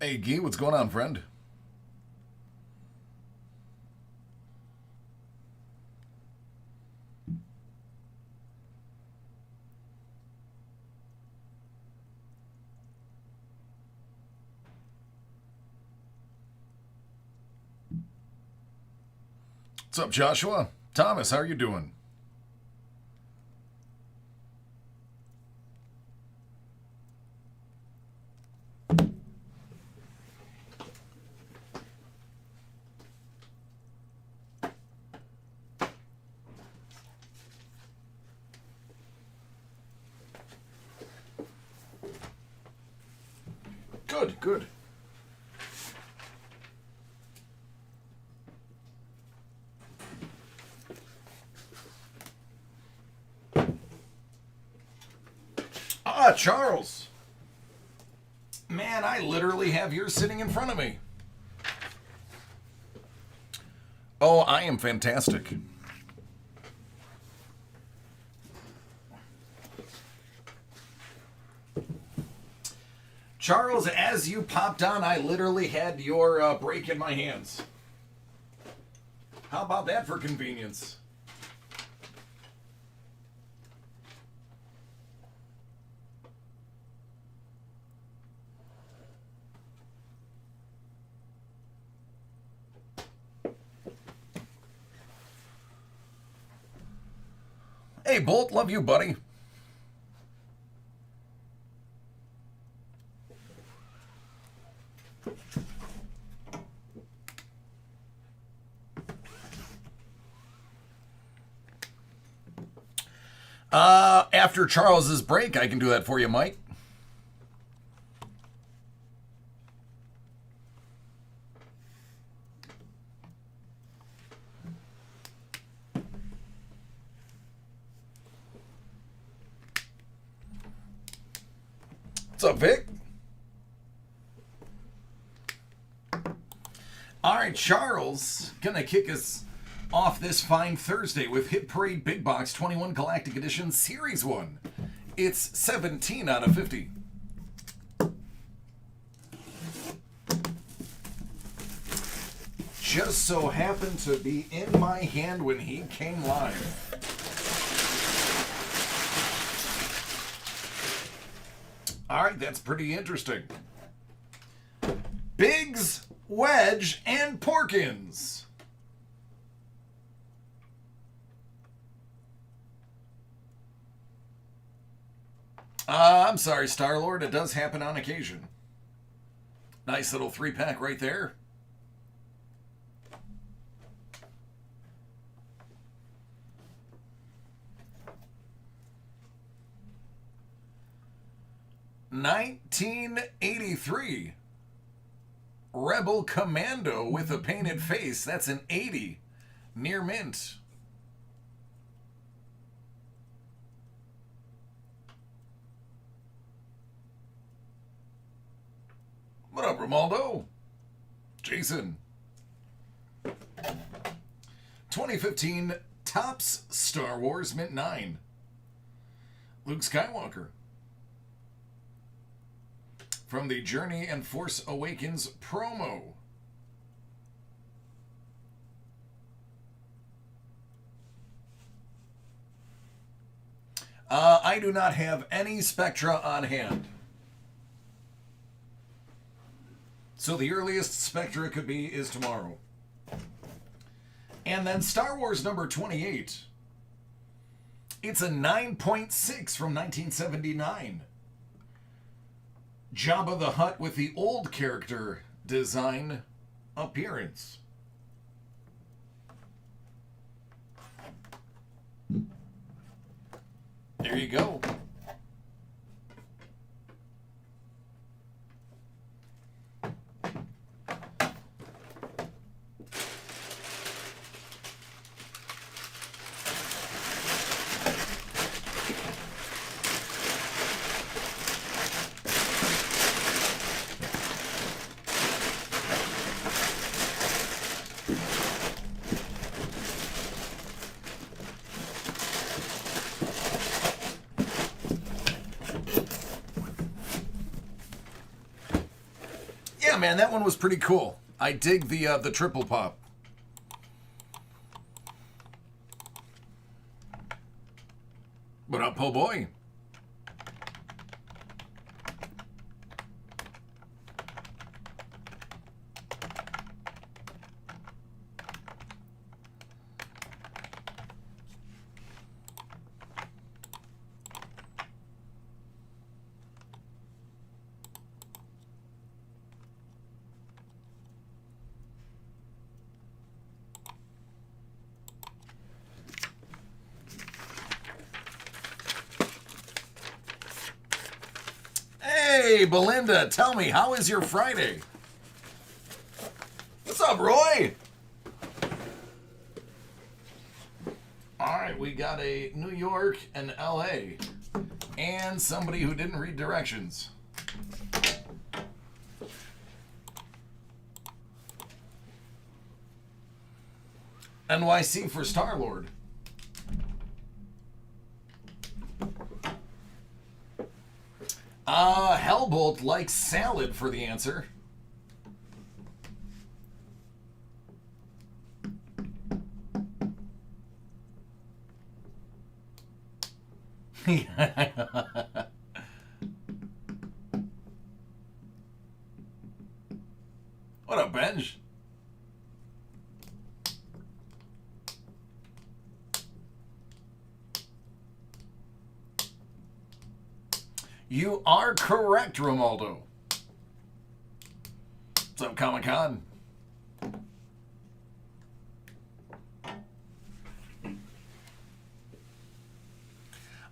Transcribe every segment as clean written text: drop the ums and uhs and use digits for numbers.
Hey, Gee, what's going on, friend? What's up, Joshua? Thomas, how are you doing? Good, good. Ah, Charles. Man, I literally have yours sitting in front of me. Oh, I am fantastic. Charles, as you popped on, I literally had your break in my hands. How about that for convenience? Hey, Bolt, love you, buddy. After Charles's break, I can do that for you, Mike. What's up, Vic? All right, Charles, gonna kick us off this fine Thursday with Hit Parade Big Box 21 Galactic Edition Series 1. It's 17 out of 50. Just so happened to be in my hand when he came live. All right, that's pretty interesting. Biggs, Wedge, and Porkins. I'm sorry, Star-Lord. It does happen on occasion. Nice little 3-pack right there. $19.83. Rebel Commando with a painted face. That's an 80. Near mint. What up, Romaldo? Jason. 2015 Topps Star Wars Mint 9. Luke Skywalker. From the Journey and Force Awakens promo. I do not have any Spectra on hand. So the earliest Spectra could be is tomorrow. And then Star Wars number 28. It's a 9.6 from 1979. Jabba the Hutt with the old character design appearance. There you go. Yeah, man, that one was pretty cool. I dig the triple pop. What up, po' boy? Hey, Belinda, tell me, how is your Friday? What's up, Roy? All right, we got a New York and LA, and somebody who didn't read directions. NYC for Star-Lord. Hellbolt likes salad for the answer. What up, Benj? You are correct, Romaldo. What's up, Comic-Con?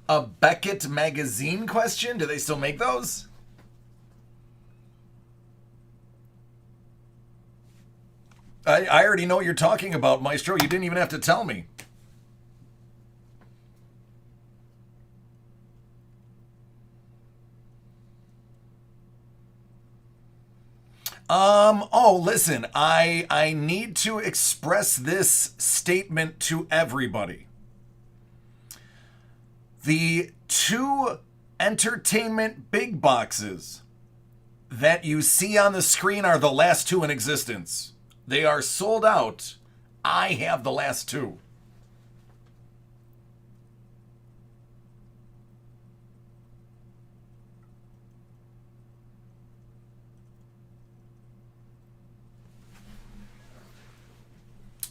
A Beckett magazine question? Do they still make those? I already know what you're talking about, Maestro. You didn't even have to tell me. Oh, listen, I need to express this statement to everybody. The 2 entertainment big boxes that you see on the screen are the last 2 in existence. They are sold out. I have the last 2.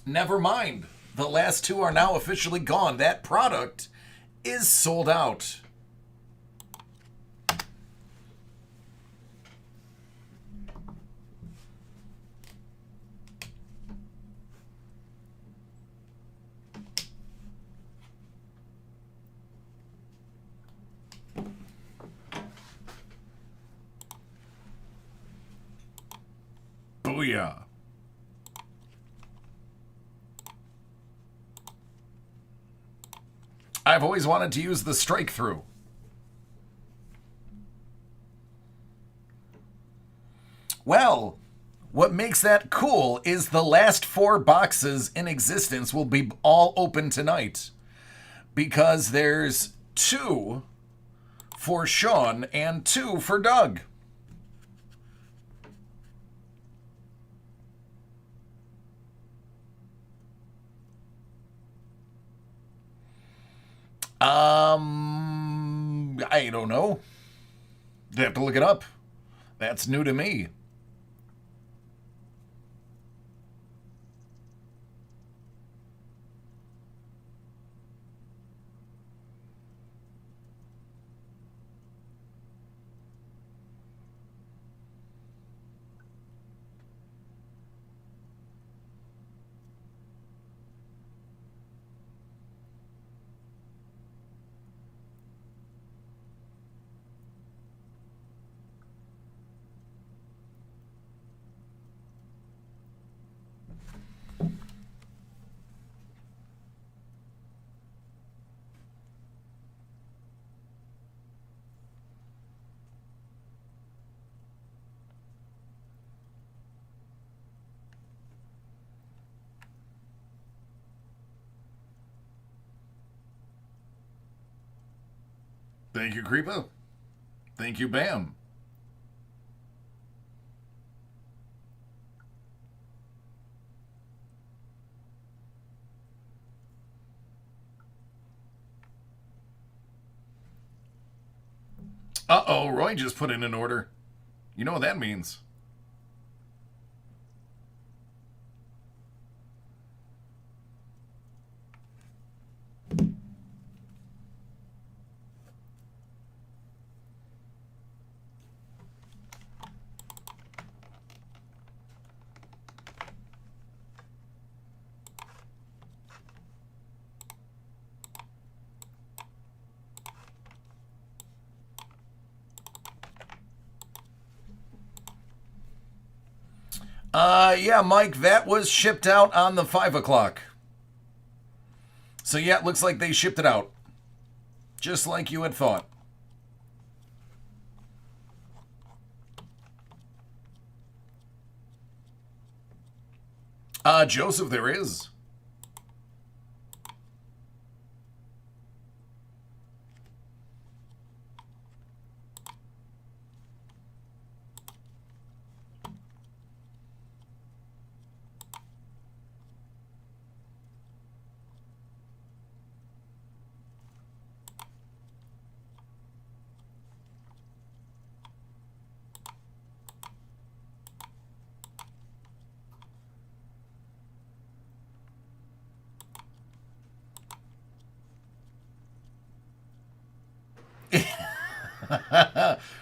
Never mind. The last 2 are now officially gone. That product is sold out. Booyah. I've always wanted to use the strike through. Well, what makes that cool is the last 4 boxes in existence will be all open tonight. Because there's 2 for Sean and 2 for Doug. I don't know. You have to look it up. That's new to me. Thank you, Creepo. Thank you, Bam. Uh-oh, Roy just put in an order. You know what that means. Yeah, Mike, that was shipped out on the 5 o'clock. So yeah, it looks like they shipped it out. Just like you had thought. Joseph, there is.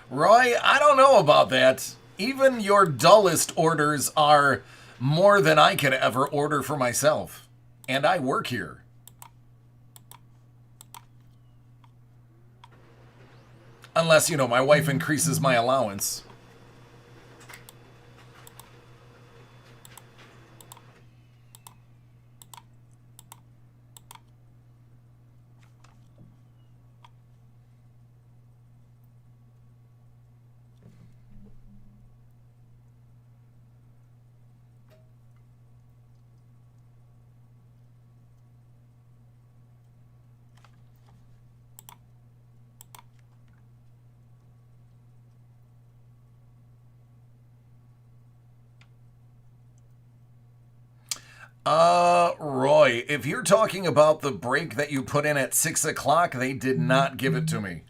Roy, I don't know about that. Even your dullest orders are more than I could ever order for myself. And I work here. Unless, my wife increases my allowance. Roy, if you're talking about the break that you put in at 6 o'clock, they did not give it to me.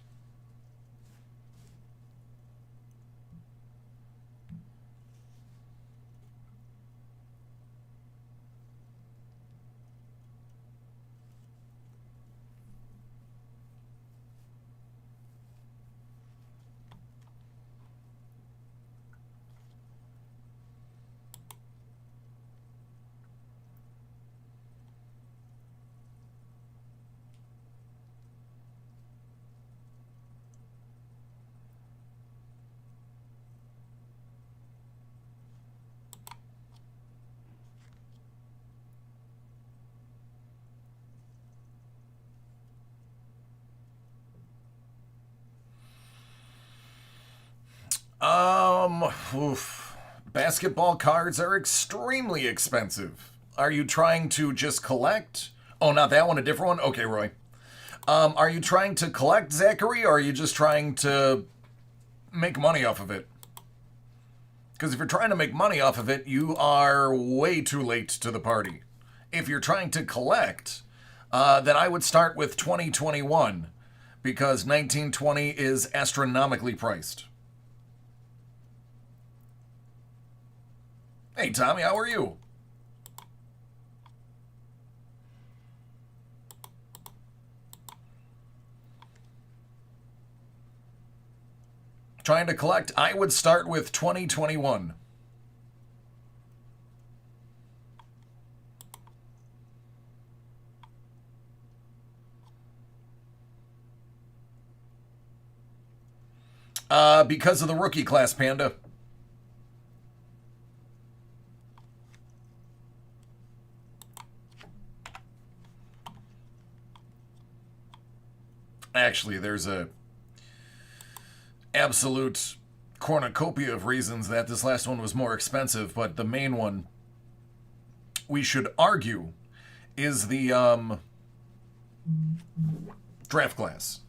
Oof. Basketball cards are extremely expensive. Are you trying to just collect? Oh, not that one, a different one? Okay, Roy. Are you trying to collect, Zachary, or are you just trying to make money off of it? Because if you're trying to make money off of it, you are way too late to the party. If you're trying to collect, then I would start with 2021 because 1920 is astronomically priced. Hey, Tommy, how are you? Trying to collect, I would start with 2021. Because of the rookie class, Panda. Actually, there's a absolute cornucopia of reasons that this last one was more expensive, but the main one we should argue is the draft class.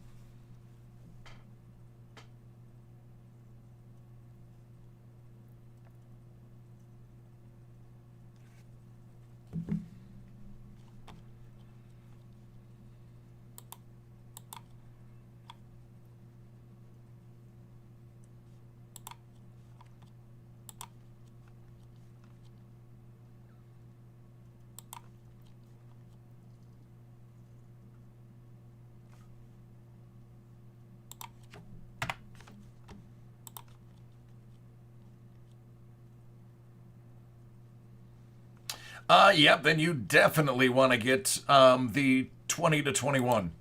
Yep, then you definitely want to get the 20 to 21.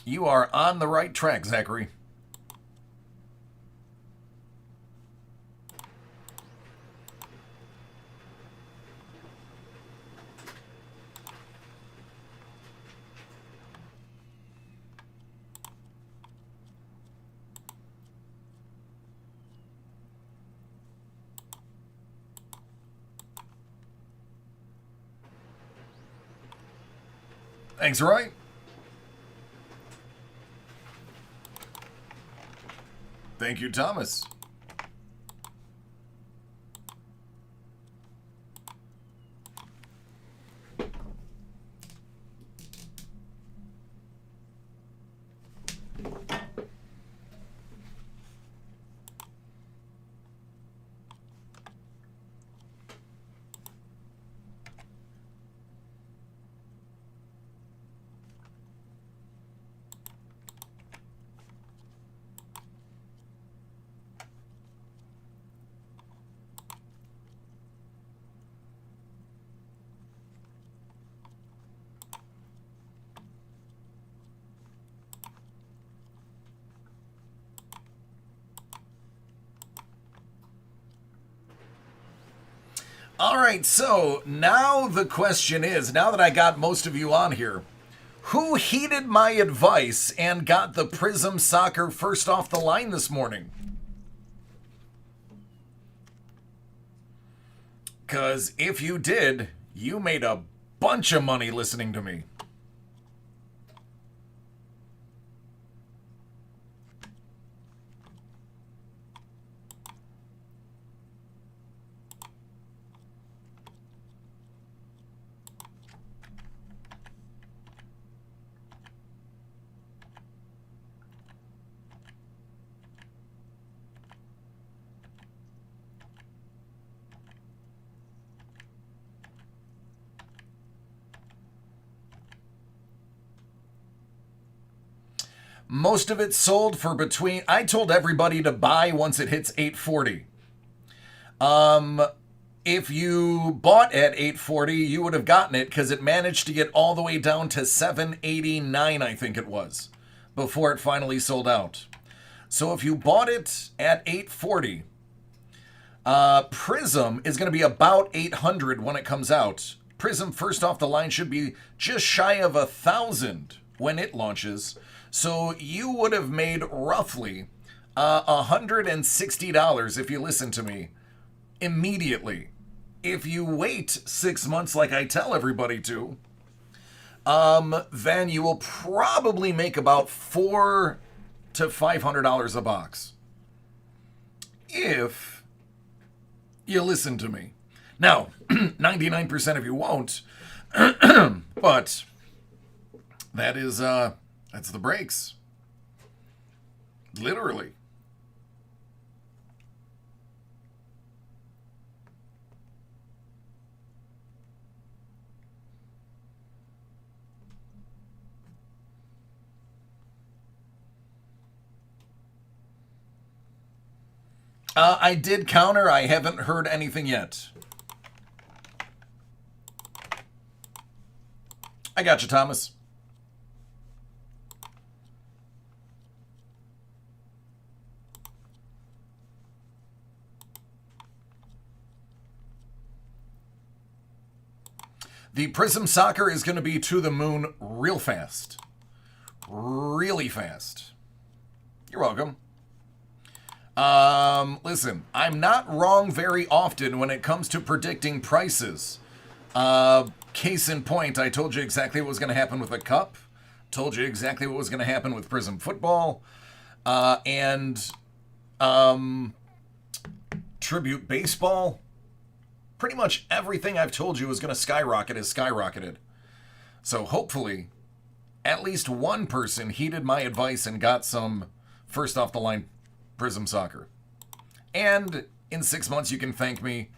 You are on the right track, Zachary. Thanks, Roy. Thank you, Thomas. All right, so now the question is, now that I got most of you on here, who heeded my advice and got the Prism Soccer first off the line this morning? Because if you did, you made a bunch of money listening to me. Most of it sold for between, I told everybody to buy once it hits 840. If you bought at 840, you would have gotten it because it managed to get all the way down to 789, I think it was, before it finally sold out. So if you bought it at 840, Prism is going to be about 800 when it comes out. Prism first off the line should be just shy of 1,000 when it launches. So you would have made roughly $160 if you listen to me immediately. If you wait 6 months like I tell everybody to, then you will probably make about $400 to $500 a box. If you listen to me. Now, 99% of you won't, but that is that's the breaks. Literally. I did counter. I haven't heard anything yet. I got you, Thomas. The Prism Soccer is going to be to the moon real fast. Really fast. You're welcome. Listen, I'm not wrong very often when it comes to predicting prices. Case in point, I told you exactly what was going to happen with the Cup. Told you exactly what was going to happen with Prism Football. And Tribute Baseball. Pretty much everything I've told you is going to skyrocket has skyrocketed. So hopefully, at least one person heeded my advice and got some first off the line Prism Soccer. And in 6 months, you can thank me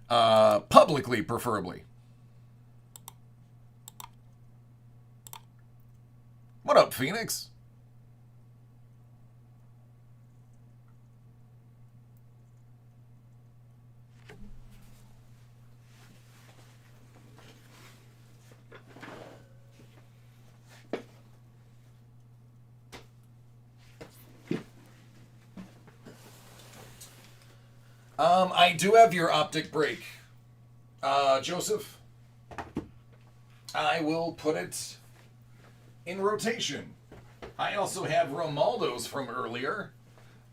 publicly, preferably. What up, Phoenix? I do have your optic break. Joseph, I will put it in rotation. I also have Romaldo's from earlier.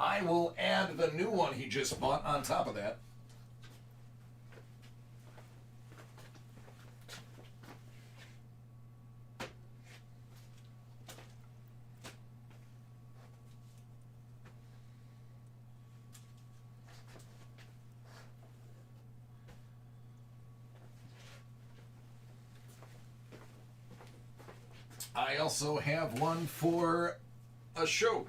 I will add the new one he just bought on top of that. I also have one for Ashok.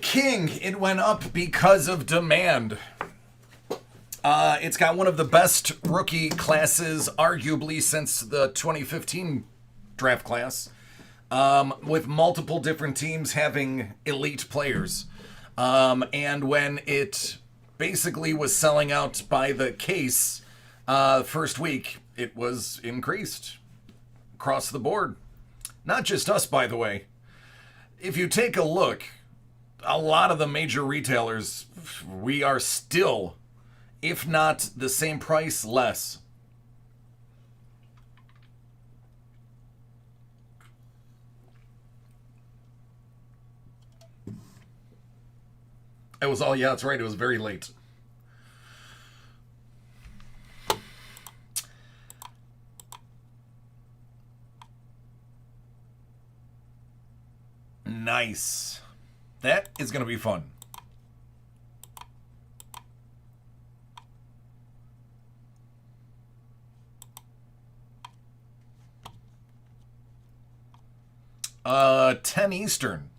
King, it went up because of demand. It's got one of the best rookie classes, arguably, since the 2015 draft class, with multiple different teams having elite players. And when it basically was selling out by the case first week, it was increased across the board. Not just us, by the way. If you take a look, a lot of the major retailers, we are still, if not the same price, less. It was all, yeah, that's right. It was very late. Nice. That is going to be fun. Uh, 10 Eastern.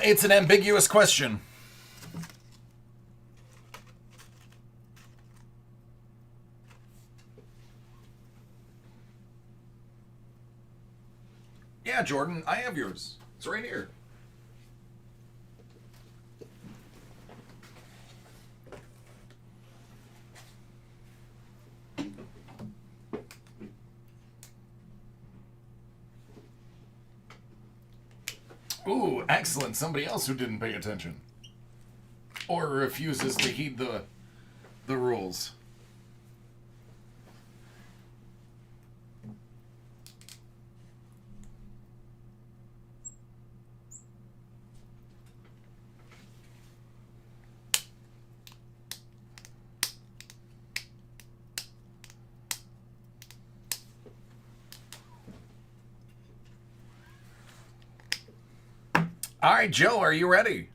It's an ambiguous question. Yeah, Jordan, I have yours. It's right here. Ooh, excellent. Somebody else who didn't pay attention. Or refuses to heed the rules. All right, Joe, are you ready?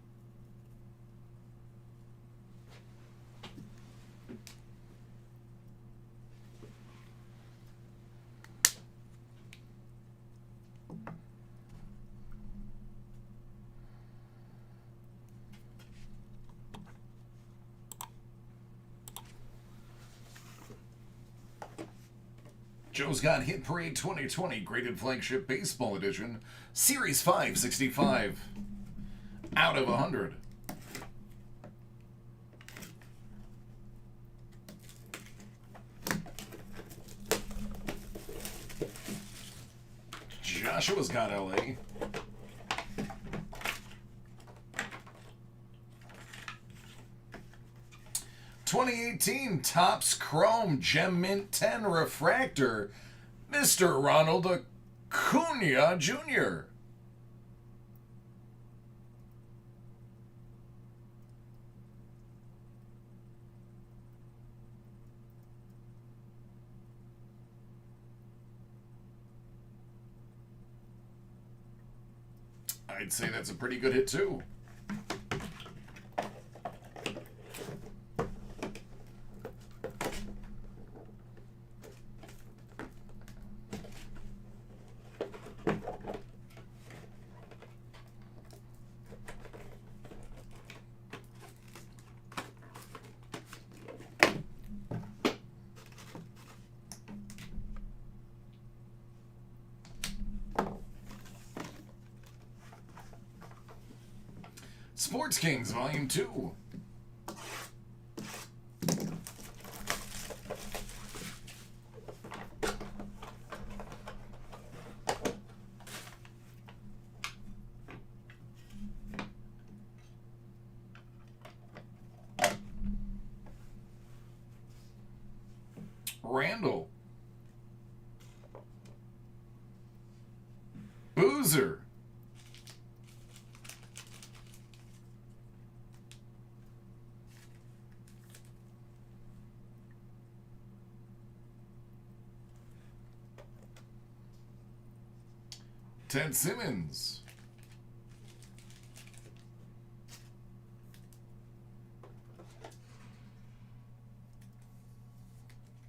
Joe's got Hit Parade 2020 Graded Flagship Baseball Edition, Series 565. Out of 100. Joshua's got LA. '18 Topps Chrome Gem Mint 10 Refractor, Mr. Ronald Acuna Jr. I'd say that's a pretty good hit, too. Sports Kings, Volume 2. Randall. Boozer. Ted Simmons.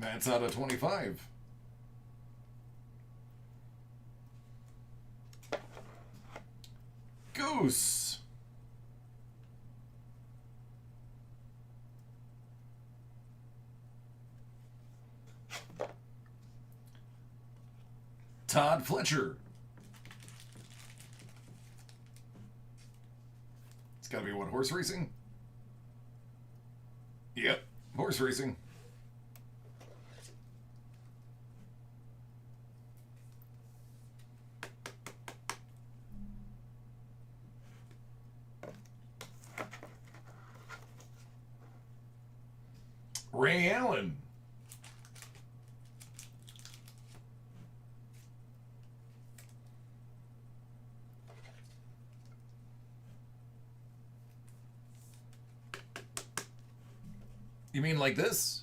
That's out of 25. Goose. Todd Fletcher. It's got to be what, horse racing? Yep, horse racing. Ray Allen. You mean like this?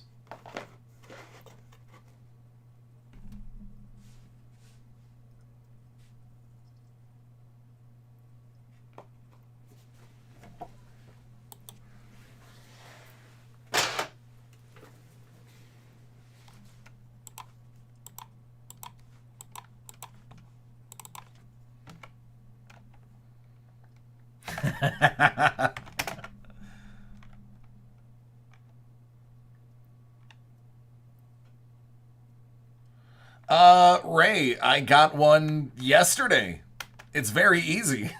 Ray, I got one yesterday. It's very easy.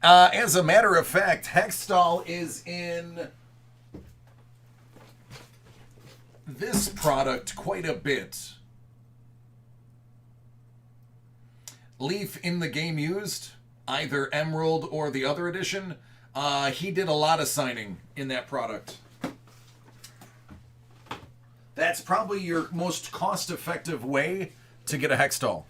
As a matter of fact, Hextall is in this product quite a bit. Leaf in the game used, either Emerald or the other edition. He did a lot of signing in that product. That's probably your most cost-effective way to get a Hextall.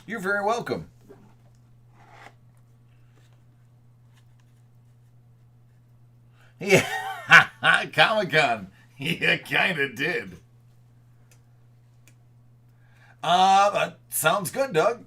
You're very welcome. Yeah, Comic-Con. You kind of did. That sounds good, Doug.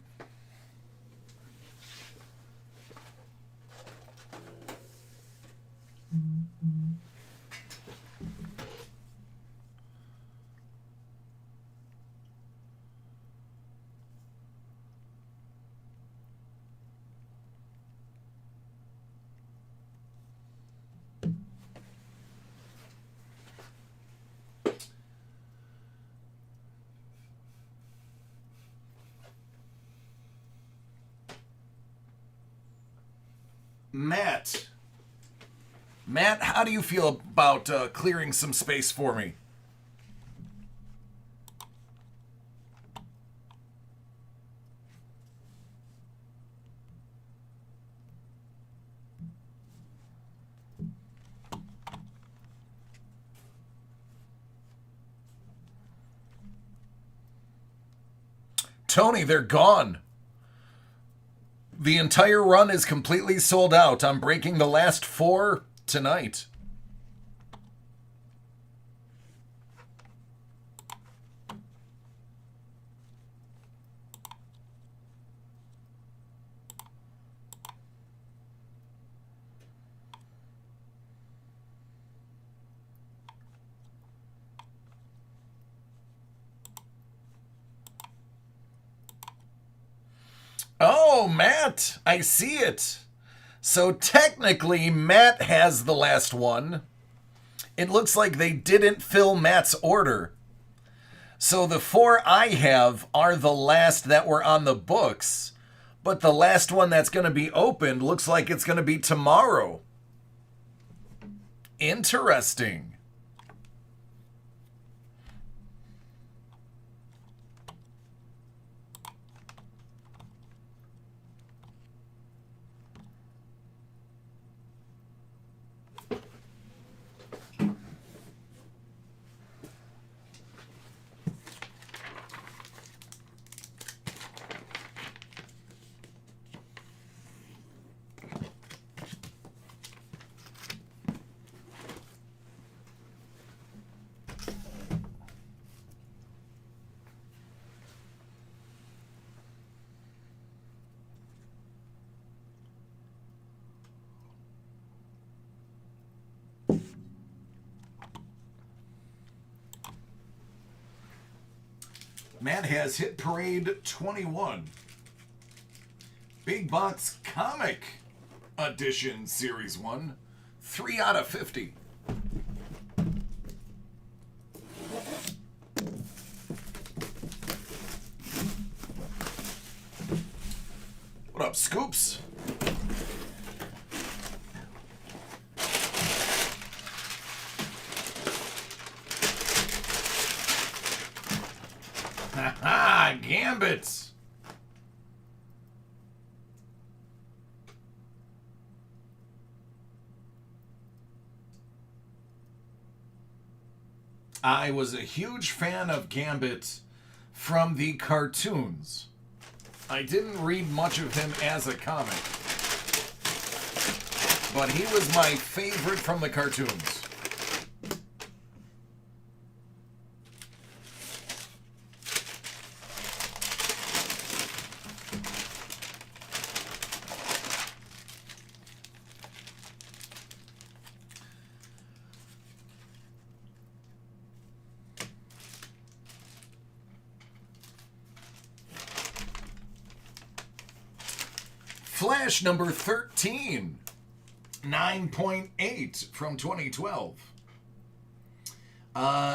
Matt. Matt, how do you feel about clearing some space for me? Tony, they're gone. The entire run is completely sold out. I'm breaking the last 4 tonight. Oh, Matt, I see it. So technically, Matt has the last one. It looks like they didn't fill Matt's order. So the 4 I have are the last that were on the books. But the last one that's going to be opened looks like it's going to be tomorrow. Interesting. Matt has Hit Parade 21. Big Box Comic Edition Series 1. 3 out of 50. What up, Scoops? Haha, Gambits. I was a huge fan of Gambit from the cartoons. I didn't read much of him as a comic, but he was my favorite from the cartoons. Flash number 13, 9.8 from 2012.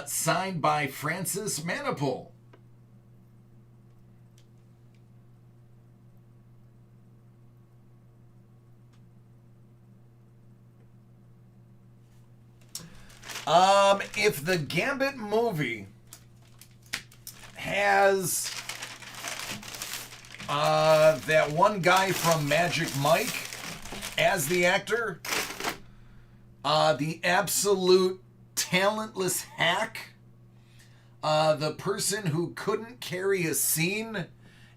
Signed by Francis Manipul. If the Gambit movie has that one guy from Magic Mike as the actor, the absolute talentless hack, the person who couldn't carry a scene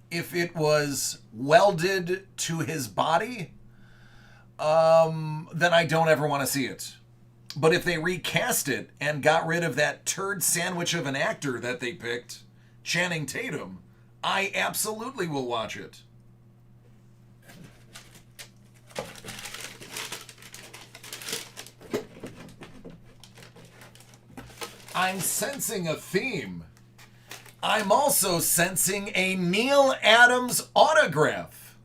if it was welded to his body, then I don't ever want to see it. But if they recast it and got rid of that turd sandwich of an actor that they picked, Channing Tatum, I absolutely will watch it. I'm sensing a theme. I'm also sensing a Neil Adams autograph.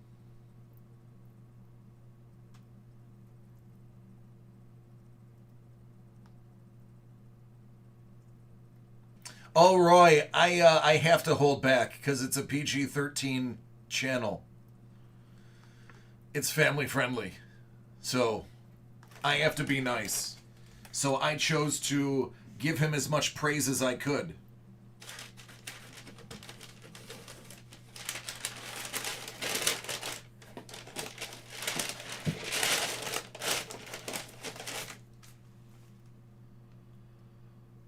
Oh, Roy, I have to hold back because it's a PG-13 channel. It's family friendly. So I have to be nice. So I chose to give him as much praise as I could.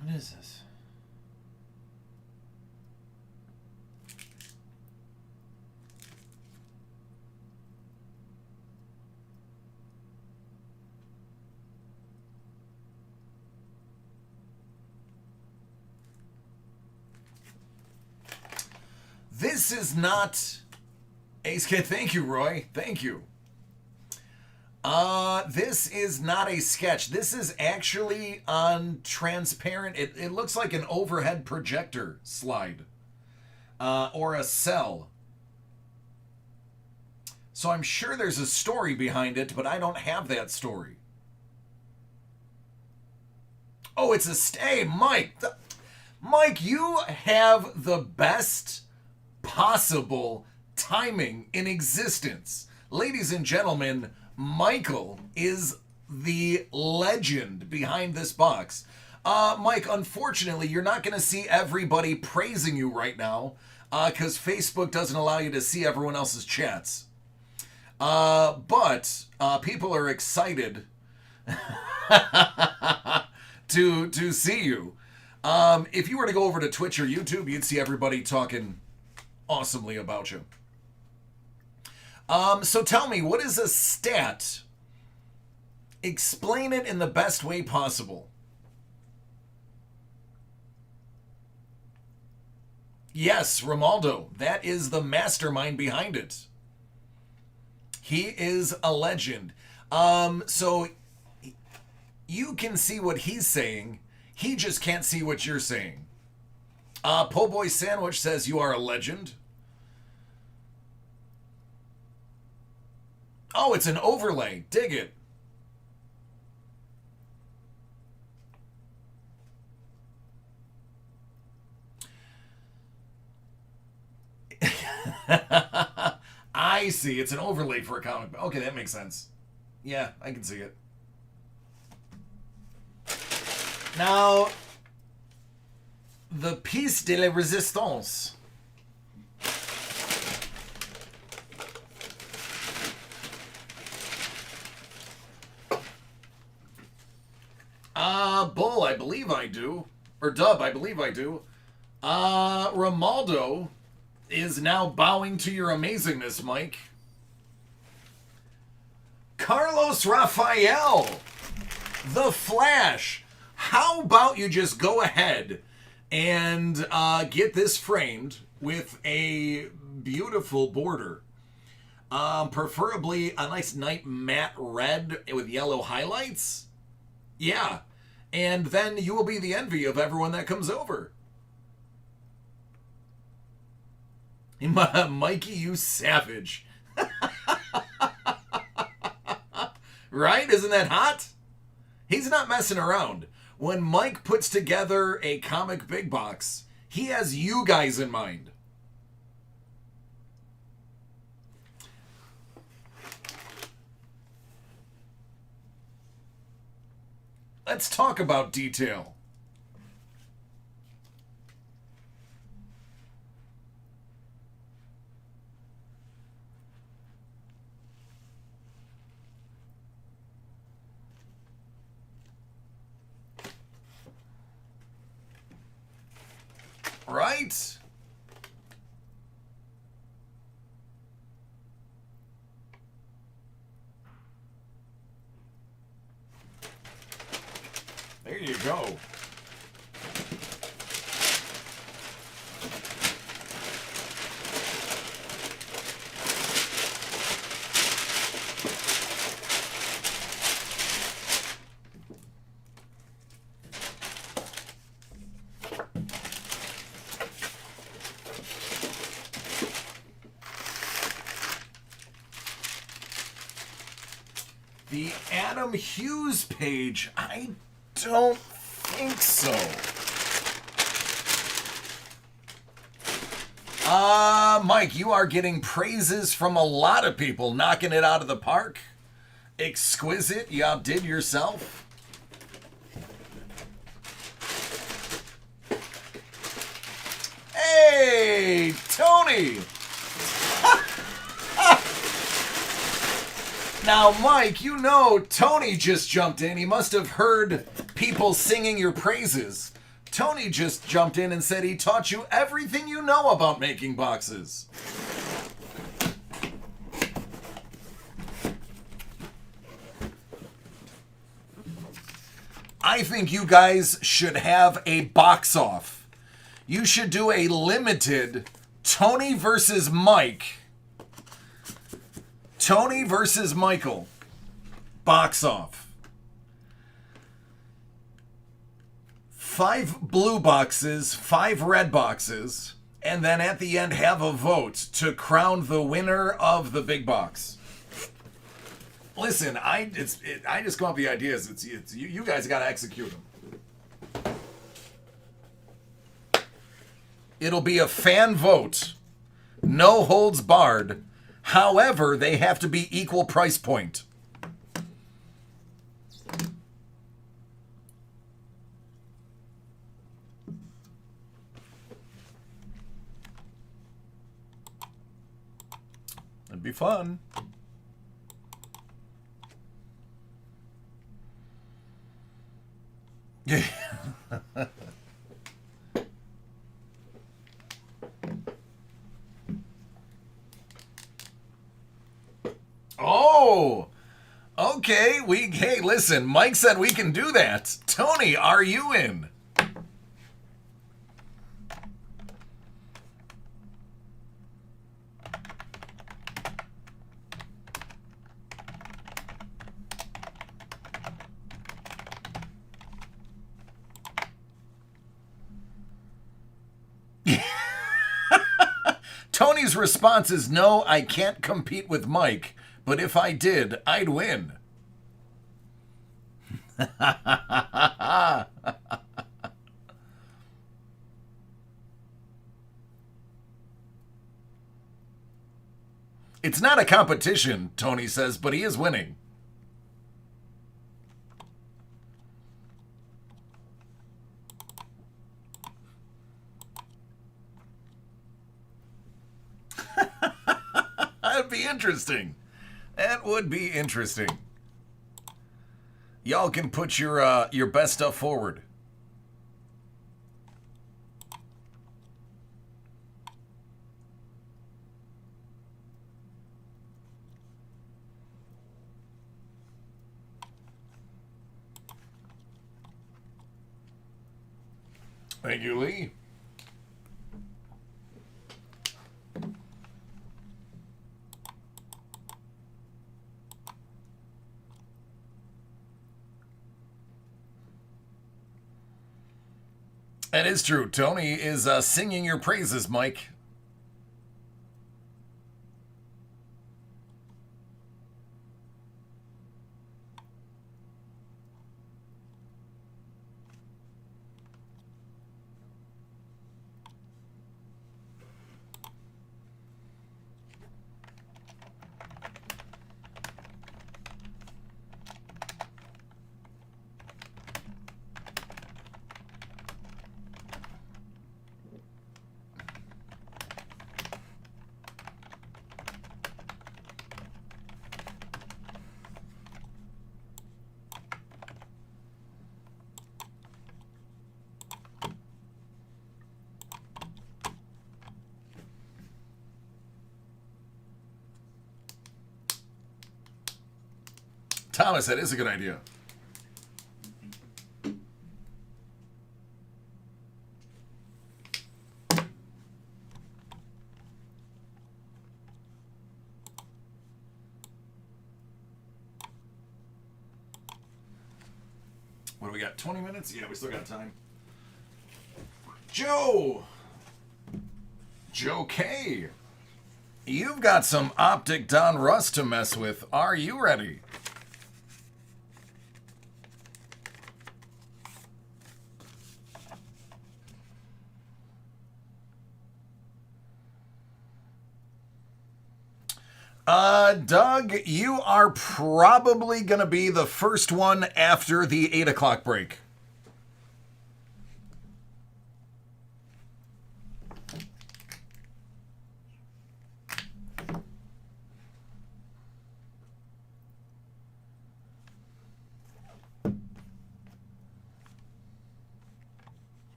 What is this? This is not Ace Kid. Thank you, Roy. Thank you. This is not a sketch. This is actually on transparent. It looks like an overhead projector slide. Or a cell. So I'm sure there's a story behind it, but I don't have that story. Oh, it's a stay. Mike. Mike, you have the best possible timing in existence. Ladies and gentlemen, Michael is the legend behind this box. Mike, unfortunately, you're not going to see everybody praising you right now because Facebook doesn't allow you to see everyone else's chats. But people are excited to see you. If you were to go over to Twitch or YouTube, you'd see everybody talking awesomely about you. So tell me, what is a stat? Explain it in the best way possible. Yes, Romaldo. That is the mastermind behind it. He is a legend. So you can see what he's saying. He just can't see what you're saying. Po' Boy Sandwich says you are a legend. Oh, it's an overlay. Dig it. I see. It's an overlay for a comic book. Okay, that makes sense. Yeah, I can see it. Now, the piece de la résistance. Bull, I believe I do. Or Dub, I believe I do. Romaldo is now bowing to your amazingness, Mike. Carlos Rafael, The Flash. How about you just go ahead and get this framed with a beautiful border. Preferably a nice night matte red with yellow highlights. Yeah. And then you will be the envy of everyone that comes over. Mikey, you savage. Right? Isn't that hot? He's not messing around. When Mike puts together a comic big box, he has you guys in mind. Let's talk about detail. Right? go. The Adam Hughes page, I don't think so. Mike, you are getting praises from a lot of people, knocking it out of the park. Exquisite, you outdid yourself. Hey, Tony! Now, Mike, you know Tony just jumped in. He must have heard people singing your praises. Tony just jumped in and said he taught you everything you know about making boxes. I think you guys should have a box off. You should do a limited Tony versus Mike. Tony versus Michael. Box off. 5 blue boxes, 5 red boxes, and then at the end have a vote to crown the winner of the big box. Listen, I just come up with the ideas. It's you guys got to execute them. It'll be a fan vote. No holds barred. However, they have to be equal price point. It'd be fun. Yeah. Oh, okay. Hey, listen, Mike said we can do that. Tony, are you in? Tony's response is no, I can't compete with Mike. But if I did, I'd win. It's not a competition, Tony says, but he is winning. That'd be interesting. That would be interesting. Y'all can put your best stuff forward. Thank you, Lee. That is true. Tony is singing your praises, Mike. Thomas, that is a good idea. What do we got? 20 minutes? Yeah, we still got time. Joe K. You've got some Optic Don Russ to mess with. Are you ready? Doug, you are probably going to be the first one after the 8 o'clock break.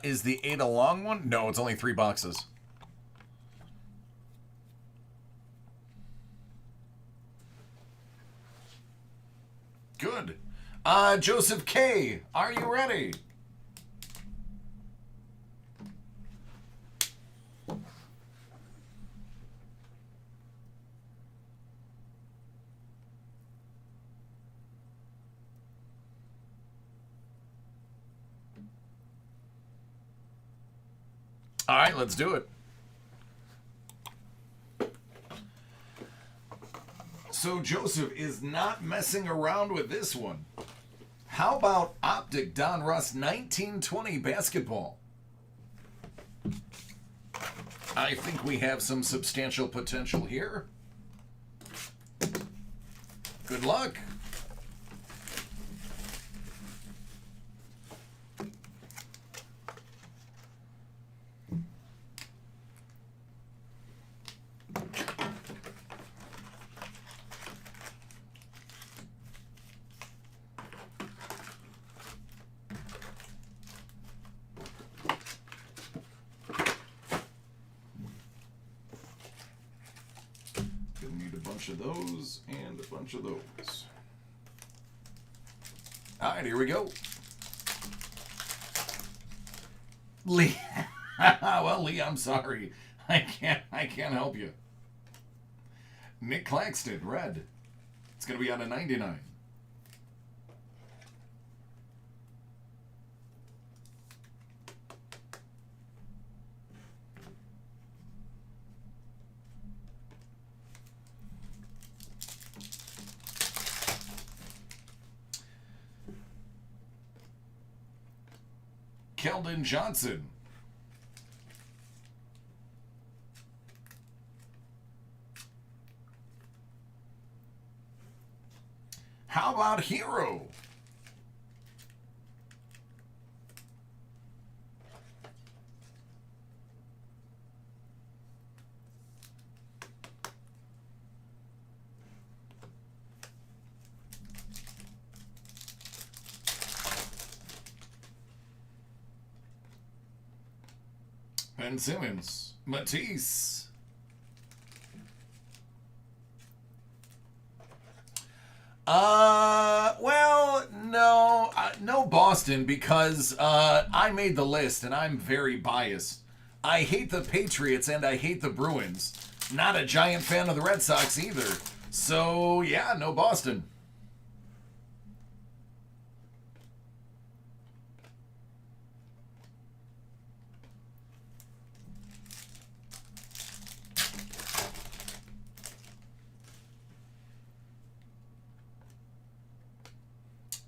Is the 8 a long one? No, it's only 3 boxes. Good. Joseph K., are you ready? All right, let's do it. So Joseph is not messing around with this one. How about Optic Don Russ 1920 basketball? I think we have some substantial potential here. Good luck. Of those and a bunch of those. All right, here we go. Lee. Well, Lee, I'm sorry. I can't help you. Nick Claxton, red. It's going to be on a 99. Keldon Johnson. How about Hero? Ben Simmons. Matisse. Well, no, no Boston because I made the list and I'm very biased. I hate the Patriots and I hate the Bruins. Not a giant fan of the Red Sox either. So, yeah, no Boston.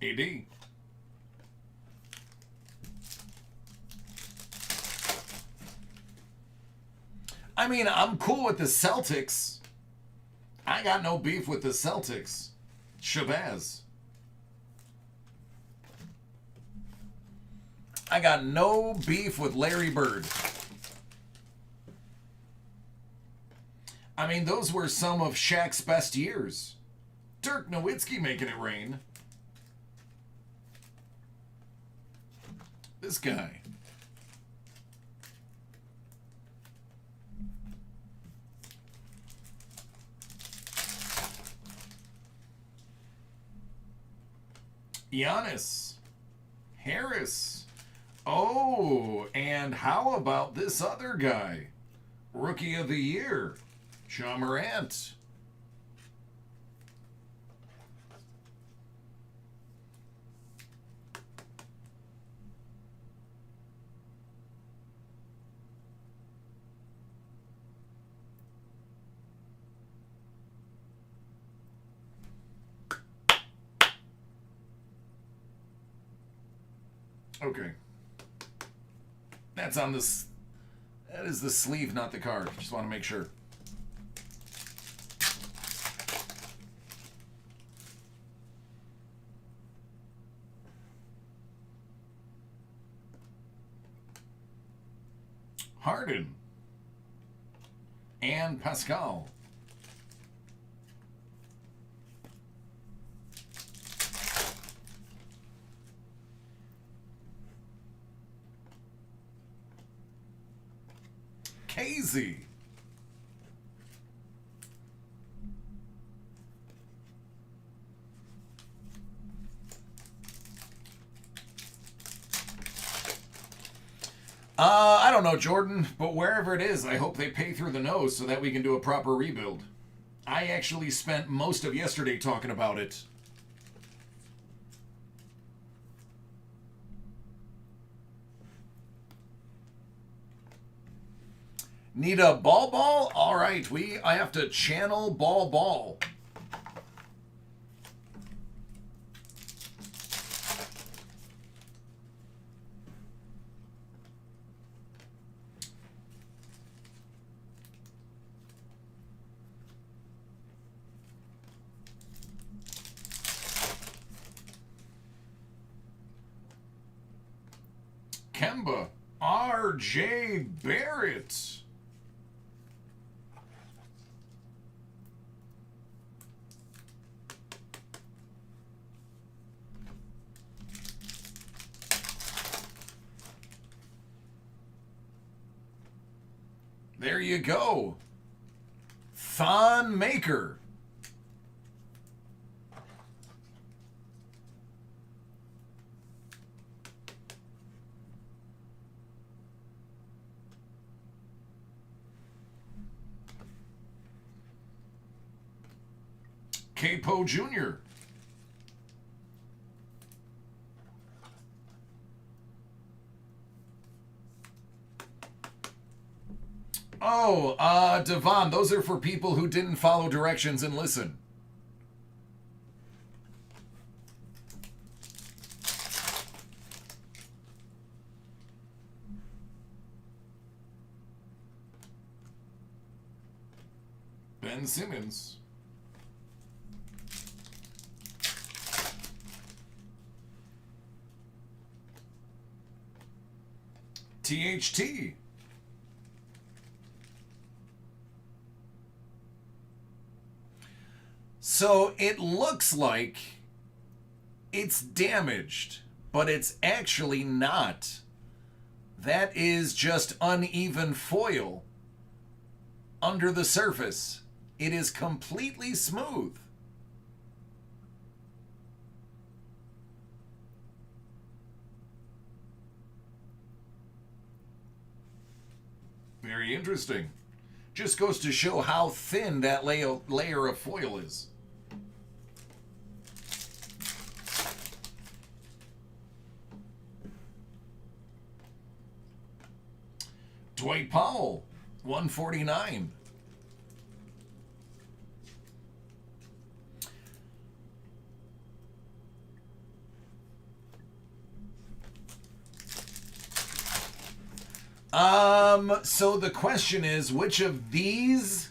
AD. I mean, I'm cool with the Celtics. I got no beef with the Celtics. Shabazz. I got no beef with Larry Bird. I mean, those were some of Shaq's best years. Dirk Nowitzki making it rain. This guy. Giannis. Harris. Oh, and how about this other guy? Rookie of the Year, John Morant. Okay. That's on this. That is the sleeve, not the card. Just want to make sure. Harden. And Pascal. Casey. I don't know, Jordan, but wherever it is, I hope they pay through the nose so that we can do a proper rebuild. I actually spent most of yesterday talking about it. Need a ball? All right, I have to channel ball. Kemba, R.J. Barrett. There you go. Thon Maker. Capo Jr. Oh, Devon, those are for people who didn't follow directions and listen. Ben Simmons. THT. So it looks like it's damaged, but it's actually not. That is just uneven foil under the surface. It is completely smooth. Very interesting. Just goes to show how thin that layer of foil is. Dwight Powell, 149. So the question is, which of these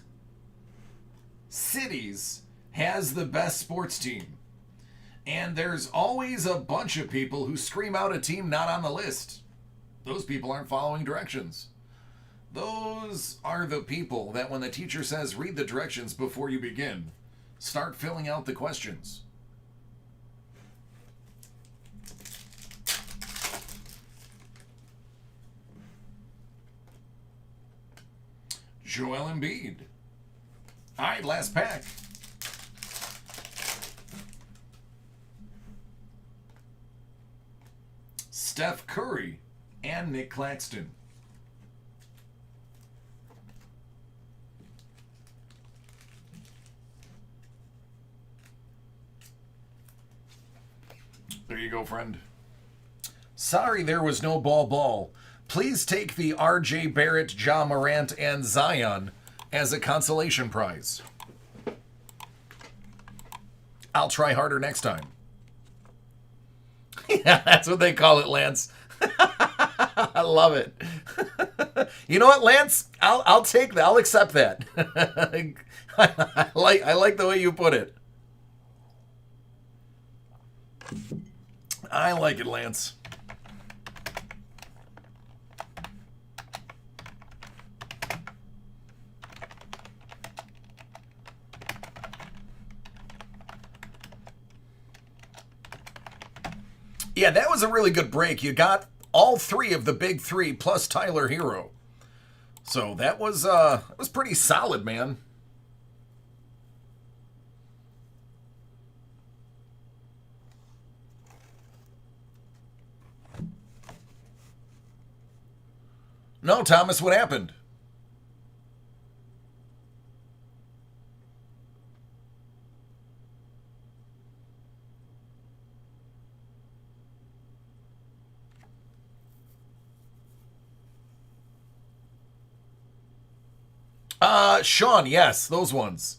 cities has the best sports team? And there's always a bunch of people who scream out a team not on the list. Those people aren't following directions. Those are the people that when the teacher says read the directions before you begin, start filling out the questions. Joel Embiid. All right, last pack. Steph Curry. and Nick Claxton. There you go, friend. Sorry there was no ball. Please take the R.J. Barrett, Ja Morant, and Zion as a consolation prize. I'll try harder next time. Yeah, that's what they call it, Lance. I love it. You know what, Lance? I'll take that. I'll accept that. I like the way you put it. I like it, Lance. Yeah, that was a really good break. You got all three of the big three plus Tyler Hero. So that was pretty solid, man. No, Thomas, what happened? Sean, yes, those ones.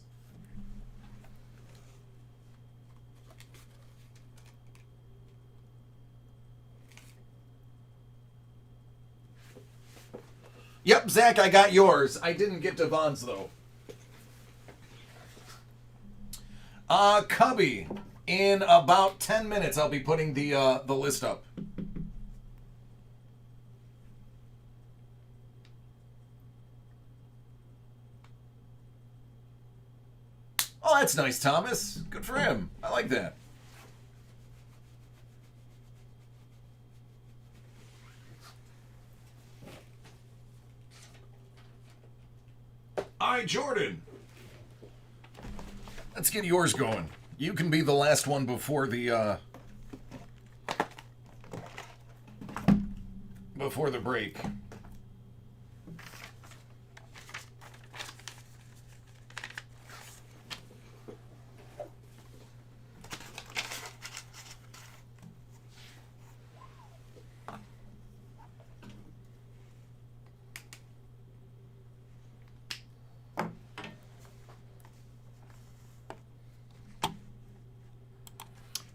Yep, Zach, I got yours. I didn't get Devon's, though. Cubby, in about 10 minutes, I'll be putting the list up. Oh, that's nice, Thomas. Good for him. I like that. All right, Jordan. Let's get yours going. You can be the last one before the break.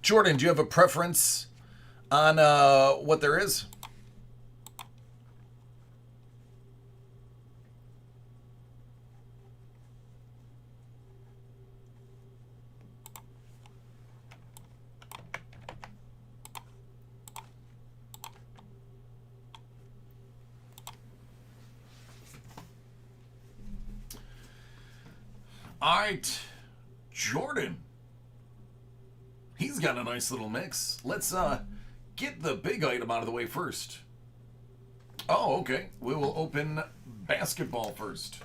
Jordan, do you have a preference on what there is? All right, Jordan. He's got a nice little mix. Let's get the big item out of the way first. Oh, okay. We will open basketball first.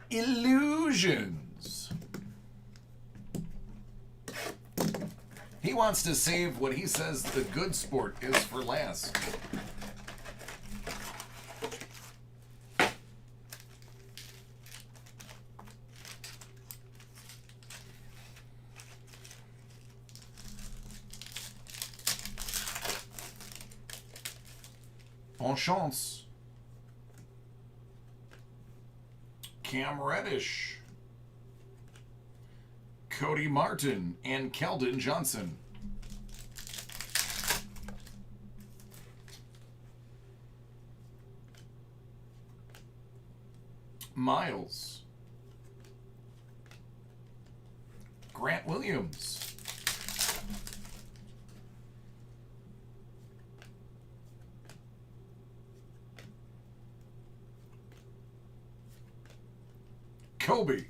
Illusions. He wants to save what he says the good sport is for last. Bon chance. Cam Reddish, Cody Martin, and Keldon Johnson. Miles. Grant Williams. Kobe.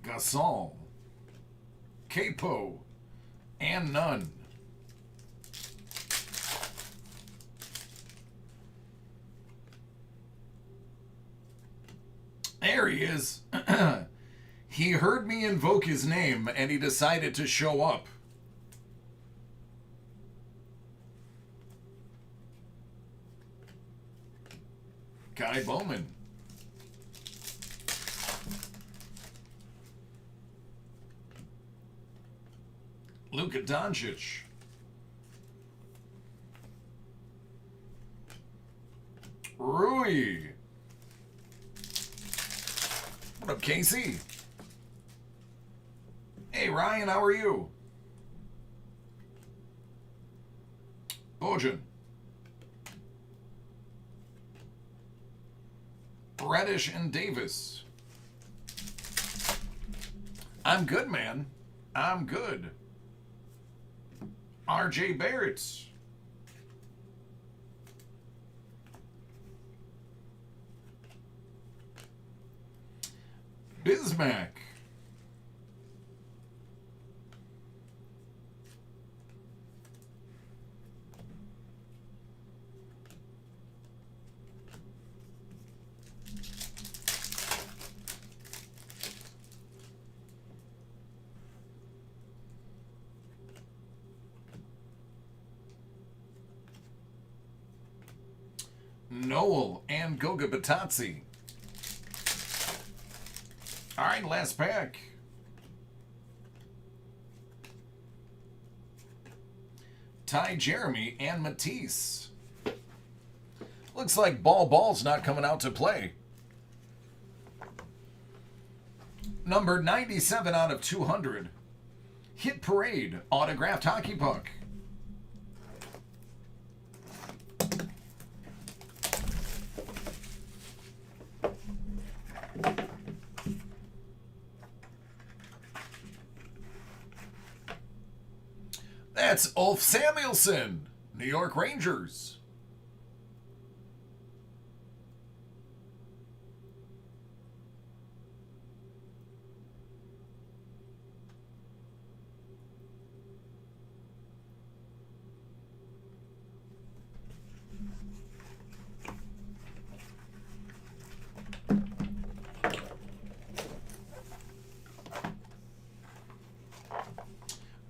Gasol. Capo. And Nunn. There he is. He heard me invoke his name and he decided to show up. Kai Bowman. Luka Doncic. Rui. What up, Casey? Hey, Ryan, how are you? Bojan. Reddish and Davis. I'm good, man. I'm good. RJ Barrett. Bismack. Noel and Goga Batazzi. All right, last pack. Ty Jeremy and Matisse. Looks like Ball's not coming out to play. Number 97 out of 200. Hit Parade, autographed hockey puck. That's Ulf Samuelsson, New York Rangers.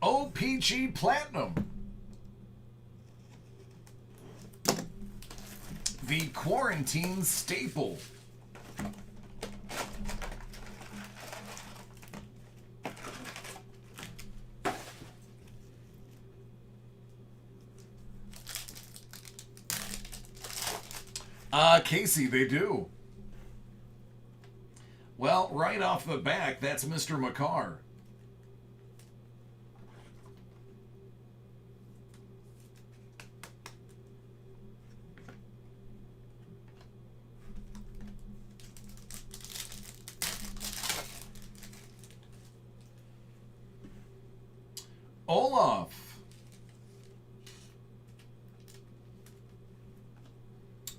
OPG Platinum. The Quarantine Staple. Casey, they do. Well, right off the back, that's Mr. McCarr. Olaf.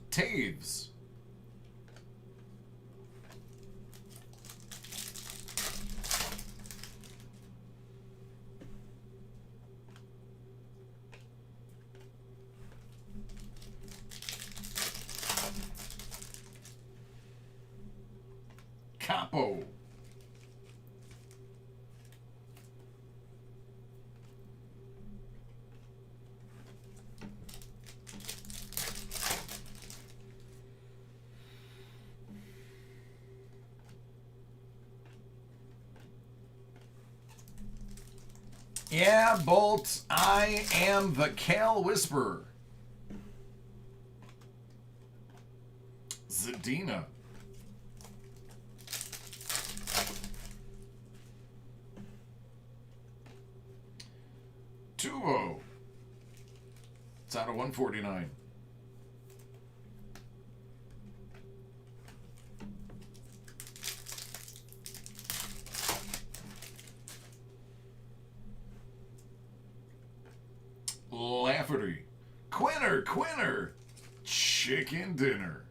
Taves. Capo. Yeah, Bolt, I am the Cal Whisperer. Zadina. Tuvo. It's out of 149. Lafferty. Quinner. Chicken dinner.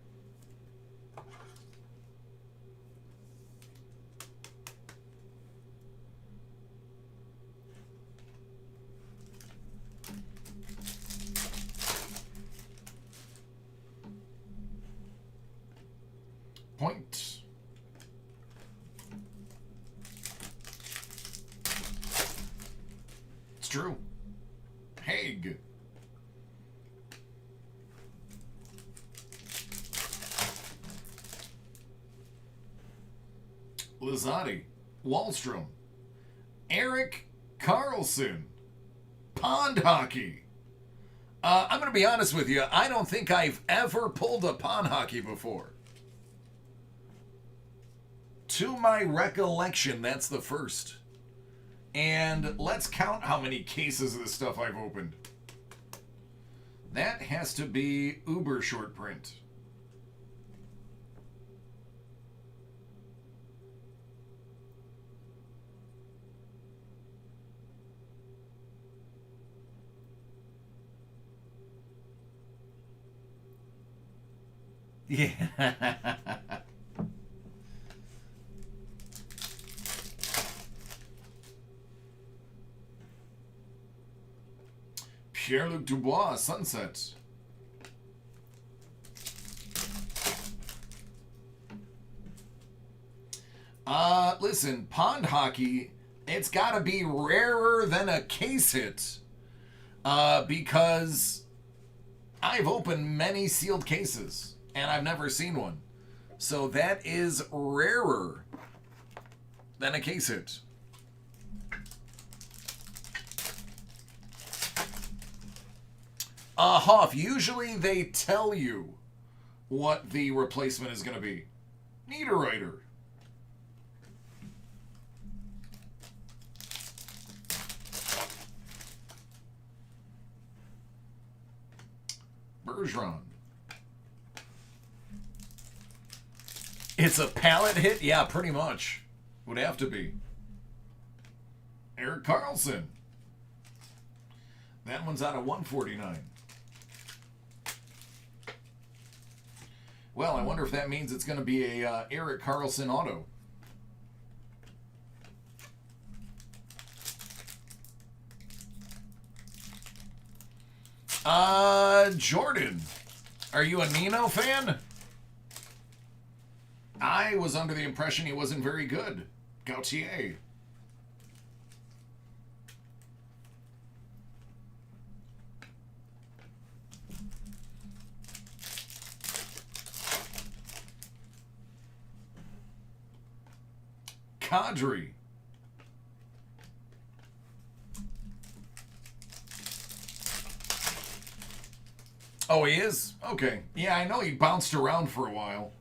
Point. true. Haig. Lizotti. Wallstrom. Eric Carlson. Pond hockey. I'm going to be honest with you. I don't think I've ever pulled a pond hockey before. To my recollection, that's the first. And let's count how many cases of this stuff I've opened. That has to be uber short print. Yeah. Pierre-Luc Dubois, Sunset. Listen, pond hockey, it's got to be rarer than a case hit. Because I've opened many sealed cases, and I've never seen one. So that is rarer than a case hit. Hoff, usually they tell you what the replacement is going to be. Niederreiter. Bergeron. It's a pallet hit? Yeah, pretty much. Would have to be. Eric Carlson. That one's out of 149. Well, I wonder if that means it's going to be a Eric Carlson auto. Jordan. Are you a Nino fan? I was under the impression he wasn't very good. Gautier. Kadri. Oh, he is? Okay. Yeah, I know he bounced around for a while.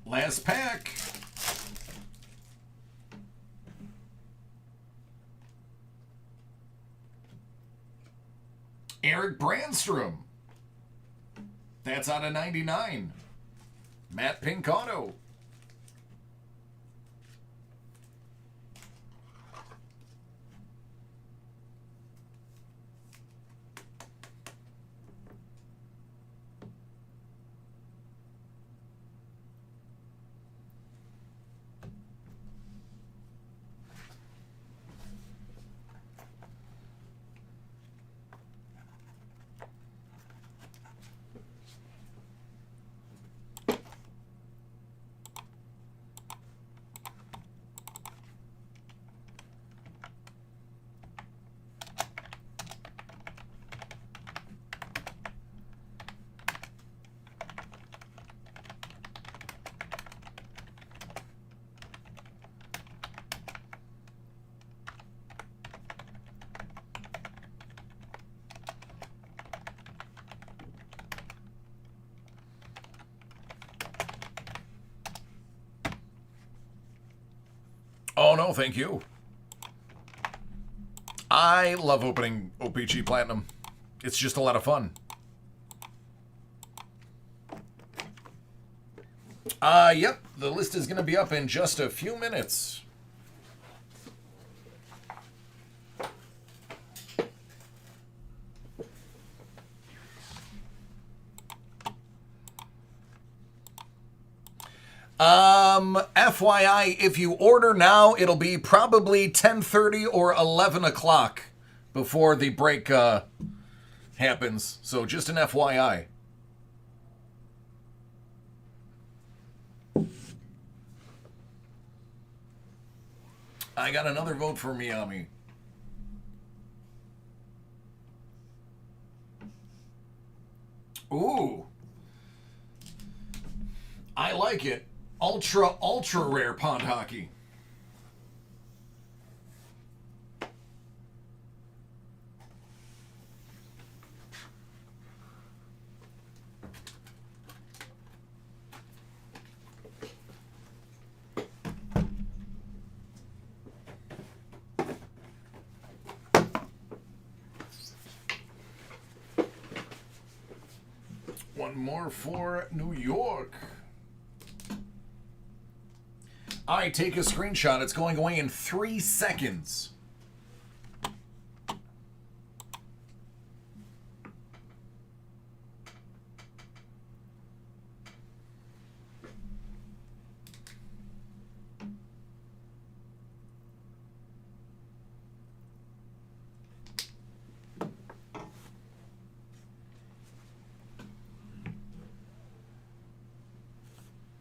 Last pack. Eric Brandstrom. That's out of 99. Matt Pink auto. Oh, no, thank you. I love opening OPG Platinum. It's just a lot of fun. Yep, the list is going to be up in just a few minutes. FYI, if you order now, it'll be probably 10:30 or 11 o'clock before the break happens. So just an FYI. I got another vote for Miami. Ooh. I like it. Ultra, ultra rare pond hockey. One more for New York. All right, take a screenshot. It's going away in 3 seconds.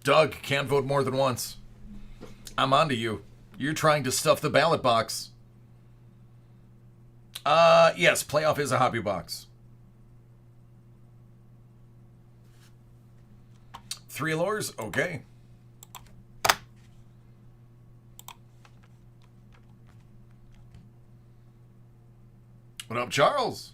Doug, can't vote more than once. I'm on to you. You're trying to stuff the ballot box. Yes, playoff is a hobby box. 3 lures? Okay. What up, Charles?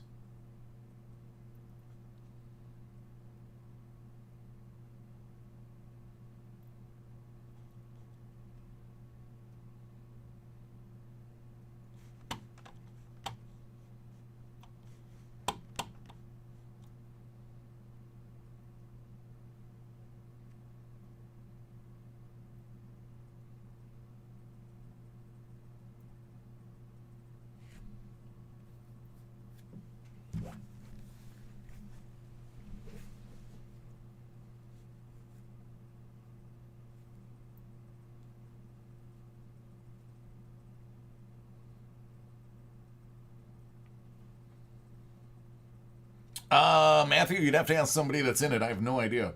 Matthew, you'd have to ask somebody that's in it. I have no idea.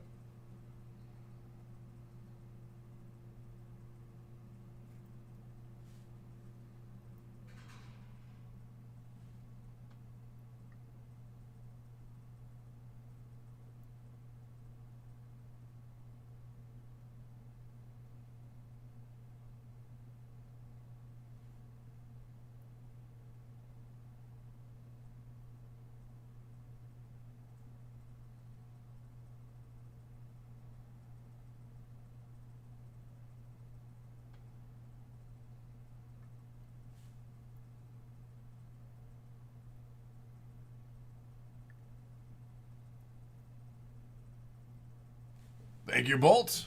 Thank you, Bolt.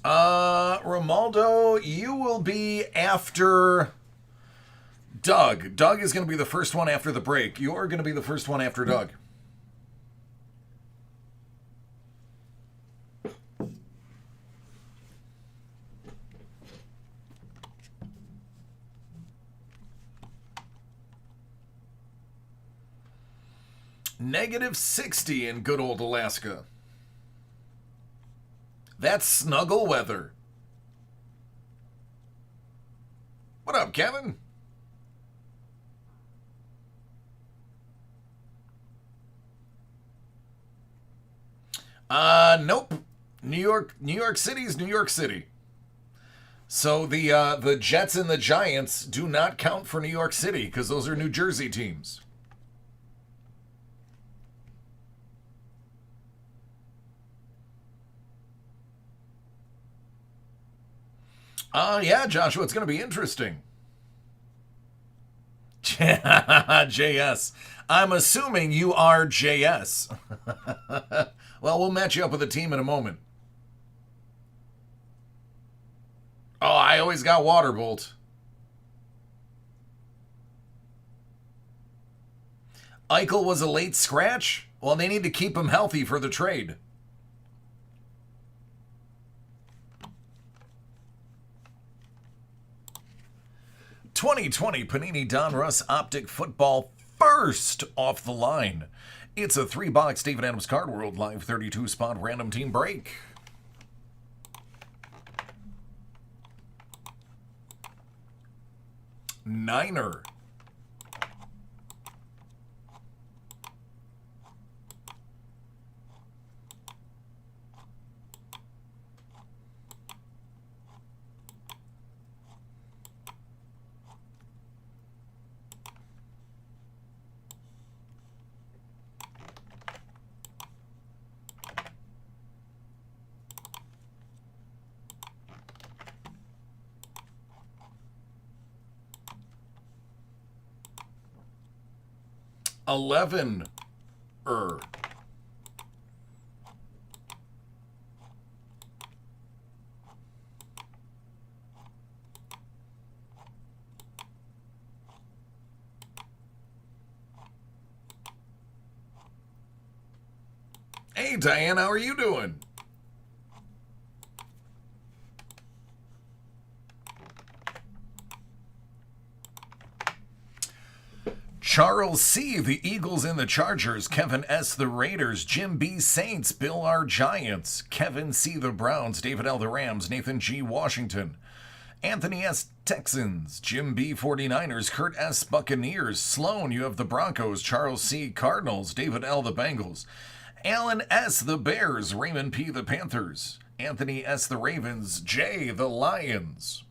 Romaldo, you will be after Doug. Doug is going to be the first one after the break. You're going to be the first one after Doug. -60 in good old Alaska. That's snuggle weather. What up, Kevin? Nope. New York City's New York City. So the Jets and the Giants do not count for New York City because those are New Jersey teams. Yeah, Joshua, it's going to be interesting. JS. I'm assuming you are JS. Well, we'll match you up with a team in a moment. Oh, I always got Waterbolt. Eichel was a late scratch? Well, they need to keep him healthy for the trade. '20 Panini Donruss Optic Football first off the line. It's a 3-box Steven Adams Card World Live 32-spot random team break. Niner. Eleven. Hey, Diane, how are you doing? Charles C., the Eagles and the Chargers. Kevin S., the Raiders. Jim B., Saints. Bill R., Giants. Kevin C., the Browns. David L., the Rams. Nathan G., Washington. Anthony S., Texans. Jim B., 49ers. Kurt S., Buccaneers. Sloan, you have the Broncos. Charles C., Cardinals. David L., the Bengals. Alan S., the Bears. Raymond P., the Panthers. Anthony S., the Ravens. J., the Lions.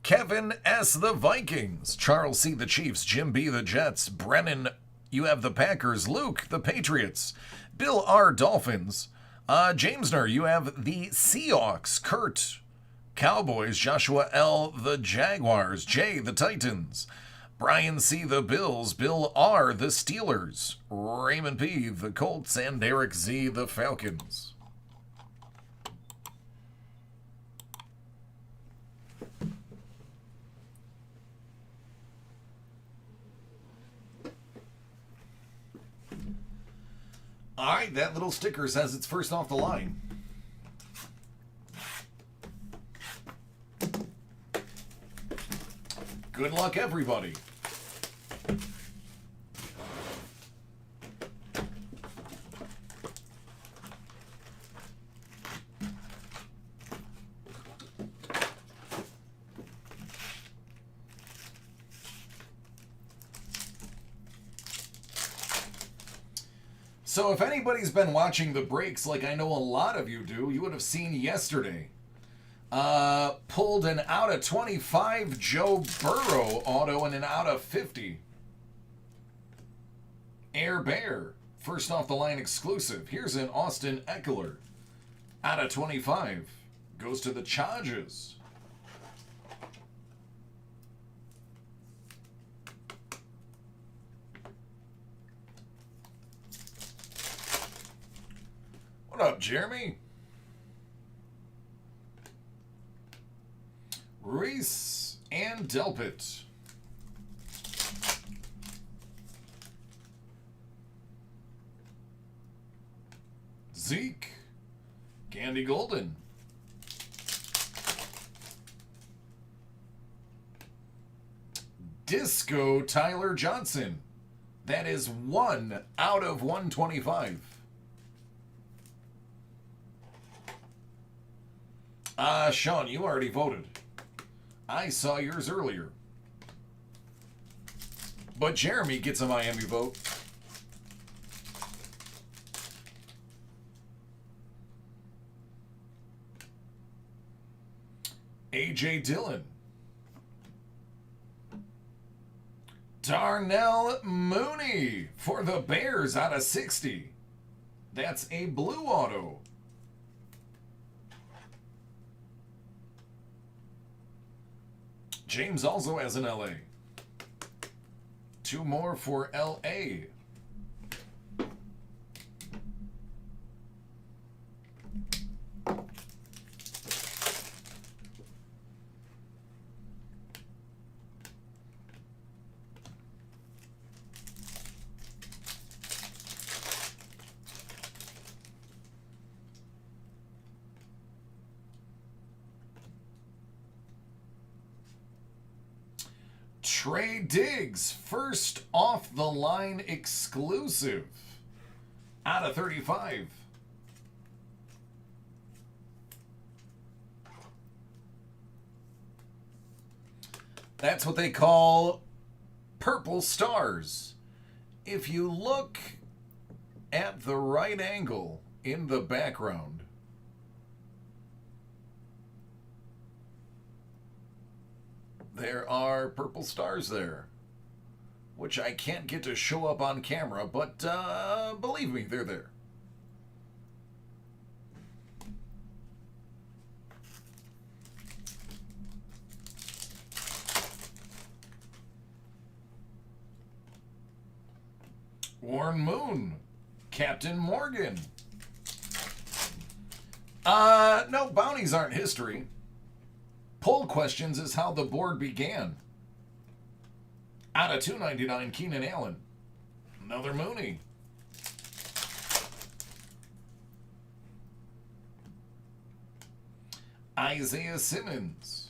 Kevin S., the Vikings. Charles C., the Chiefs. Jim B., the Jets. Brennan, you have the Packers. Luke, the Patriots. Bill R., Dolphins. Jamesner, you have the Seahawks. Kurt, Cowboys. Joshua L., the Jaguars. Jay, the Titans. Brian C., the Bills. Bill R., the Steelers. Raymond P., the Colts. And Derek Z., the Falcons. All right, that little sticker says it's first off the line. Good luck, everybody. So if anybody's been watching the breaks like I know a lot of you do, you would have seen yesterday. Pulled an out of 25 Joe Burrow auto and an out of 50. Air Bear, first off the line exclusive. Here's an Austin Eckler. Out of 25. Goes to the Chargers. What up, Jeremy? Reese and Delpit. Zeke. Candy Golden. Disco Tyler Johnson. That is 1 out of 125. Sean, you already voted. I saw yours earlier. But Jeremy gets a Miami vote. A.J. Dillon. Darnell Mooney for the Bears out of 60. That's a blue auto. James also has an LA. 2 more for LA. Trey Diggs, first off the line exclusive. Out of 35. That's what they call purple stars. If you look at the right angle in the background, there are purple stars there, which I can't get to show up on camera, but believe me, they're there. Warren Moon, Captain Morgan. No, bounties aren't history. Poll questions is how the board began. Out of 299, Keenan Allen. Another Mooney. Isaiah Simmons.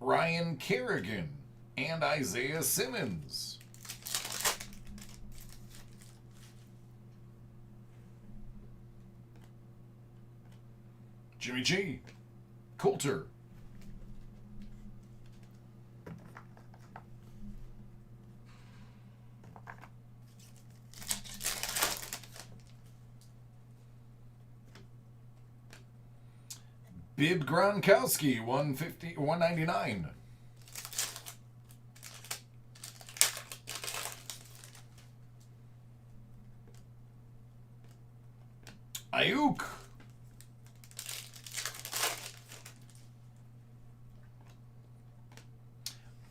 Ryan Kerrigan and Isaiah Simmons. Jimmy G. Coulter. Bib Gronkowski, 199. Ayuk.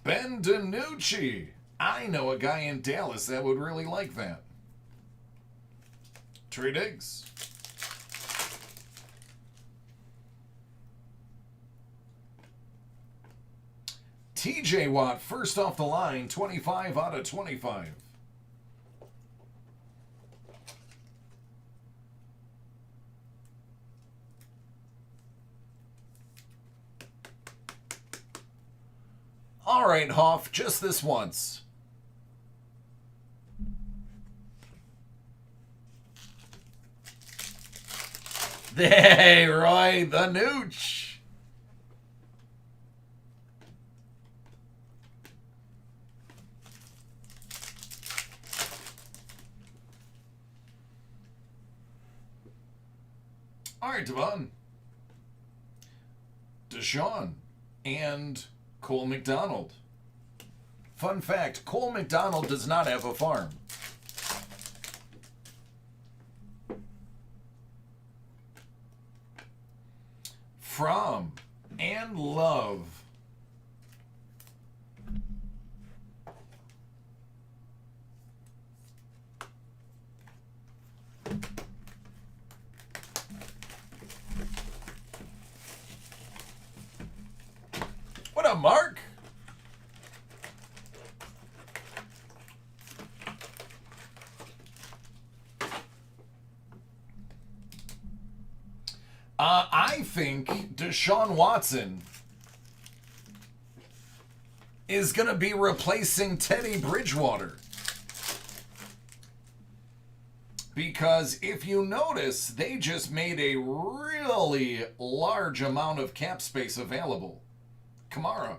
Ben DiNucci. I know a guy in Dallas that would really like that. Trey Diggs. TJ Watt, first off the line, 25 out of 25. All right, Hoff, just this once. Hey, Roy, the Nooch. All right, Devon. Deshaun and Cole McDonald. Fun fact, Cole McDonald does not have a farm. From and Love. What up, Mark? I think Deshaun Watson is going to be replacing Teddy Bridgewater. Because if you notice, they just made a really large amount of cap space available. Kamara.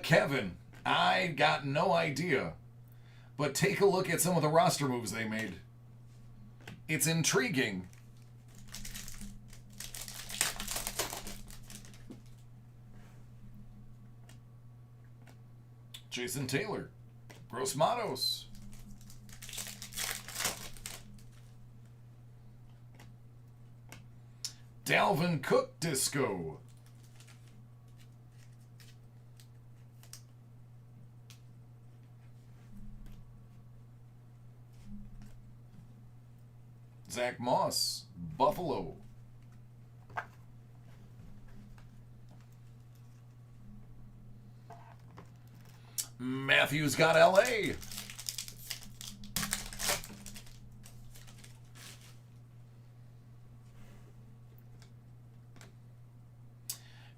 Kevin, I got no idea. But take a look at some of the roster moves they made. It's intriguing. Jason Taylor. Gross Matos. Dalvin Cook Disco. Zach Moss, Buffalo. Matthew's got LA.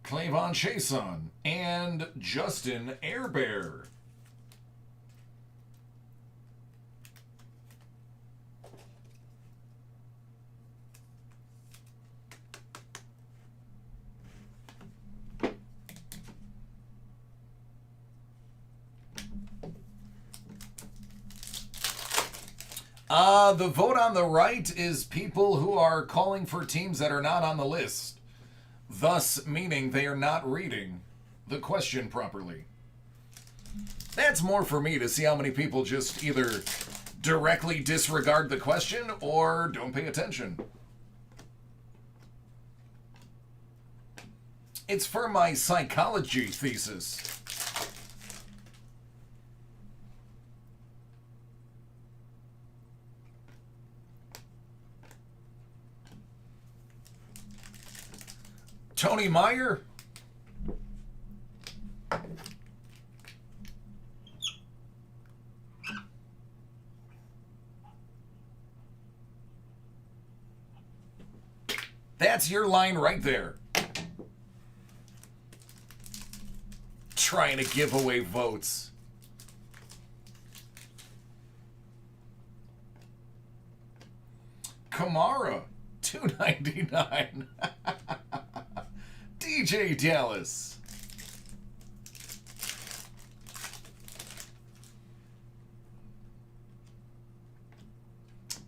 Clavon Chason and Justin Airbear. The vote on the right is people who are calling for teams that are not on the list, thus meaning they are not reading the question properly. That's more for me to see how many people just either directly disregard the question or don't pay attention. It's for my psychology thesis. Tony Meyer. That's your line right there. Trying to give away votes. Kamara, $2.99. DJ Dallas.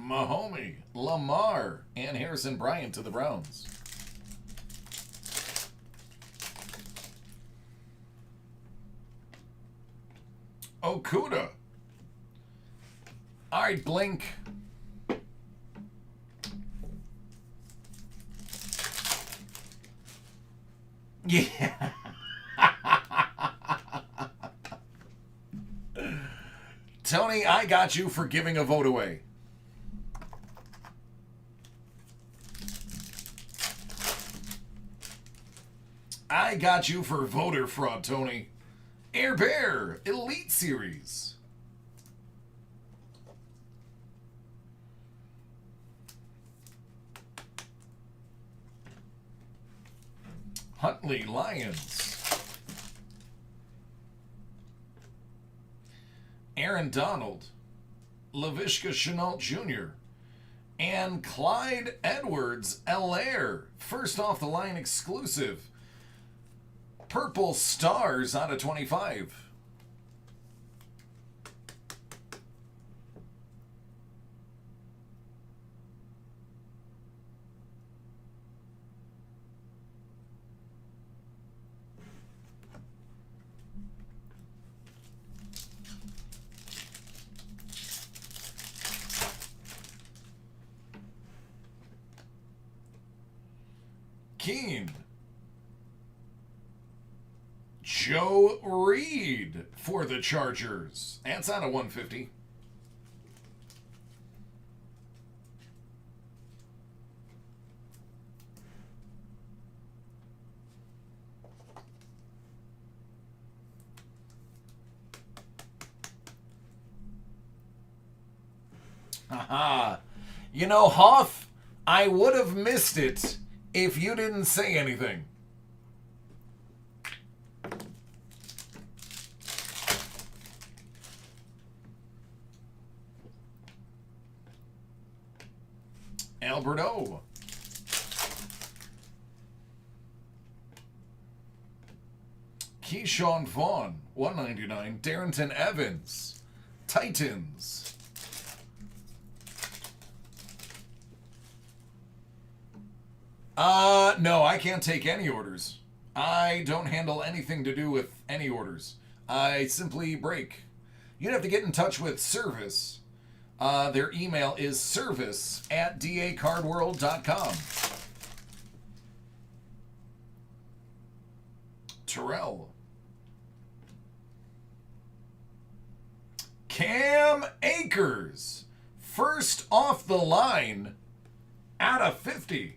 Mahomey, Lamar, and Harrison Bryant to the Browns. Okuda. All right, Blink. Yeah. Tony, I got you for giving a vote away. I got you for voter fraud, Tony. Air Bear, Elite Series. Huntley Lions. Aaron Donald, LaVishka Chenault Jr., and Clyde Edwards-Helaire. First off the line exclusive. Purple Stars out of 25. Keen. Joe Reed for the Chargers. That's out of 150. Haha. You know, Hoff, I would have missed it if you didn't say anything. Alberto. Keyshawn Vaughn, $1.99. Darrington Evans, Titans. No, I can't take any orders. I don't handle anything to do with any orders. I simply break. You'd have to get in touch with service. Their email is service@dacardworld.com. Terrell. Cam Akers. First off the line Out of 50.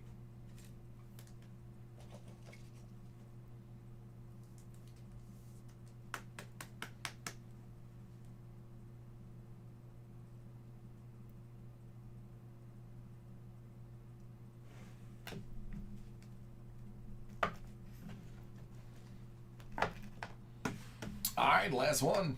All right, last one.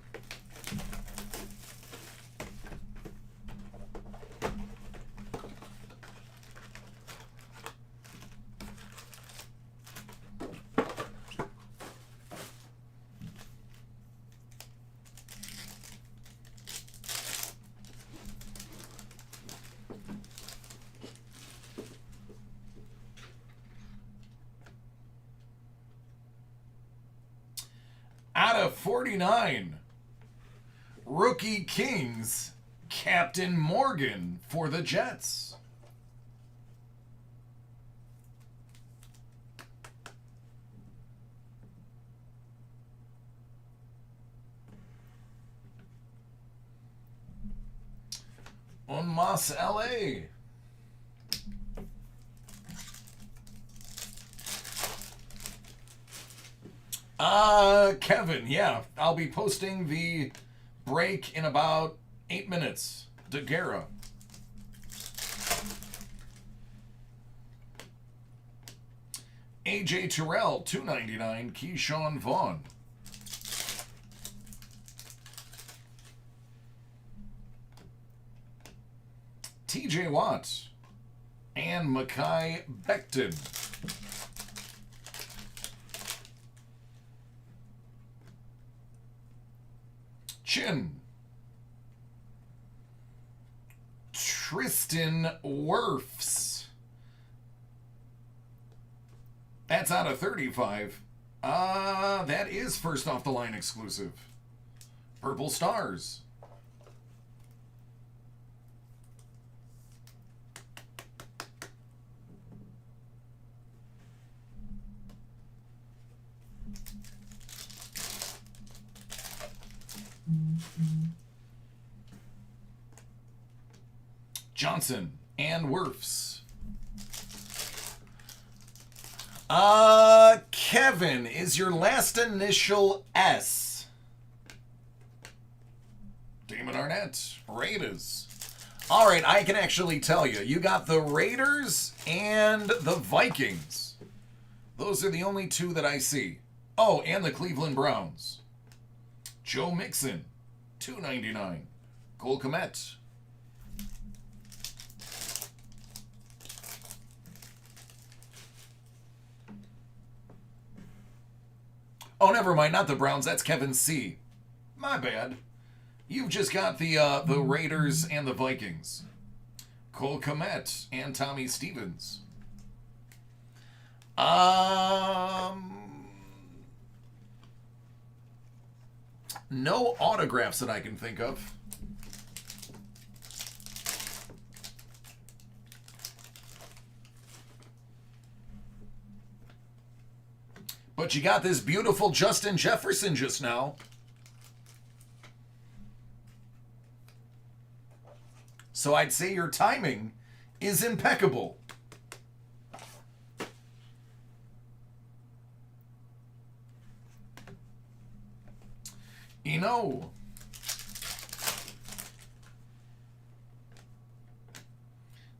Out of 49, Rookie Kings, Captain Morgan for the Jets. Un mas LA. Kevin, yeah. I'll be posting the break in about 8 minutes. DeGuerra. AJ Terrell, $2.99. Keyshawn Vaughn. TJ Watt. And Mekhi Becton. Chin. Tristan Wirfs. That's out of 35. That is first off the line exclusive. Purple Stars. Johnson and Wirfs. Kevin, is your last initial S? Damon Arnett, Raiders. All right, I can actually tell you. You got the Raiders and the Vikings. Those are the only two that I see. Oh, and the Cleveland Browns. Joe Mixon, $2.99. Cole Kmet. Oh, never mind. Not the Browns. That's Kevin C. My bad. You've just got the Raiders and the Vikings. Cole Kmet and Tommy Stevens. No autographs that I can think of. But you got this beautiful Justin Jefferson just now. So I'd say your timing is impeccable. Eno.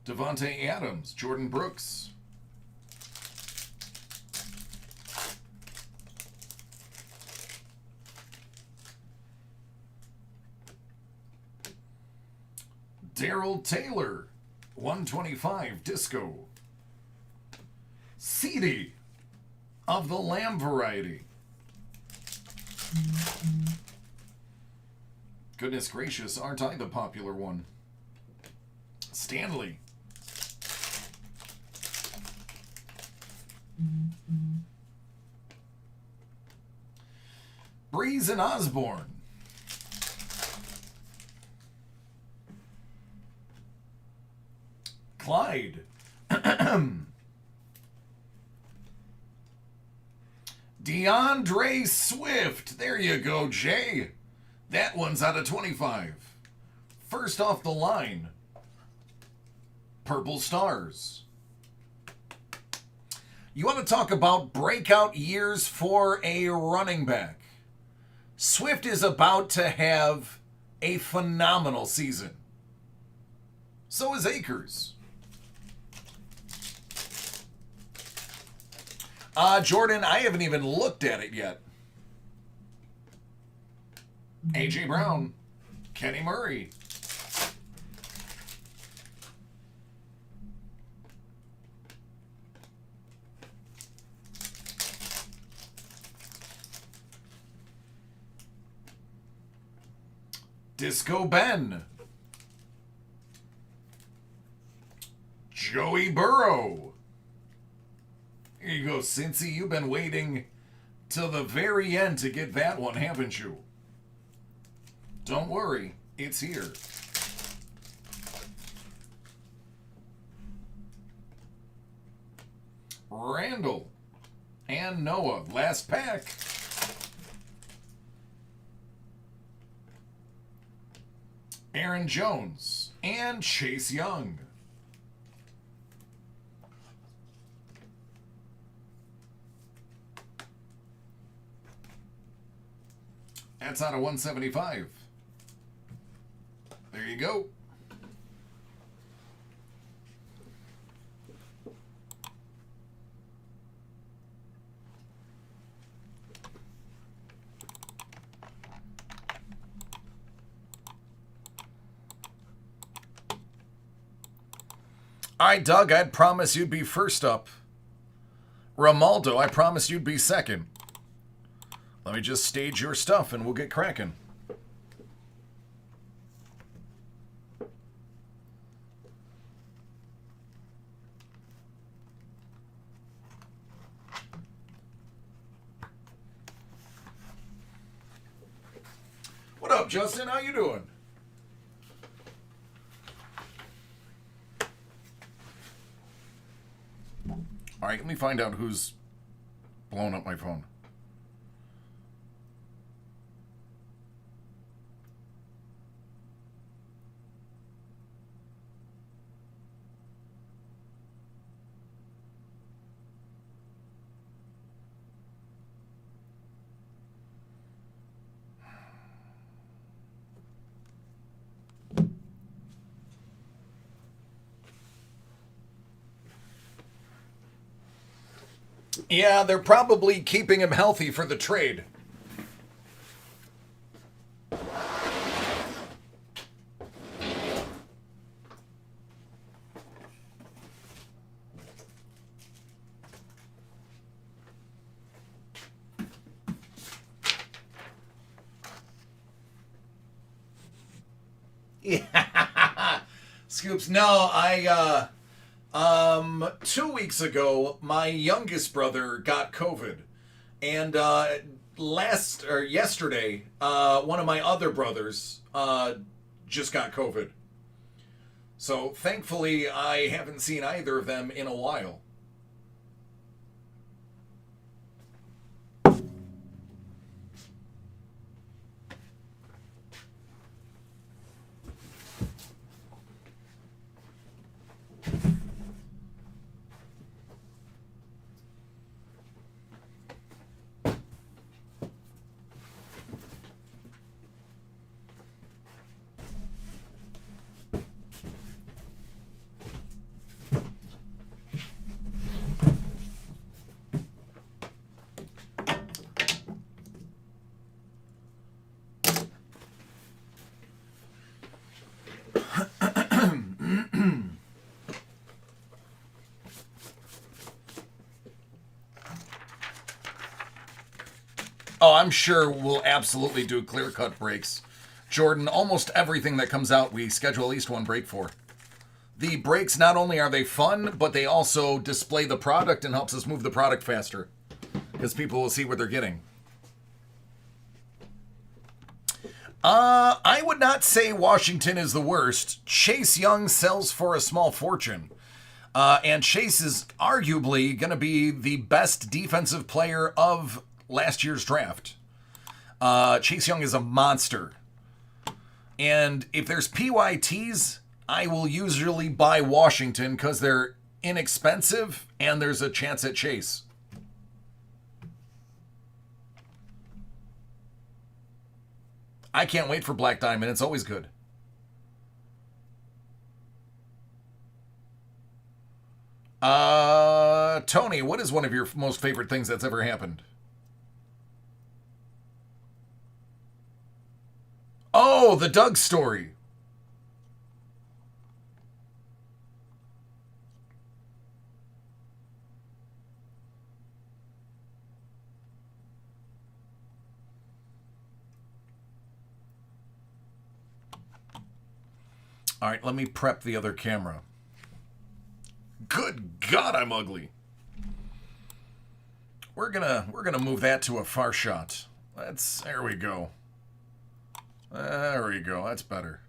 Devontae Adams, Jordan Brooks. Darrell Taylor, 125, Disco. CD of the Lamb variety. Goodness gracious, aren't I the popular one? Stanley. Breeze and Osborne. Clyde. DeAndre Swift. There you go, Jay. That one's out of 25. First off the line. Purple Stars. You want to talk about breakout years for a running back? Swift is about to have a phenomenal season. So is Akers. Jordan, I haven't even looked at it yet. A.J. Brown. Kenny Murray. Disco Ben. Joey Burrow. Here you go, Cincy. You've been waiting till the very end to get that one, haven't you? Don't worry, it's here. Randall and Noah, last pack. Aaron Jones and Chase Young. That's out of 175. There you go. All right, Doug, I'd promise you'd be first up. Romaldo, I promised you'd be second. Let me just stage your stuff and we'll get cracking. What up, Justin? How you doing? All right, let me find out who's blowing up my phone. Yeah, they're probably keeping him healthy for the trade. Yeah. Scoops, no, 2 weeks ago, my youngest brother got COVID. And yesterday, one of my other brothers just got COVID. So thankfully, I haven't seen either of them in a while. Oh, I'm sure we'll absolutely do clear-cut breaks. Jordan, almost everything that comes out, we schedule at least one break for. The breaks, not only are they fun, but they also display the product and helps us move the product faster. Because people will see what they're getting. I would not say Washington is the worst. Chase Young sells for a small fortune. And Chase is arguably going to be the best defensive player of last year's draft. Chase Young is a monster. And if there's PYTs, I will usually buy Washington because they're inexpensive and there's a chance at chase. I can't wait for Black Diamond. It's always good. Tony, what is one of your most favorite things that's ever happened? Oh, the Doug story. All right, let me prep the other camera. Good God, I'm ugly. We're gonna move that to a far shot. There we go. There we go. That's better.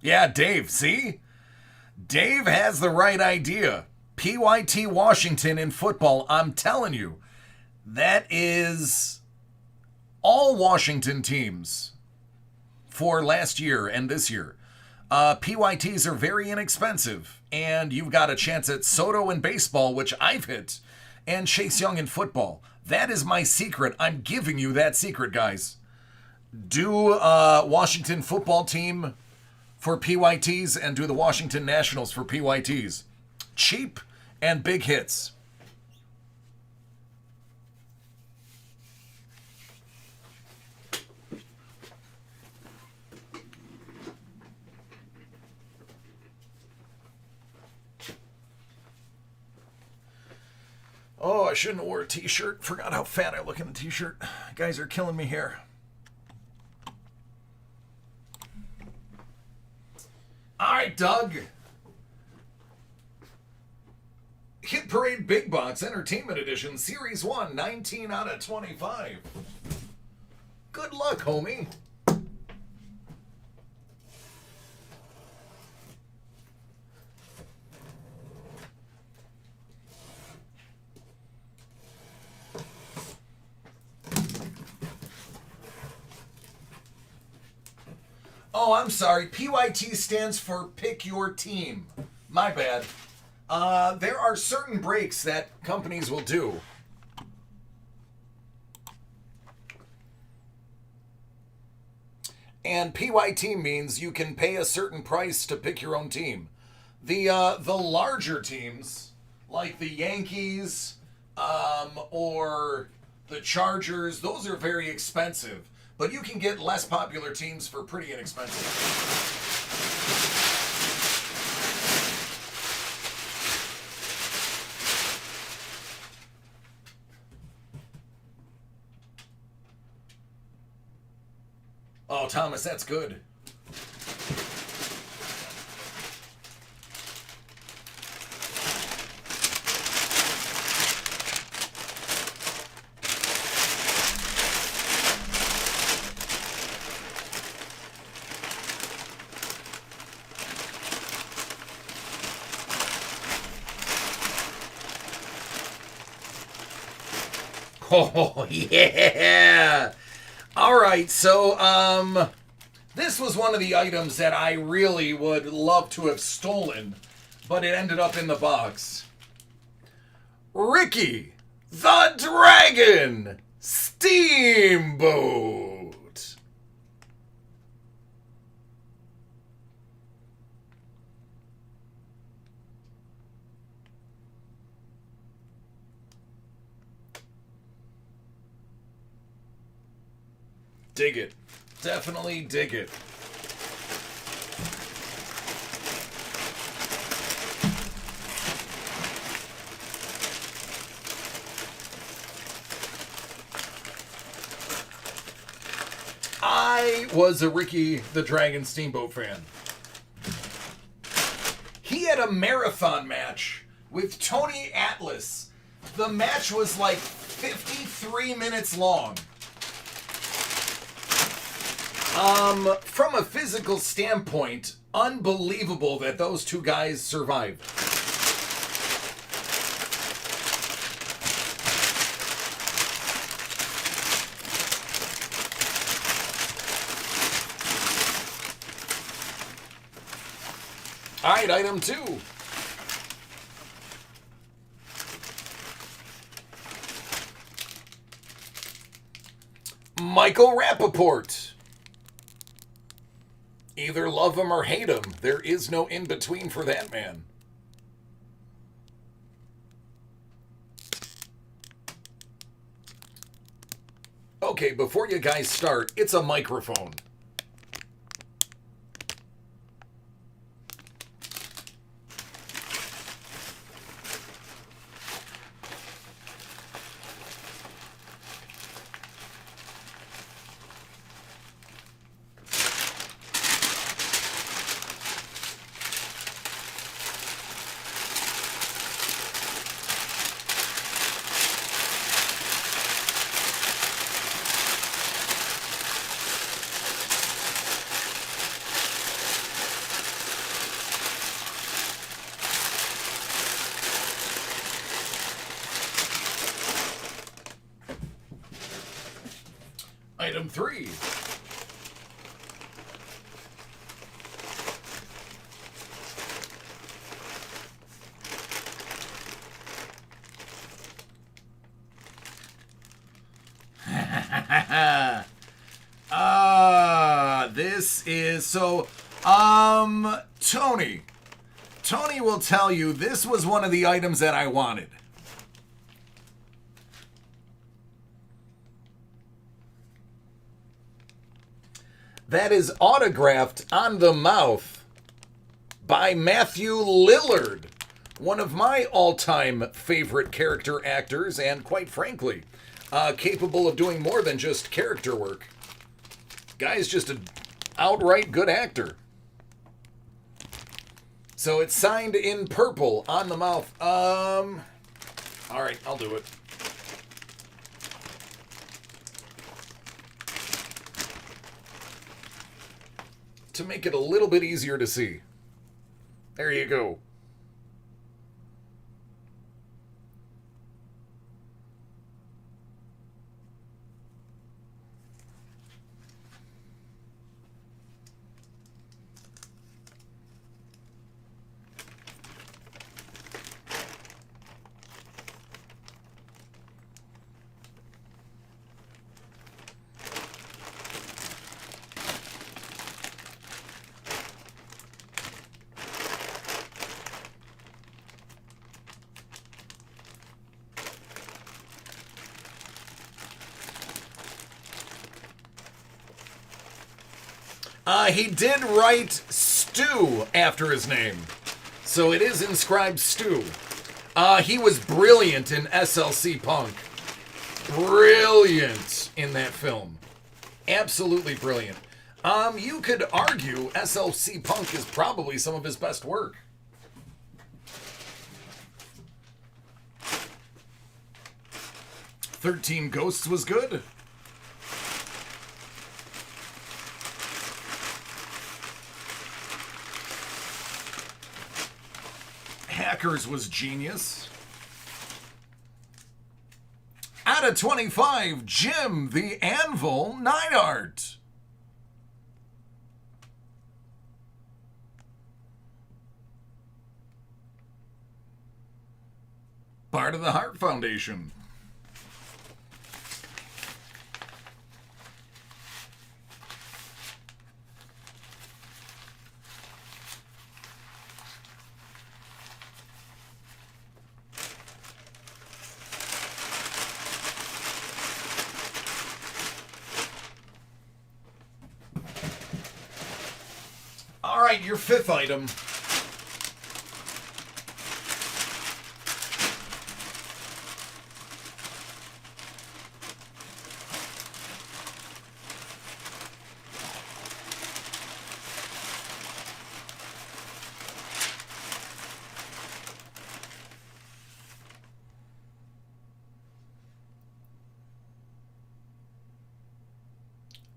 Yeah, Dave, see? Dave has the right idea. PYT Washington in football, I'm telling you, that is all Washington teams for last year and this year. PYTs are very inexpensive, and you've got a chance at Soto in baseball, which I've hit, and Chase Young in football. That is my secret. I'm giving you that secret, guys. Do Washington football team for PYTs and do the Washington Nationals for PYTs. Cheap and big hits. Oh, I shouldn't have wore a t-shirt. Forgot how fat I look in the t-shirt. Guys are killing me here. All right, Doug. Hit Parade Big Box Entertainment Edition, Series 1, 19 out of 25. Good luck, homie. Oh, I'm sorry. PYT stands for Pick Your Team. My bad. There are certain breaks that companies will do. And PYT means you can pay a certain price to pick your own team. The larger teams, like the Yankees or the Chargers, those are very expensive. But you can get less popular teams for pretty inexpensive. Oh, Thomas, that's good. Oh, yeah. All right, so this was one of the items that I really would love to have stolen, but it ended up in the box. Ricky the Dragon Steamboat. Dig it. Definitely dig it. I was a Ricky the Dragon Steamboat fan. He had a marathon match with Tony Atlas. The match was like 53 minutes long. From a physical standpoint, unbelievable that those two guys survived. All right, item 2. Michael Rappaport. Either love him or hate him. There is no in-between for that man. Okay, before you guys start, it's a microphone. Item 3. This is Tony. Tony will tell you this was one of the items that I wanted. That is autographed on the mouth by Matthew Lillard, one of my all-time favorite character actors, and quite frankly, capable of doing more than just character work. Guy's just an outright good actor. So it's signed in purple on the mouth. All right, I'll do it. To make it a little bit easier to see. There you go. He did write Stu after his name, so it is inscribed Stu. He was brilliant in SLC Punk. Brilliant in that film. Absolutely brilliant. You could argue SLC Punk is probably some of his best work. "13 Ghosts" was good. Hackers was genius. Out of 25, Jim the Anvil Neidhart. Part of the Heart Foundation. All right, your 5th item.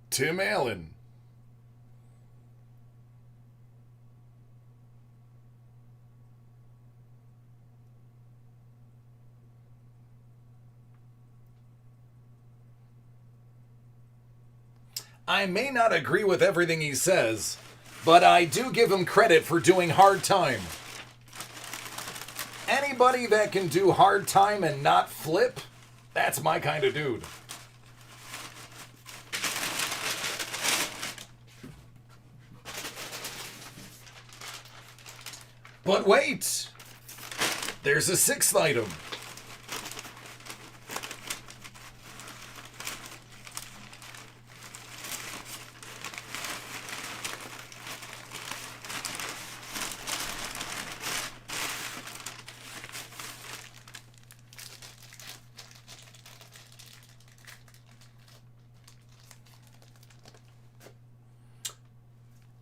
Tim Allen. I may not agree with everything he says, But I do give him credit for doing hard time. Anybody that can do hard time and not flip, that's my kind of dude. But wait, there's a sixth item.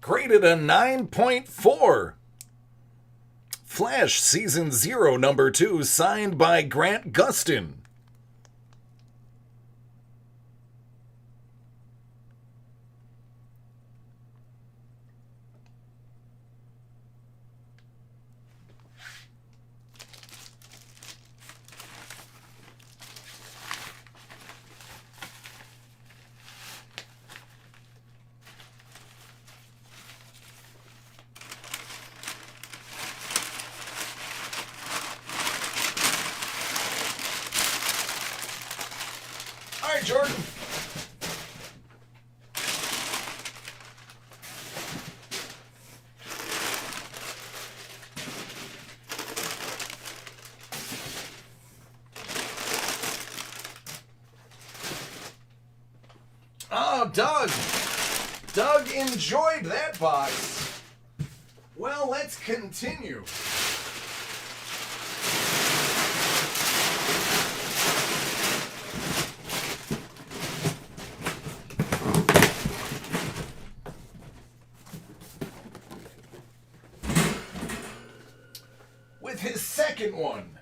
Graded a 9.4. Flash Season 0 Number 2, signed by Grant Gustin. All right, Jordan. Oh, Doug. Doug enjoyed that box. Well, let's continue. With his second one.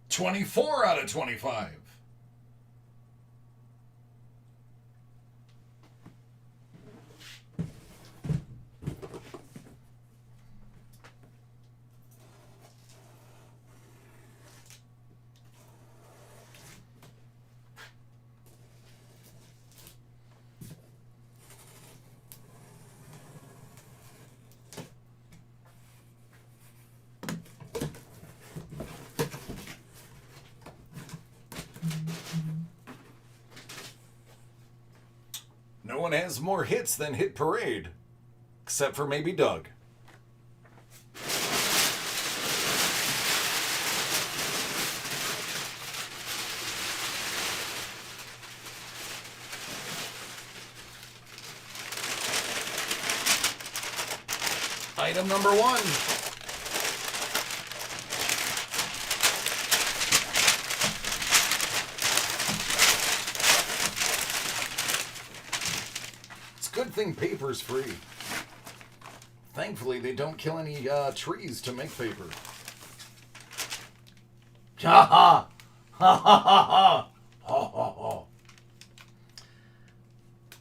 24 out of 25. No one has more hits than Hit Parade, except for maybe Doug. Item number 1. Good thing paper's free. Thankfully, they don't kill any trees to make paper. Ha ha! Ha ha ha ha! Ha ha ha!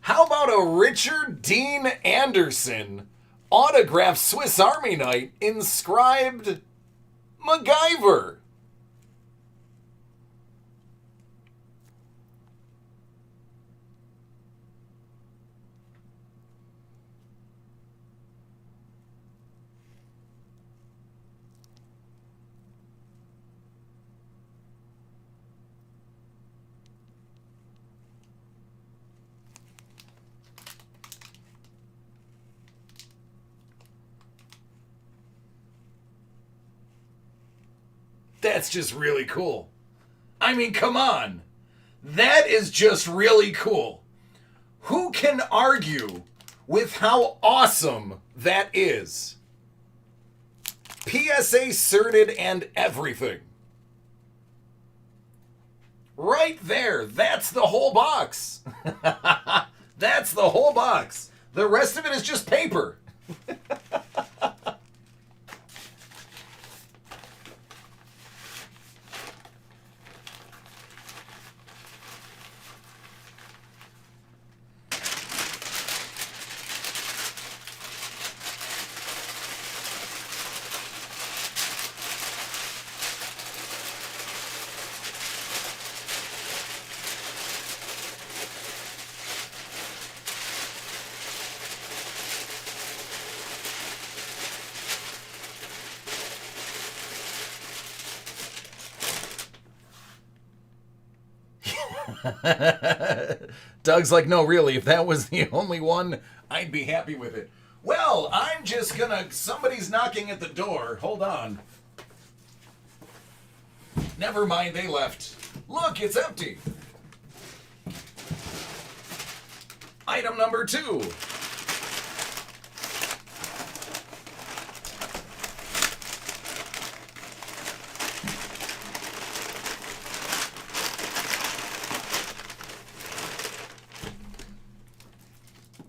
How about a Richard Dean Anderson autographed Swiss Army Knight inscribed MacGyver? That's just really cool. I mean, come on. That is just really cool. Who can argue with how awesome that is? PSA certed and everything. Right there. That's the whole box. That's the whole box. The rest of it is just paper. Doug's like, no, really, if that was the only one, I'd be happy with it. Well, I'm just gonna... Somebody's knocking at the door. Hold on. Never mind, they left. Look, it's empty. Item number 2.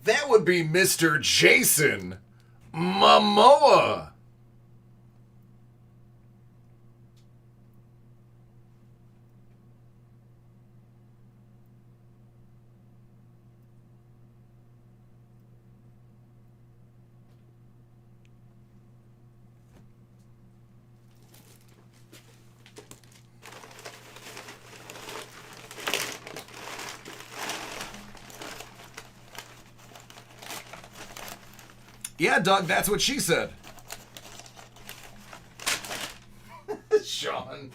That would be Mr. Jason Momoa. Yeah, Doug, that's what she said. Sean.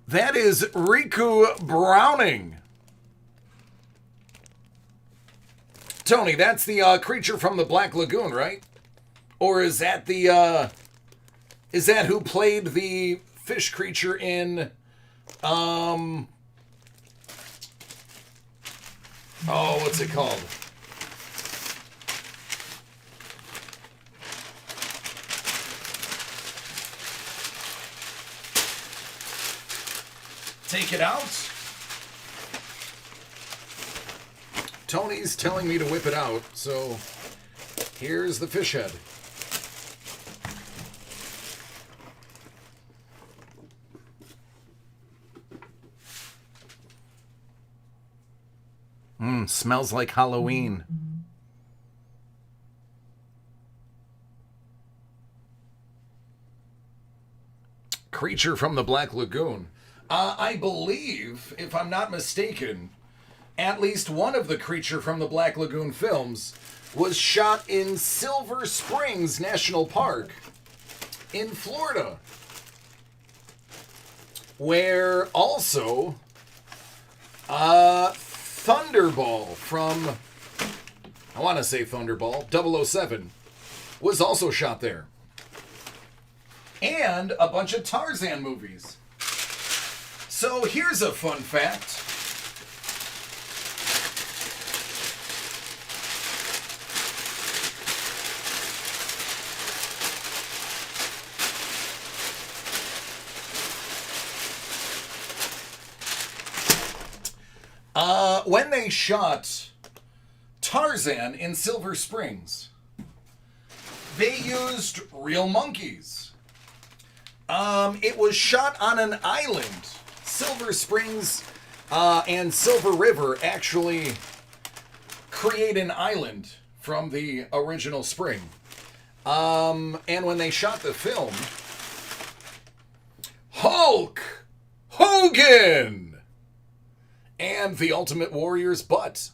That is Riku Browning. Tony, that's the creature from the Black Lagoon, right? Or is that the is that who played the fish creature in oh, what's it called? Take it out. Tony's telling me to whip it out, so here's the fish head. Smells like Halloween. Creature from the Black Lagoon. I believe, if I'm not mistaken, at least one of the Creature from the Black Lagoon films was shot in Silver Springs National Park in Florida, where also Thunderball from, I want to say Thunderball, 007, was also shot there. And a bunch of Tarzan movies. So here's a fun fact. When they shot Tarzan in Silver Springs, they used real monkeys. It was shot on an island. Silver Springs and Silver River actually create an island from the original spring. And when they shot the film, Hulk Hogan and the Ultimate Warrior's butt.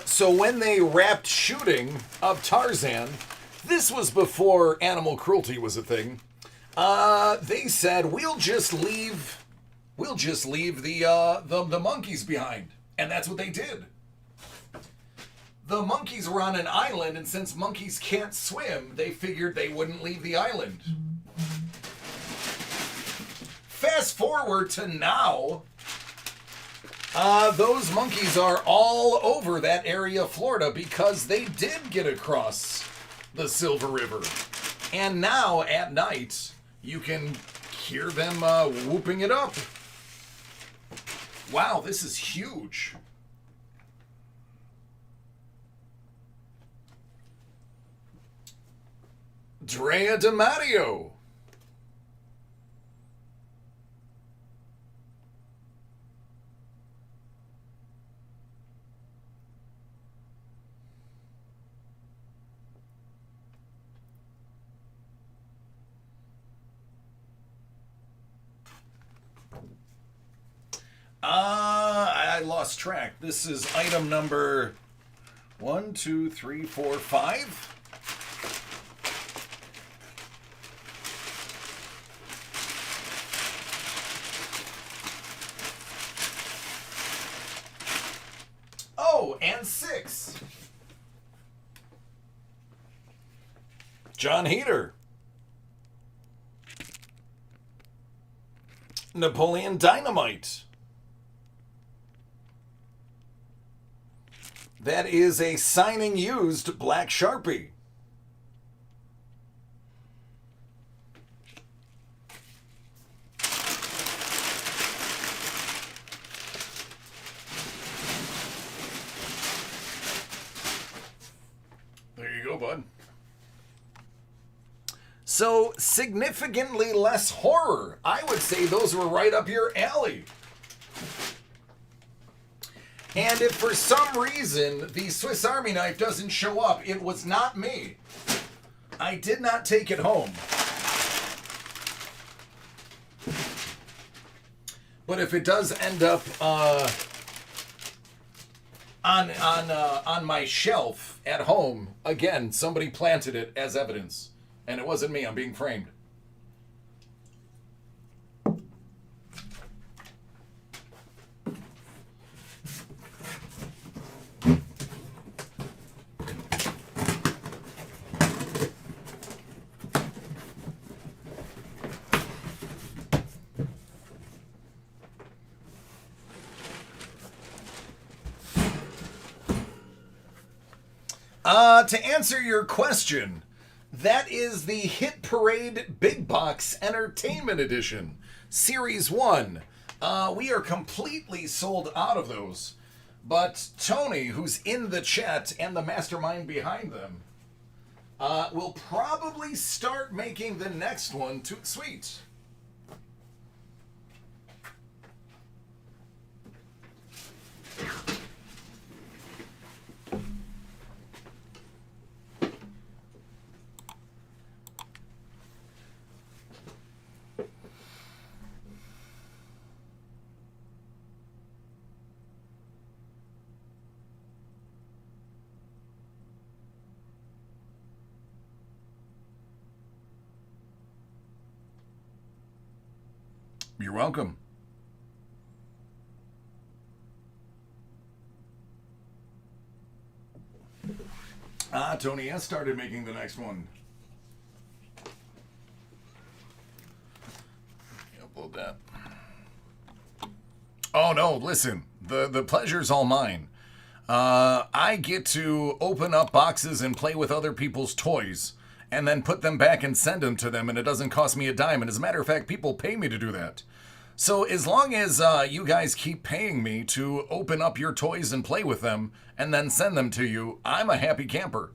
So when they wrapped shooting of Tarzan, this was before animal cruelty was a thing. They said we'll just leave the monkeys behind, and that's what they did. The monkeys were on an island, and since monkeys can't swim, they figured they wouldn't leave the island. Fast forward to now. Those monkeys are all over that area of Florida because they did get across the Silver River. And now, at night, you can hear them whooping it up. Wow, this is huge. Drea DiMatteo. I lost track. This is item number 1, 2, 3, 4, 5. Oh, and 6. John Heater. Napoleon Dynamite. That is a signing used black Sharpie. There you go, bud. So, significantly less horror. I would say those were right up your alley. And if for some reason the Swiss Army knife doesn't show up, it was not me. I did not take it home. But if it does end up on my shelf at home, again, somebody planted it as evidence. And it wasn't me, I'm being framed. To answer your question, that is the Hit Parade Big Box Entertainment Edition, Series 1. We are completely sold out of those. But Tony, who's in the chat and the mastermind behind them, will probably start making the next one too sweet. You're welcome. Tony has started making the next one. Upload that. Oh no, listen. The pleasure's all mine. I get to open up boxes and play with other people's toys and then put them back and send them to them, and it doesn't cost me a dime. And as a matter of fact, people pay me to do that. So as long as you guys keep paying me to open up your toys and play with them and then send them to you, I'm a happy camper.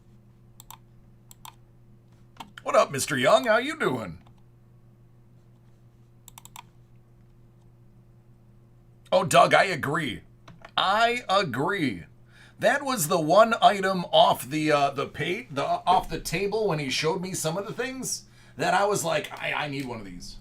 What up, Mr. Young? How you doing? Oh, Doug, I agree. I agree. That was the one item off off the table when he showed me some of the things that I was like, I need one of these.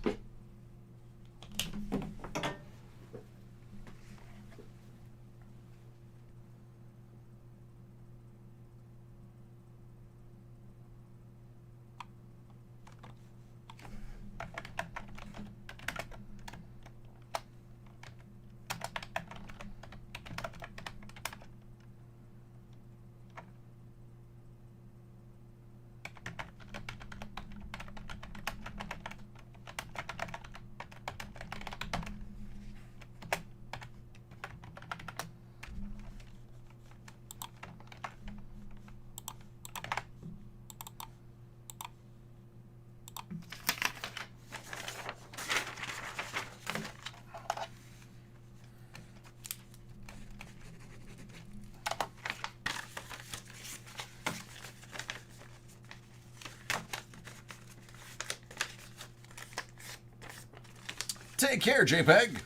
Take care, JPEG.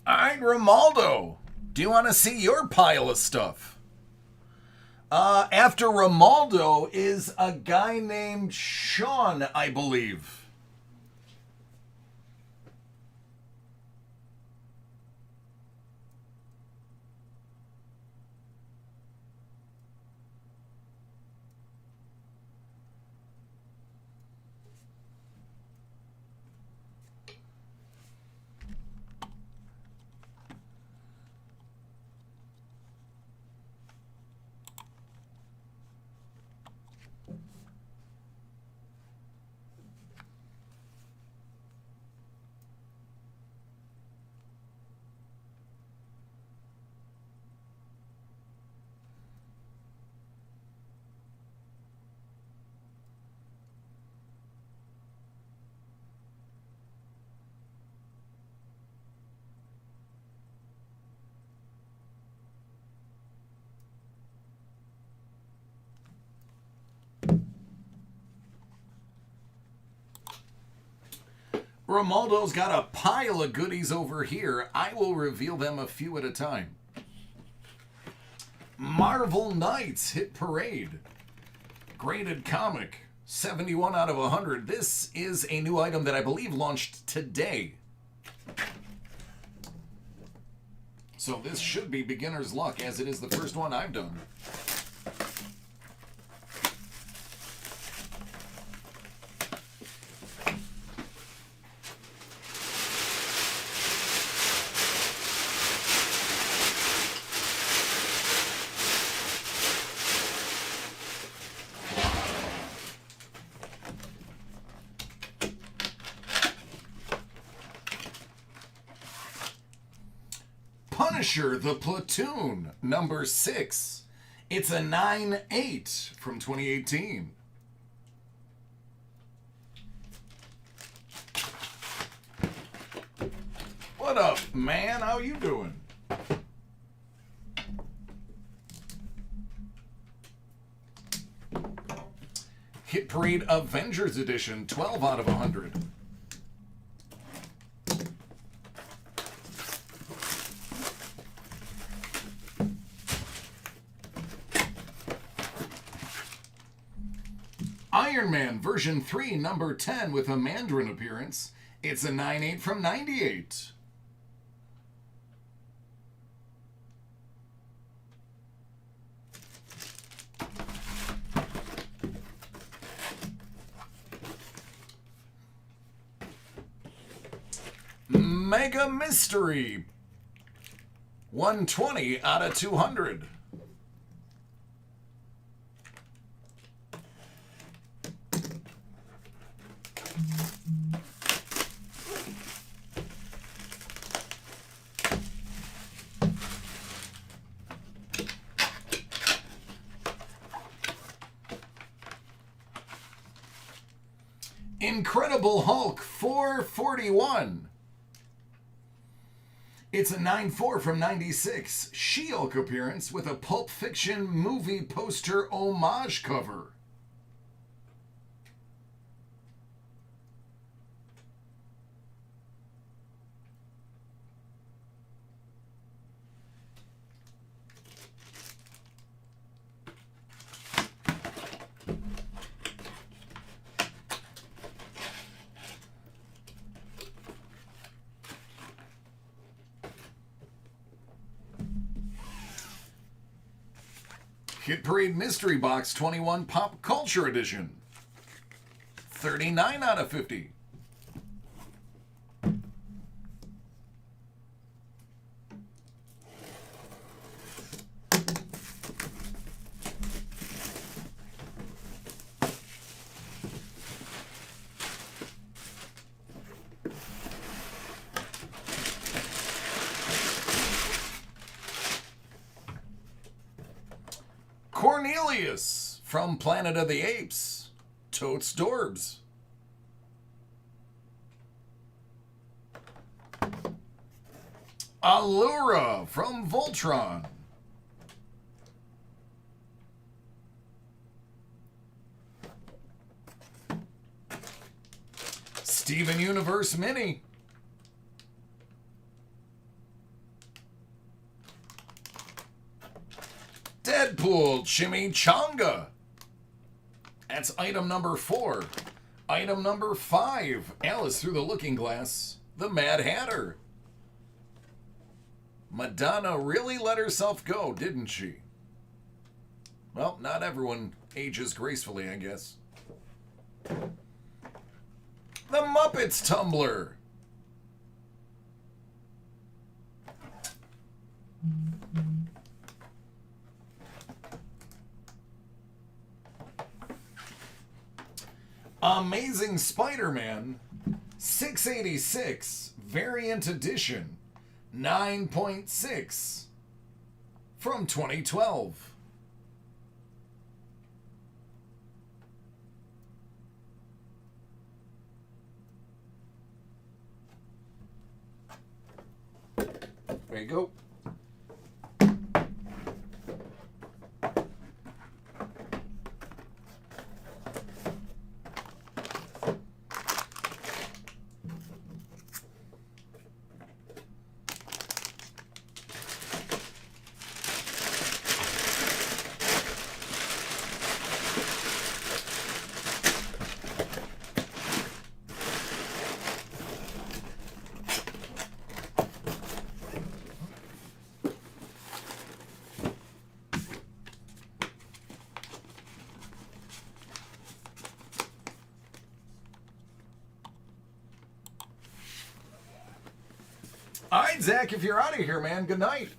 All right, Romaldo. Do you want to see your pile of stuff? After Romaldo is a guy named Sean, I believe. Romaldo's got a pile of goodies over here. I will reveal them a few at a time. Marvel Knights Hit Parade. Graded comic. 71 out of 100. This is a new item that I believe launched today. So this should be beginner's luck, as it is the first one I've done. Punisher the Platoon, number 6. It's a 9/8 from 2018. What up, man? How you doing? Hit Parade Avengers Edition, 12 out of 100. Iron Man version 3, number 10 with a Mandarin appearance. It's a 9/8 from 98. Mega Mystery. 120 out of 200. Incredible Hulk 441. It's a 9/4 from 96. She-Hulk appearance with a Pulp Fiction movie poster homage cover. Hit Parade Mystery Box 21 Pop Culture Edition. 39 out of 50. Cornelius from Planet of the Apes. Totes Dorbs. Allura from Voltron. Steven Universe Mini. Deadpool Chimichanga. That's item number 4. Item number 5. Alice Through the Looking Glass. The Mad Hatter. Madonna really let herself go, didn't she? Well, not everyone ages gracefully, I guess. The Muppets tumbler. Amazing Spider-Man 686 Variant Edition 9.6 from 2012. There you go. All right, Zach, if you're out of here, man, good night.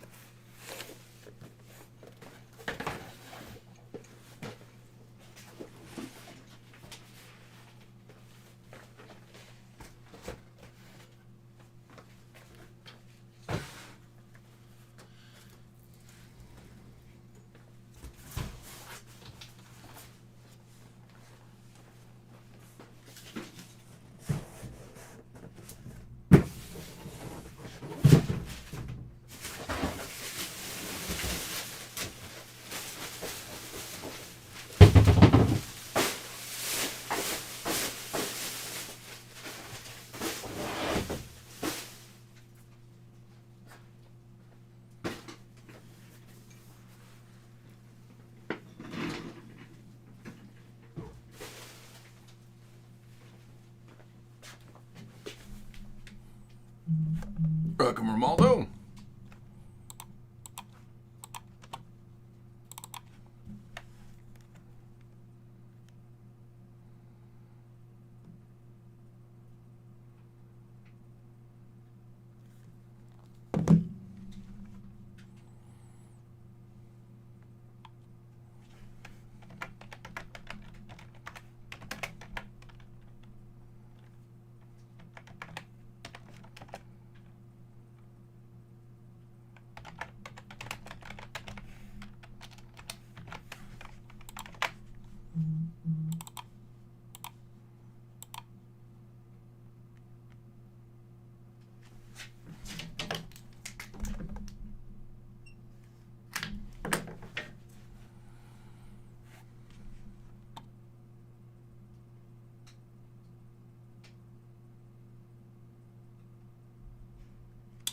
Welcome, Romaldo.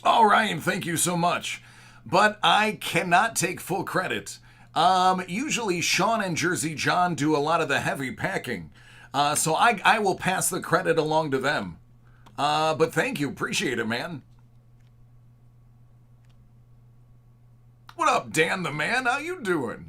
All right, thank you so much. But I cannot take full credit. Usually Sean and Jersey John do a lot of the heavy packing. So I will pass the credit along to them. But thank you. Appreciate it, man. What up, Dan the man? How you doing?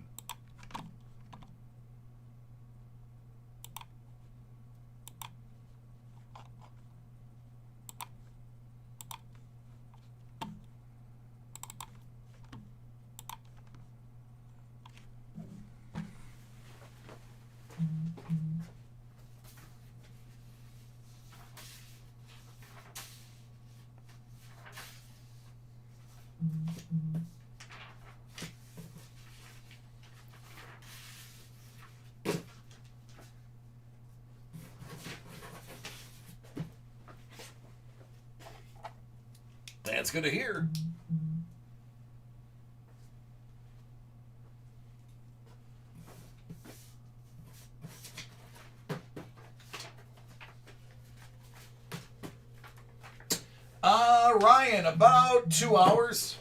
That's good to hear. Ryan, about 2 hours.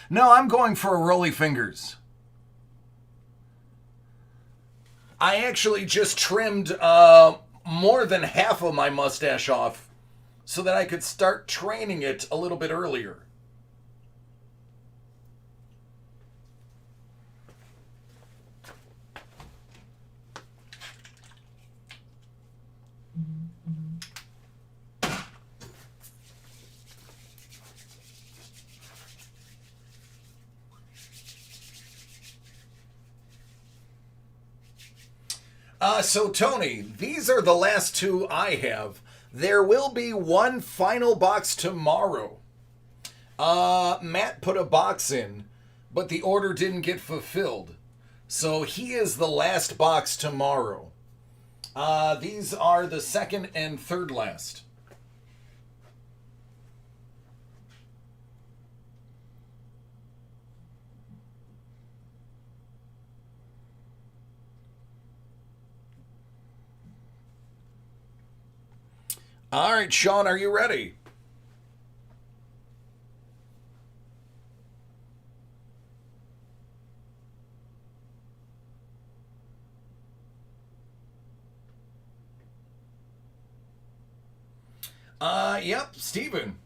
No, I'm going for a Rolly Fingers. I actually just trimmed more than half of my mustache off so that I could start training it a little bit earlier. So Tony, these are the last two I have. There will be one final box tomorrow. Matt put a box in, but the order didn't get fulfilled. So he is the last box tomorrow. These are the second and third last. All right, Sean, are you ready? Yep, Steven.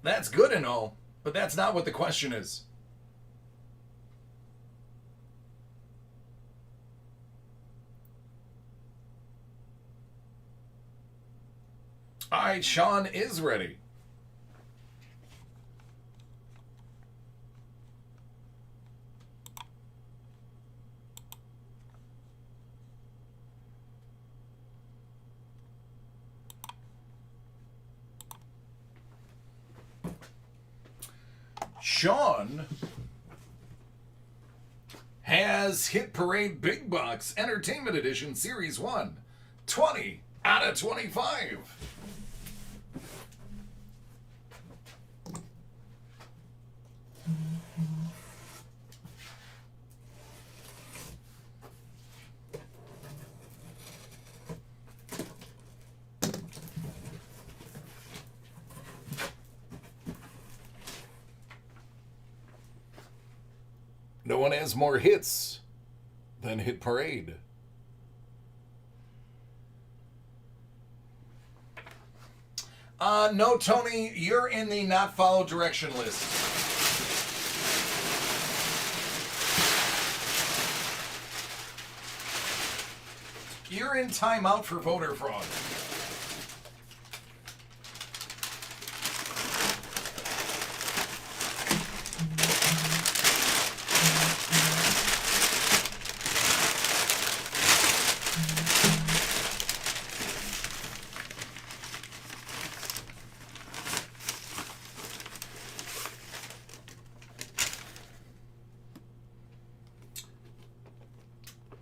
That's good and all, but that's not what the question is. All right, Sean is ready. Sean has Hit Parade Big Box Entertainment Edition Series 1, 20 out of 25. No one has more hits than Hit Parade. No, Tony, you're in the not follow direction list. You're in timeout for voter fraud.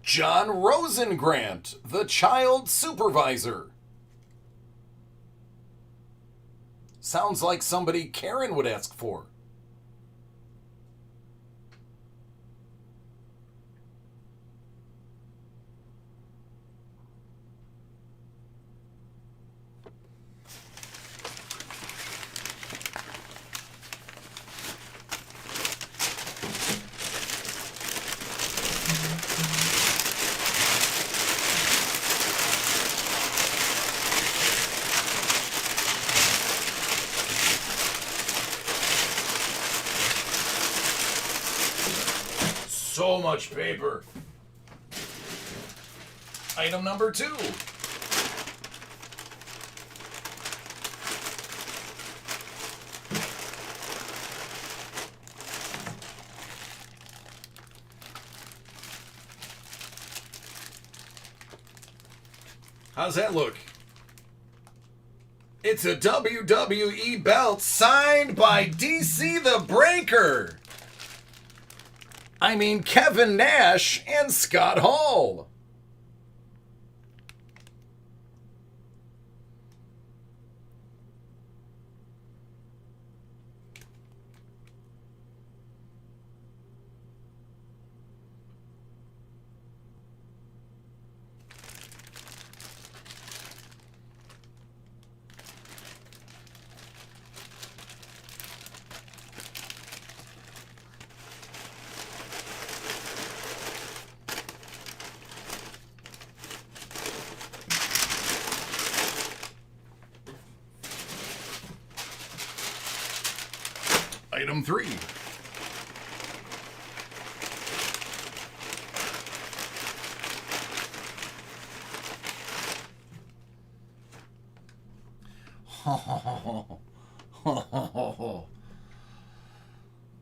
John Rosengrant, the child supervisor. Sounds like somebody Karen would ask for. So much paper. Item number 2. How's that look? It's a WWE belt signed by DC the Breaker. I mean Kevin Nash and Scott Hall. Item 3.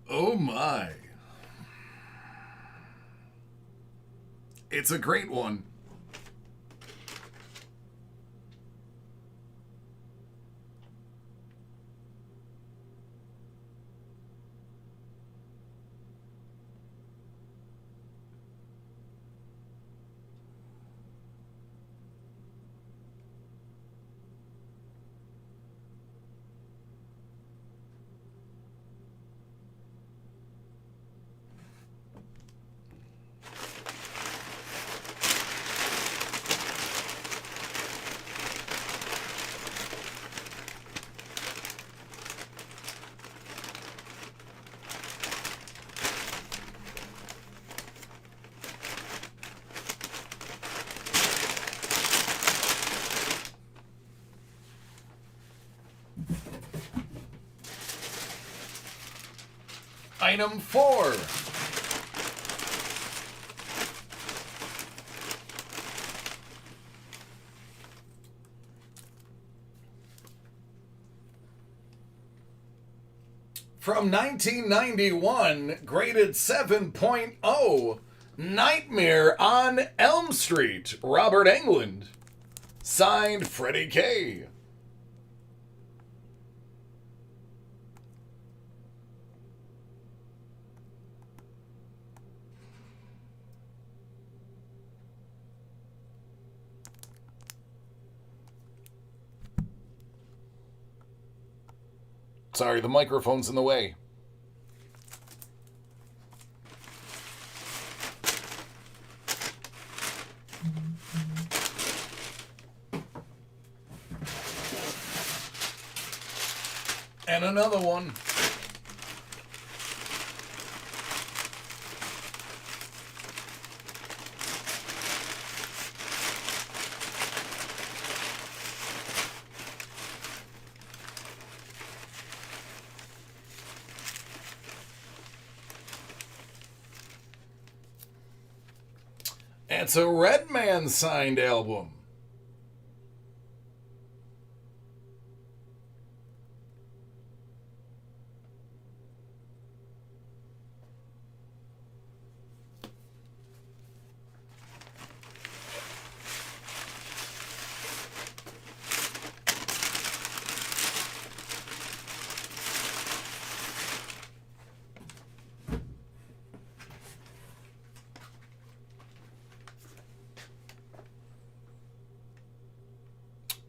Oh my. It's a great one. Item 4. From 1991, graded 7.0, Nightmare on Elm Street, Robert Englund. Signed, Freddie K. Sorry, the microphone's in the way. And another one. It's a Redman signed album.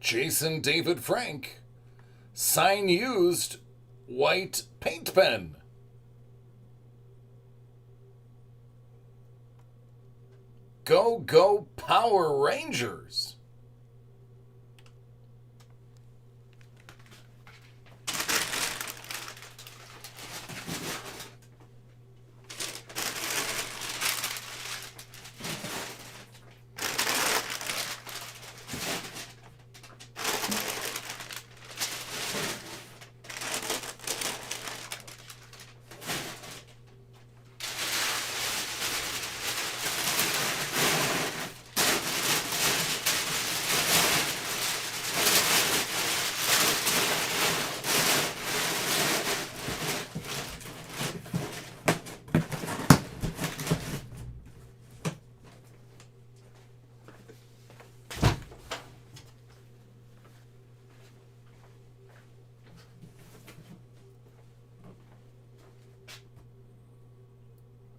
Jason David Frank. Sign used white paint pen. Go Go Power Rangers.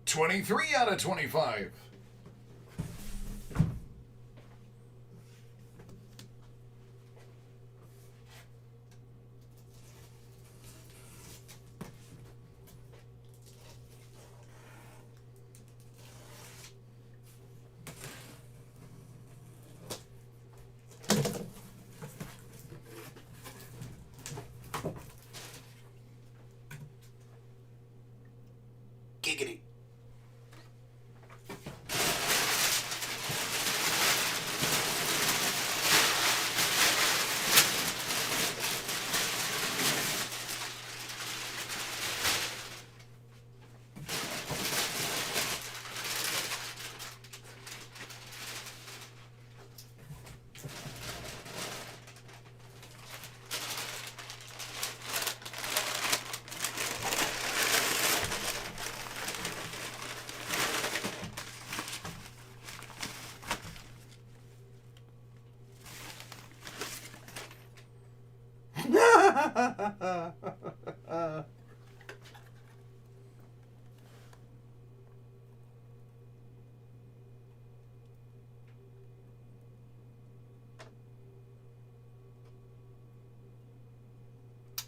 23 out of 25. Giggity.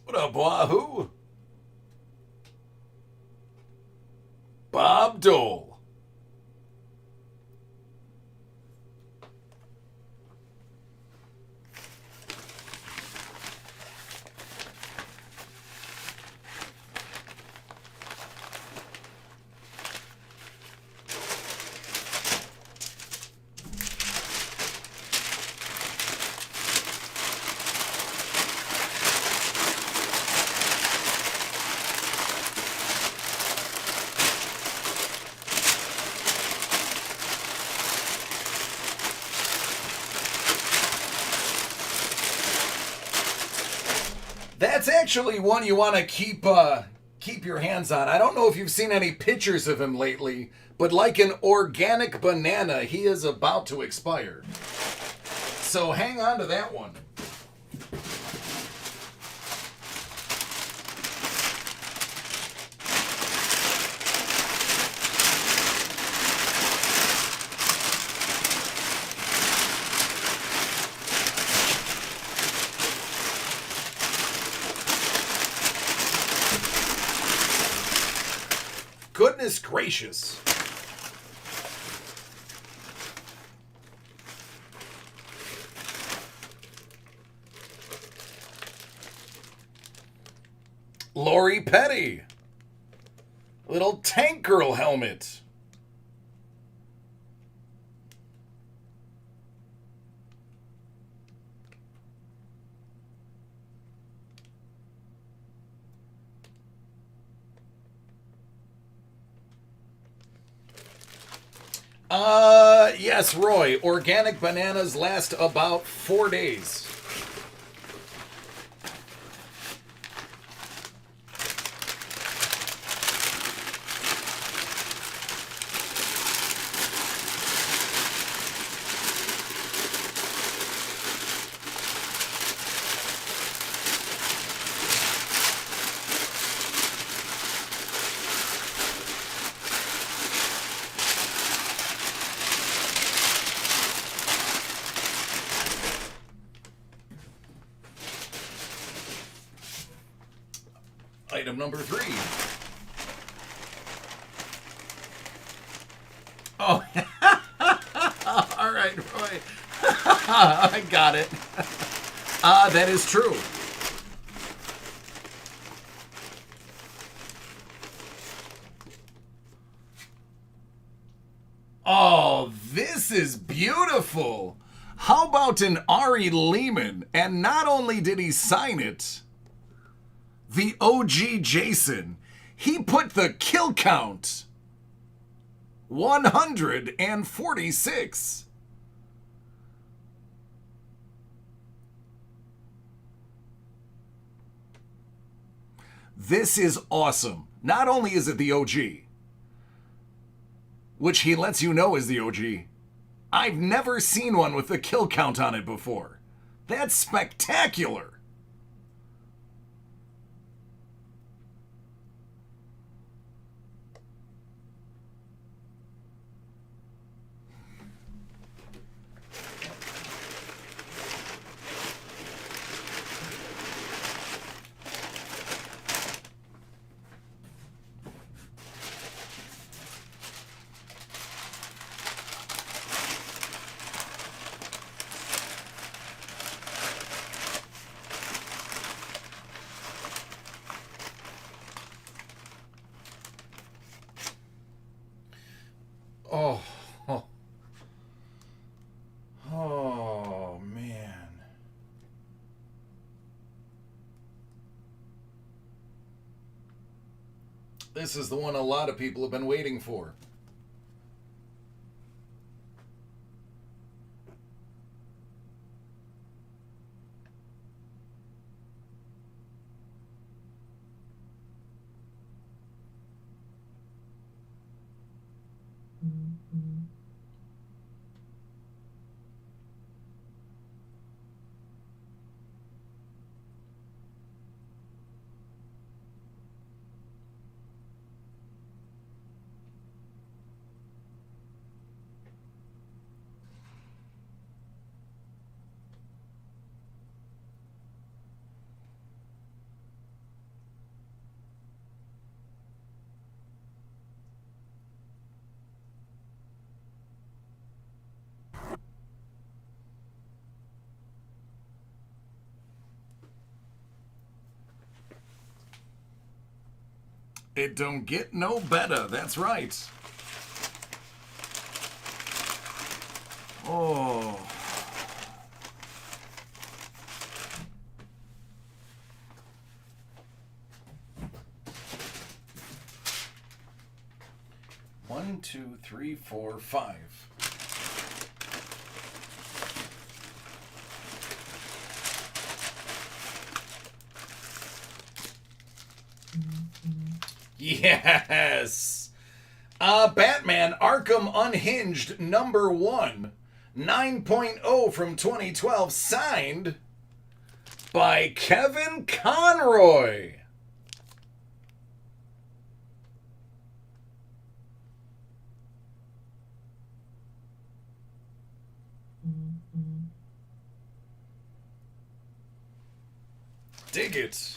What up, Wahoo? Bob Dole. That's actually one you want to keep your hands on. I don't know if you've seen any pictures of him lately, but like an organic banana, he is about to expire. So hang on to that one. Goodness gracious. Lori Petty. Little tank girl helmet. Yes, Roy. Organic bananas last about 4 days. Item number 3. Oh, all right, Roy. I got it. That is true. Oh, this is beautiful. How about an Ari Lehman? And not only did he sign it, the OG Jason, he put the kill count 146. This is awesome. Not only is it the OG, which he lets you know is the OG, I've never seen one with the kill count on it before. That's spectacular. Oh, oh, oh man. This is the one a lot of people have been waiting for. It don't get no better. That's right. Oh. One, two, three, four, five. Yes. Batman Arkham Unhinged #1, 9.0 from 2012, signed by Kevin Conroy. Dig it.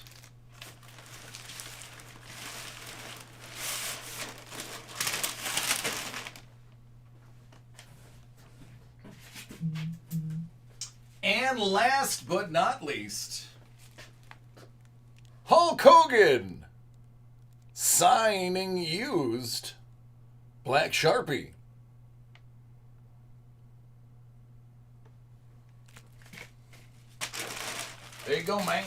And last but not least, Hulk Hogan signing used Black Sharpie. There you go, man.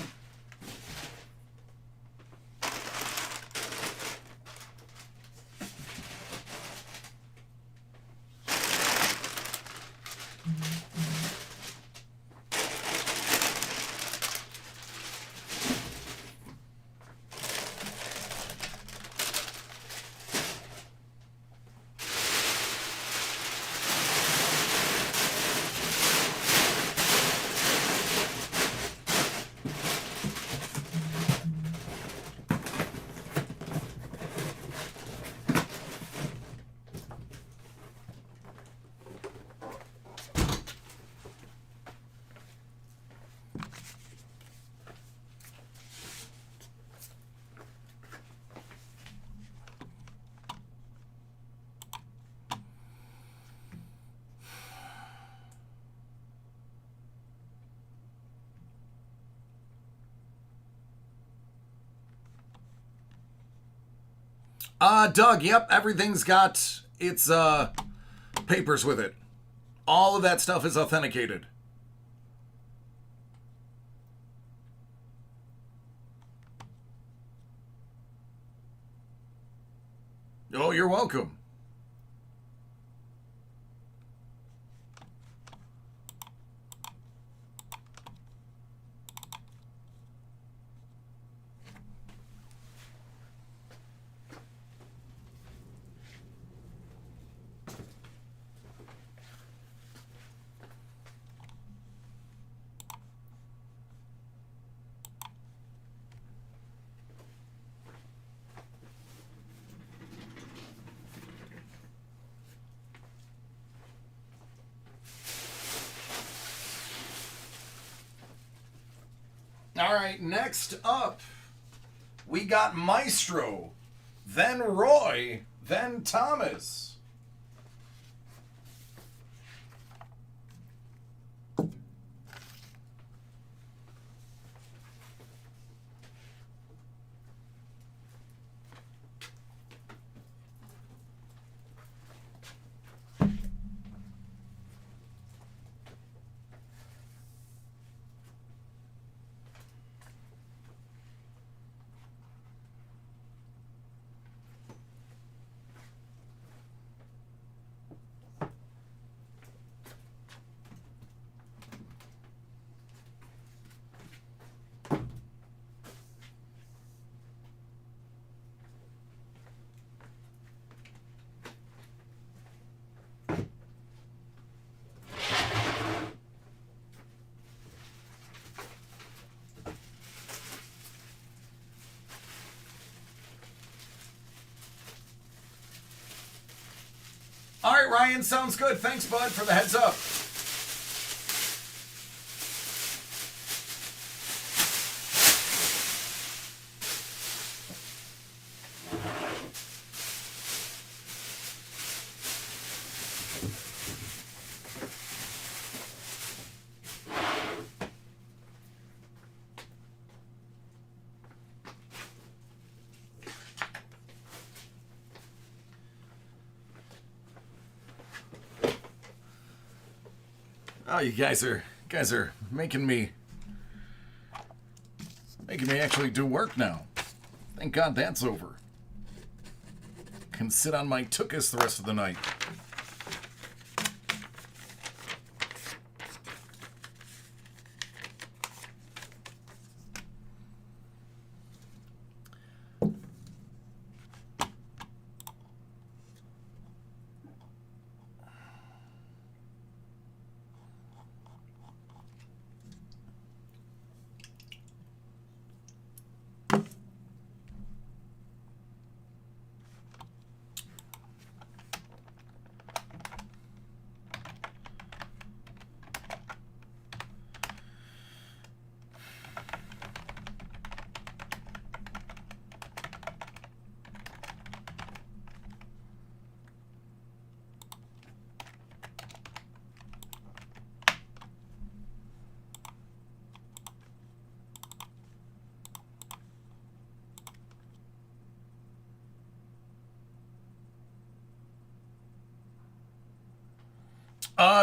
Doug, yep, everything's got its papers with it. All of that stuff is authenticated. Oh, you're welcome. All right, next up, we got Maestro, then Roy, then Thomas. All right, Ryan, sounds good. Thanks, bud, for the heads up. Oh, you guys are making me actually do work now. Thank God that's over. Can sit on my tuchus the rest of the night.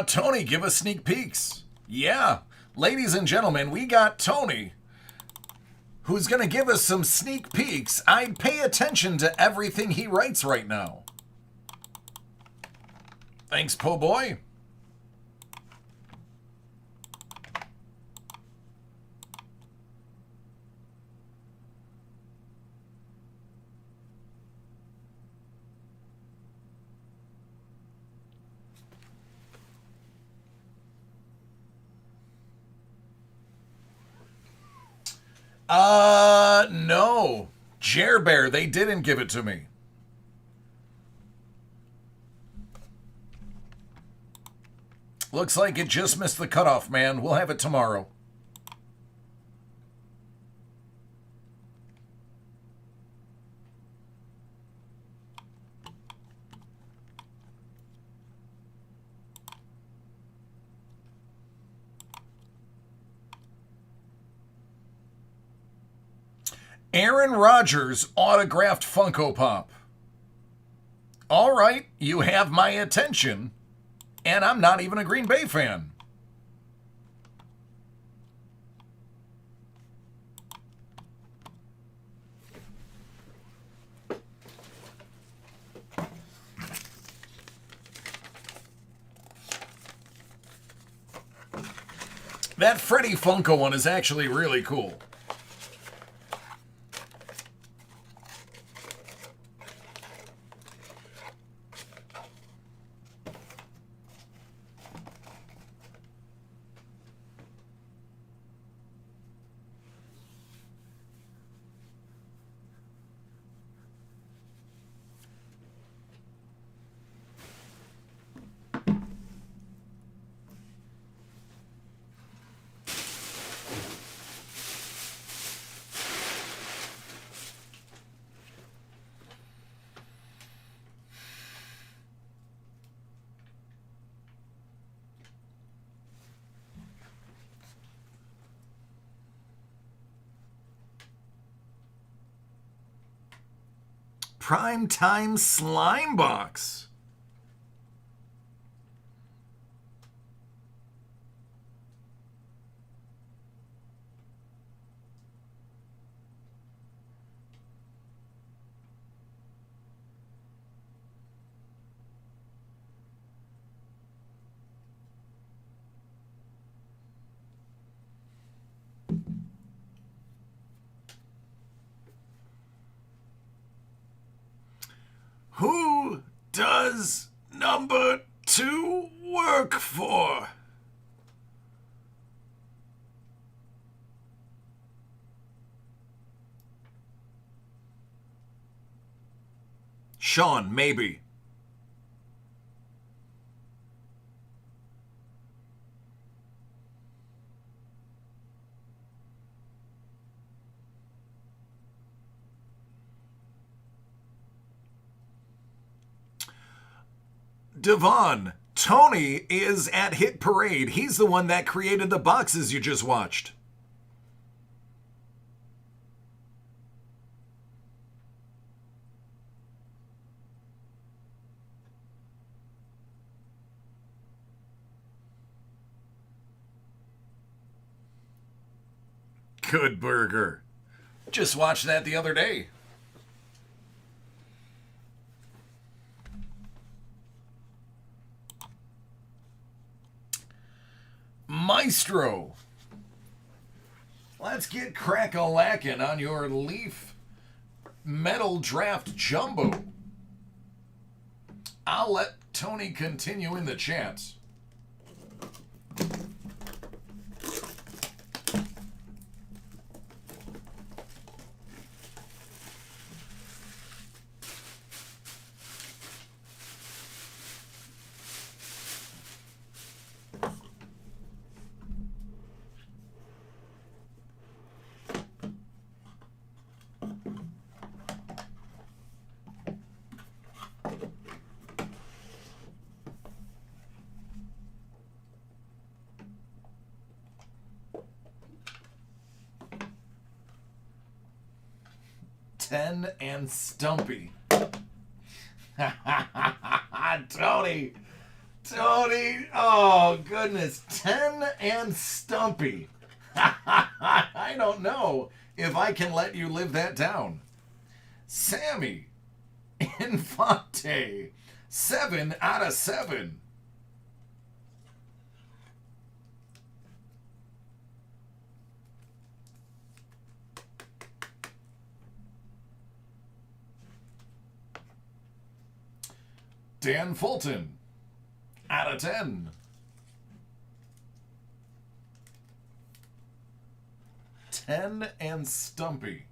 Tony, give us sneak peeks. Yeah, ladies and gentlemen, we got Tony, who's going to give us some sneak peeks. I'd pay attention to everything he writes right now. Thanks, po' boy. No. Jer Bear, they didn't give it to me. Looks like it just missed the cutoff, man. We'll have it tomorrow. Aaron Rodgers autographed Funko Pop. All right, you have my attention, and I'm not even a Green Bay fan. That Freddy Funko one is actually really cool. Primetime Slime Box. Who does number 2 work for? Sean, maybe. Devon, Tony is at Hit Parade. He's the one that created the boxes you just watched. Good burger. Just watched that the other day. Maestro. Let's get crack-a-lackin' on your Leaf Metal Draft Jumbo. I'll let Tony continue in the chat. Ten and Stumpy. Tony. Oh, goodness. 10 and Stumpy. I don't know if I can let you live that down. Sammy. Infante. 7 out of 7. Dan Fulton, out of 10. Ten and Stumpy.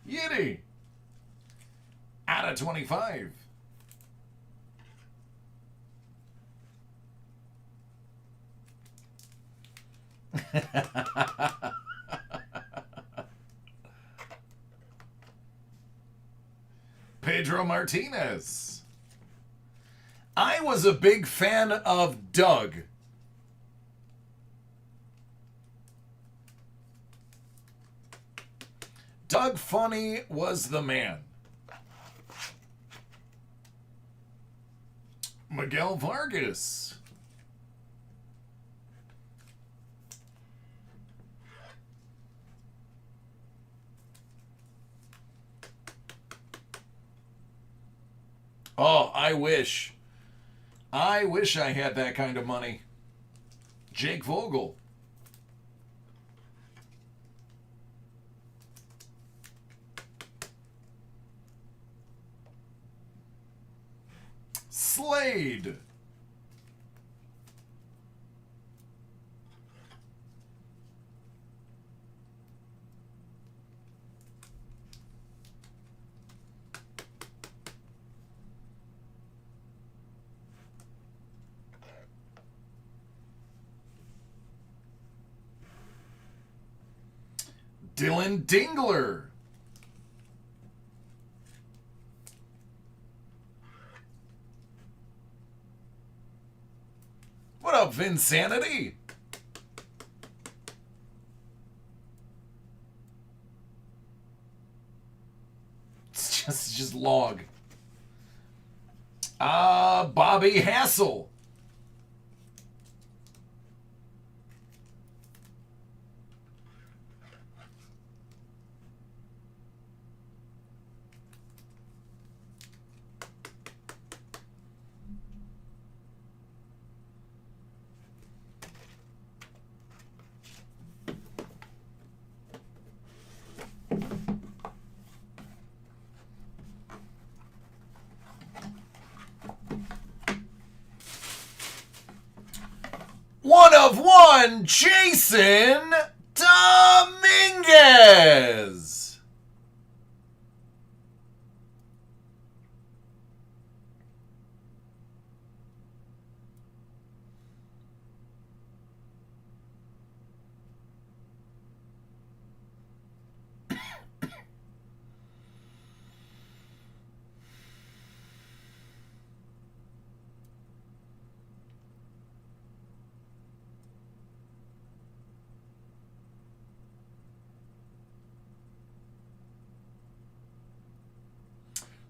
Yiddy, out of 25. Pedro Martinez. I was a big fan of Doug. Doug Funny was the man. Miguel Vargas. Oh, I wish. I wish I had that kind of money. Jake Vogel. Slade. Dylan Dingler. What up, Vinsanity? It's just log. Bobby Hassel. One of one, Jason Dominguez.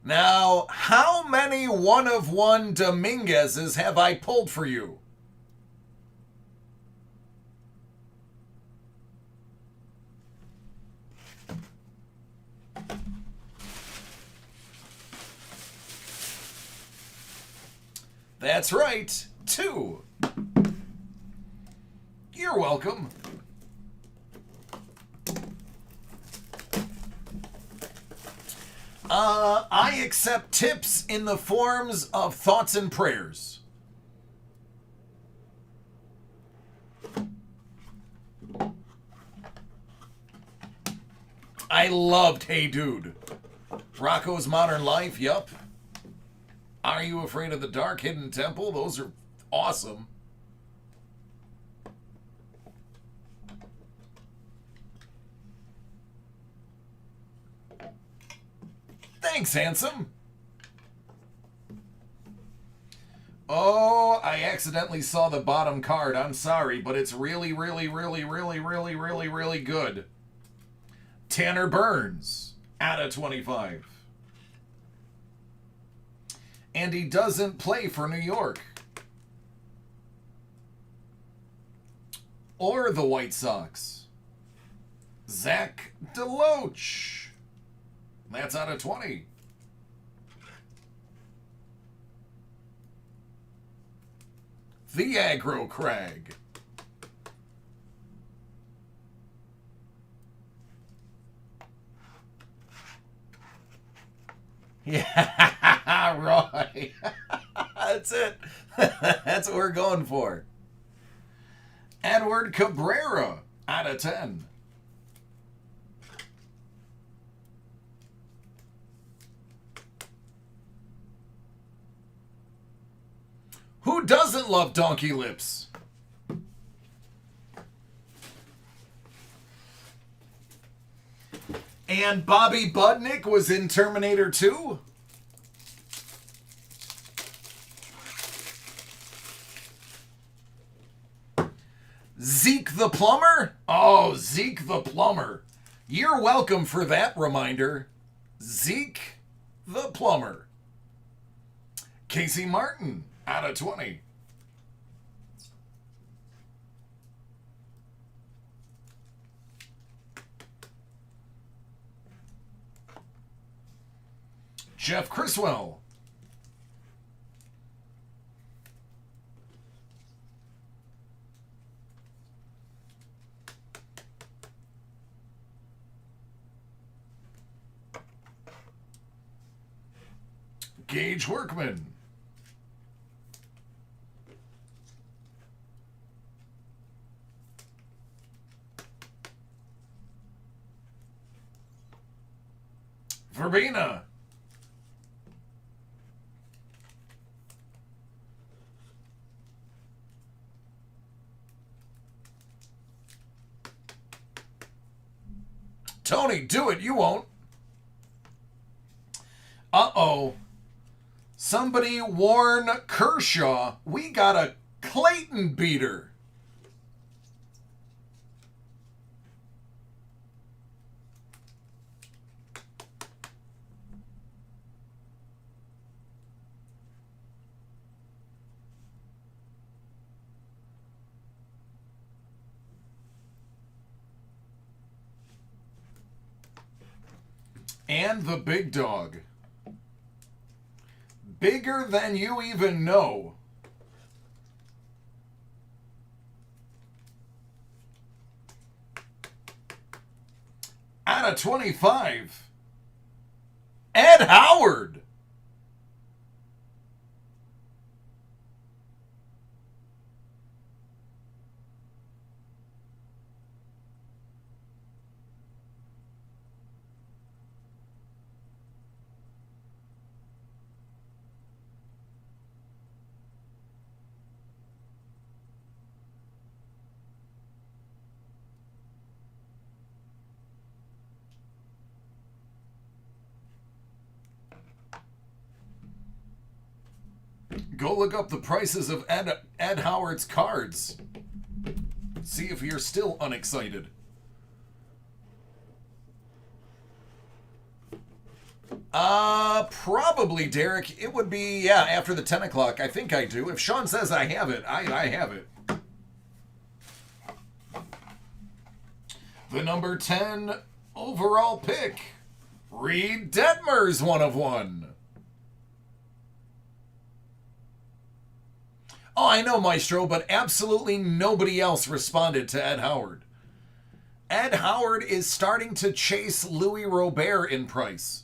Now, how many one-of-one Dominguezes have I pulled for you? That's right, 2. You're welcome. I accept tips in the forms of thoughts and prayers. I loved Hey Dude. Rocco's Modern Life, yup. Are You Afraid of the Dark? Hidden Temple, those are awesome. Thanks, handsome. Oh, I accidentally saw the bottom card. I'm sorry, but it's really, really, really, really, really, really, really good. Tanner Burns, out of 25. And he doesn't play for New York. Or the White Sox. Zach DeLoach. That's out of 20. The Aggro Crag. Yeah, Roy. That's it. That's what we're going for. Edward Cabrera, out of 10. Who doesn't love Donkey Lips? And Bobby Budnick was in Terminator 2? Zeke the Plumber? Oh, Zeke the Plumber. You're welcome for that reminder. Zeke the Plumber. Casey Martin, out of 20. Jeff Criswell. Gage Workman. Verbena. Tony, do it. You won't. Uh-oh. Somebody warn Kershaw. We got a Clayton beater. And the big dog. Bigger than you even know. Out of 25. Ed Howard. Go look up the prices of Ed Howard's cards. See if you're still unexcited. Probably, Derek. It would be, yeah, after the 10 o'clock. I think I do. If Sean says I have it, I have it. The number 10 overall pick, Reed Detmers, 1/1. Oh, I know, Maestro, but absolutely nobody else responded to Ed Howard. Ed Howard is starting to chase Louis Robert in price.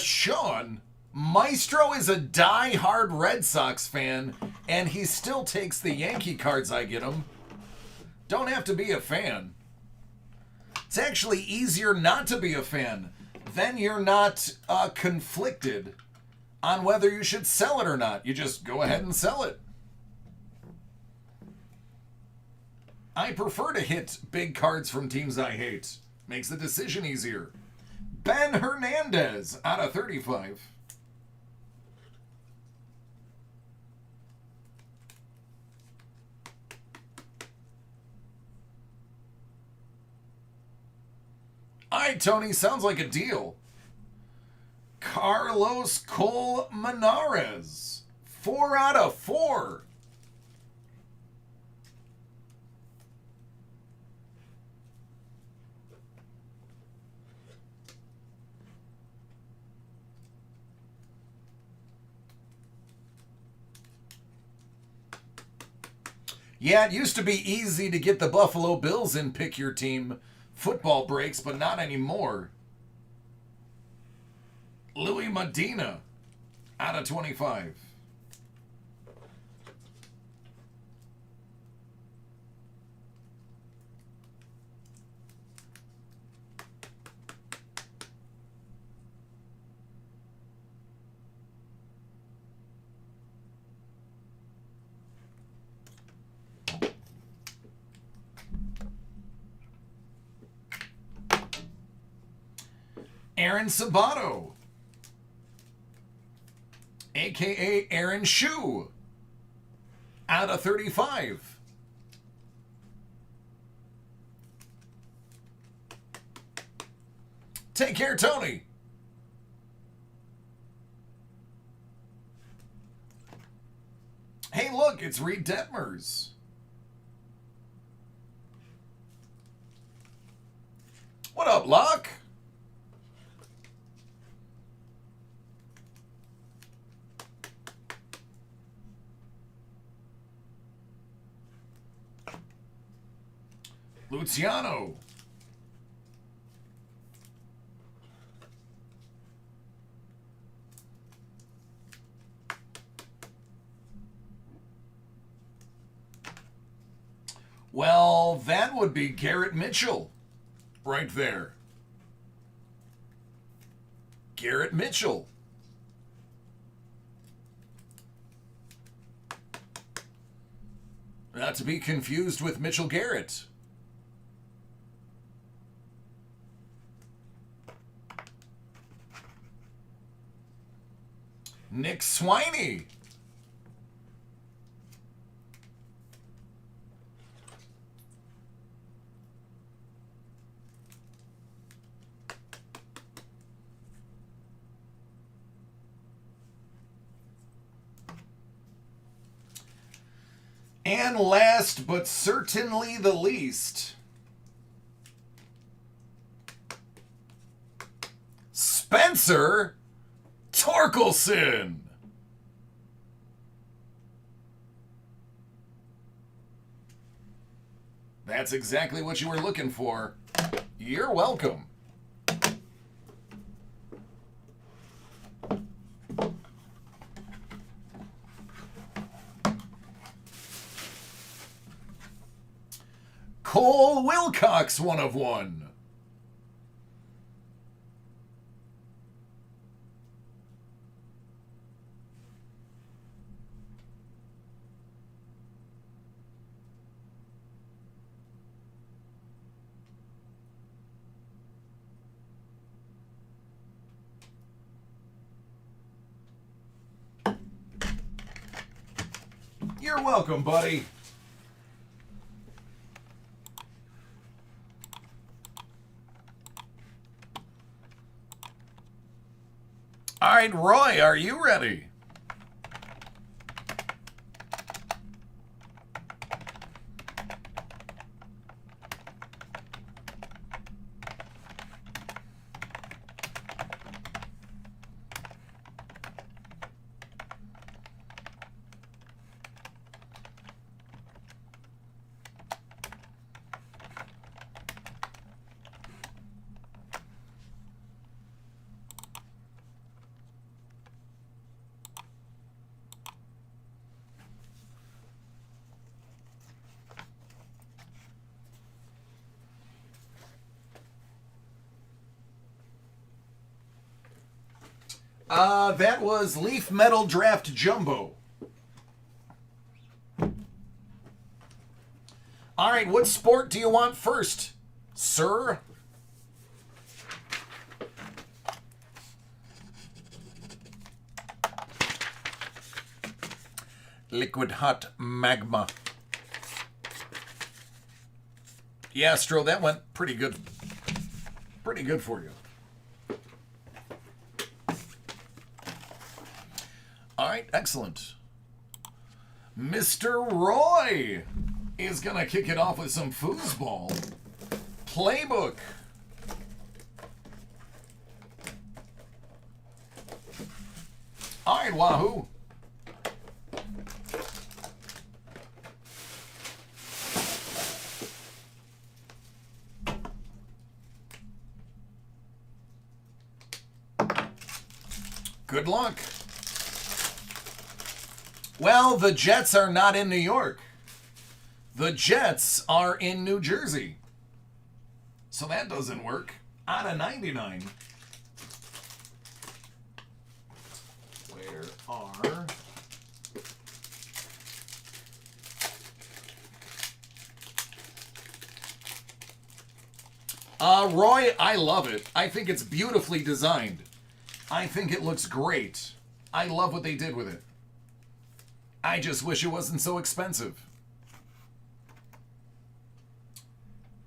Sean, Maestro is a die-hard Red Sox fan, and he still takes the Yankee cards I get him. Don't have to be a fan. It's actually easier not to be a fan. Then you're not conflicted on whether you should sell it or not. You just go ahead and sell it. I prefer to hit big cards from teams I hate. Makes the decision easier. Ben Hernandez out of 35. All right, Tony, sounds like a deal. Carlos Colmenares, 4 out of 4. Yeah, it used to be easy to get the Buffalo Bills in Pick Your Team football breaks, but not anymore. Louis Medina out of 25. Aaron Sabato, a.k.a. Aaron Shue, out of 35. Take care, Tony. Hey, look, it's Reed Detmers. What up, Locke? Luciano. Well, that would be Garrett Mitchell right there. Garrett Mitchell. Not to be confused with Mitchell Garrett. Nick Swiney. And last but certainly the least, Spencer Torkelson. That's exactly what you were looking for. You're welcome. Cole Wilcox, 1/1. You're welcome, buddy. All right, Roy, are you ready? That was Leaf Metal Draft Jumbo. All right, what sport do you want first, sir? Liquid hot magma. Yeah, Stro, that went pretty good. Pretty good for you. All right, excellent. Mr. Roy is going to kick it off with some foosball. Playbook. All right, Wahoo. Good luck. Well, the Jets are not in New York. The Jets are in New Jersey. So that doesn't work. Out of 99. Where are... Roy, I love it. I think it's beautifully designed. I think it looks great. I love what they did with it. I just wish it wasn't so expensive.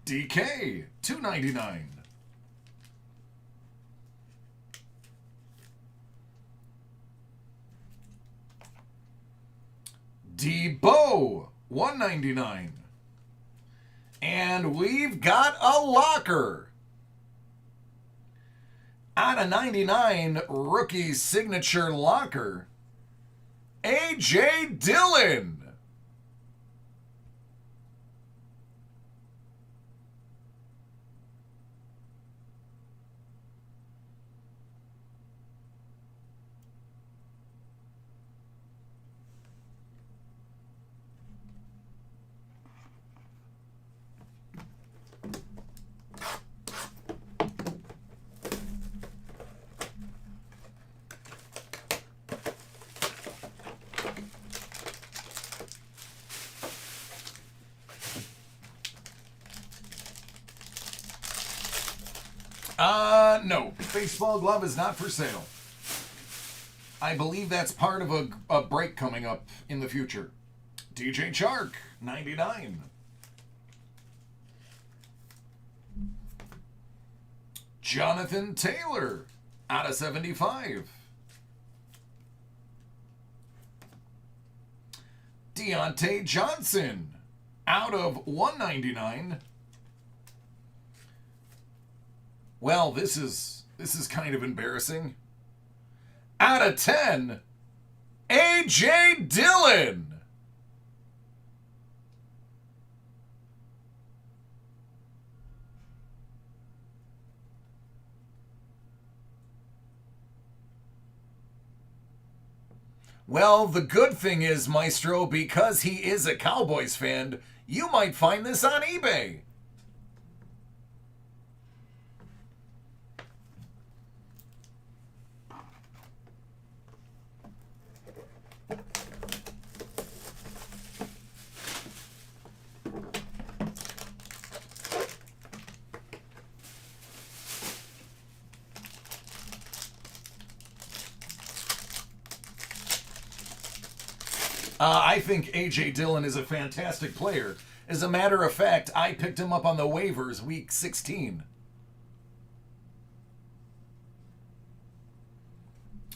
DK, $2.99. Debo, $1.99. And we've got a locker. Out of 99, rookie signature locker. A.J. Dillon. No. Baseball glove is not for sale. I believe that's part of a break coming up in the future. DJ Chark, 99. Jonathan Taylor, out of 75. Deontay Johnson, out of 199. Well, this is kind of embarrassing. Out of 10, A.J. Dillon. Well, the good thing is, Maestro, because he is a Cowboys fan, you might find this on eBay. I think A.J. Dillon is a fantastic player. As a matter of fact, I picked him up on the waivers week 16.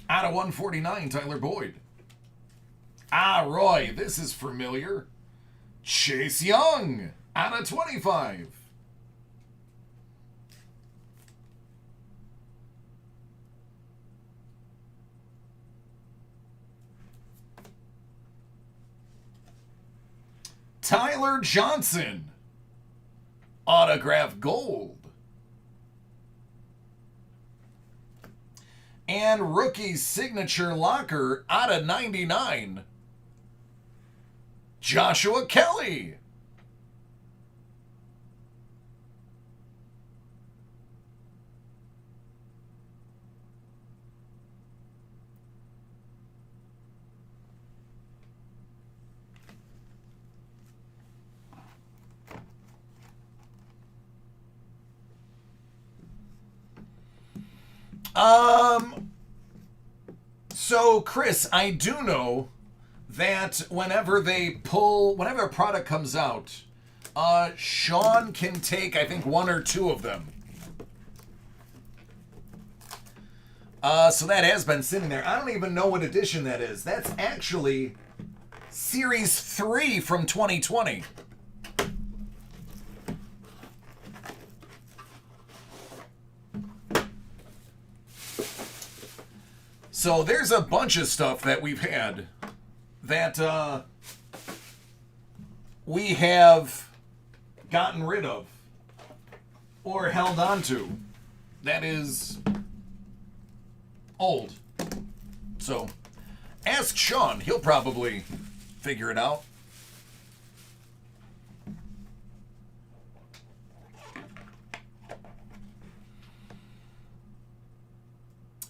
Out of 149, Tyler Boyd. Roy, this is familiar. Chase Young, out of 25. Tyler Johnson, autograph gold. And rookie signature locker out of 99. Joshua Kelly. So Chris, I do know that whenever a product comes out, Sean can take, I think, one or two of them. So that has been sitting there. I don't even know what edition that is. That's actually Series 3 from 2020. So there's a bunch of stuff that we've had that we have gotten rid of or held on to that is old. So ask Sean. He'll probably figure it out.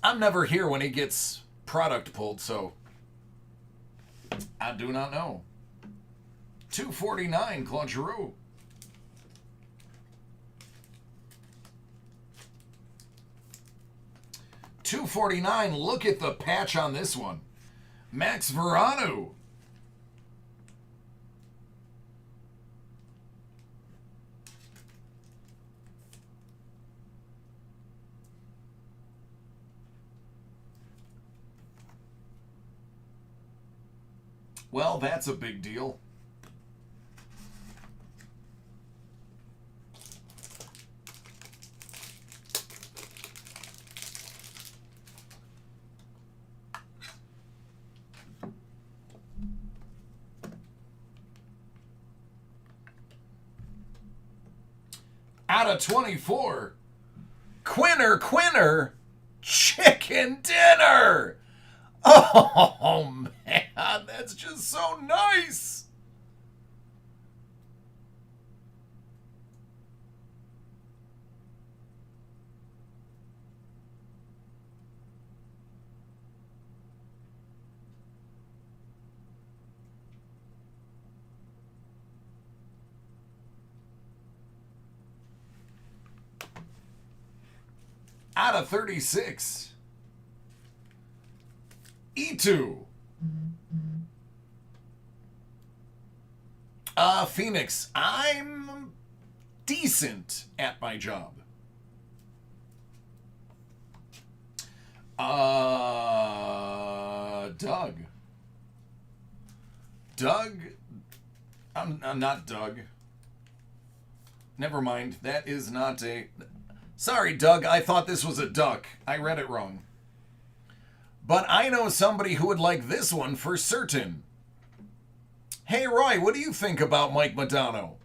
I'm never here when he gets product pulled, so I do not know. 249, Claude Giroux. $249. Look at the patch on this one. Max Verano. Well, that's a big deal. Out of 24, Quinner, chicken dinner. Oh, man, that's just so nice. Out of 36. E2. Phoenix, I'm decent at my job. Doug. I'm not Doug. Never mind. That is not a... Sorry, Doug. I thought this was a duck. I read it wrong. But I know somebody who would like this one for certain. Hey, Roy, what do you think about Mike Modano?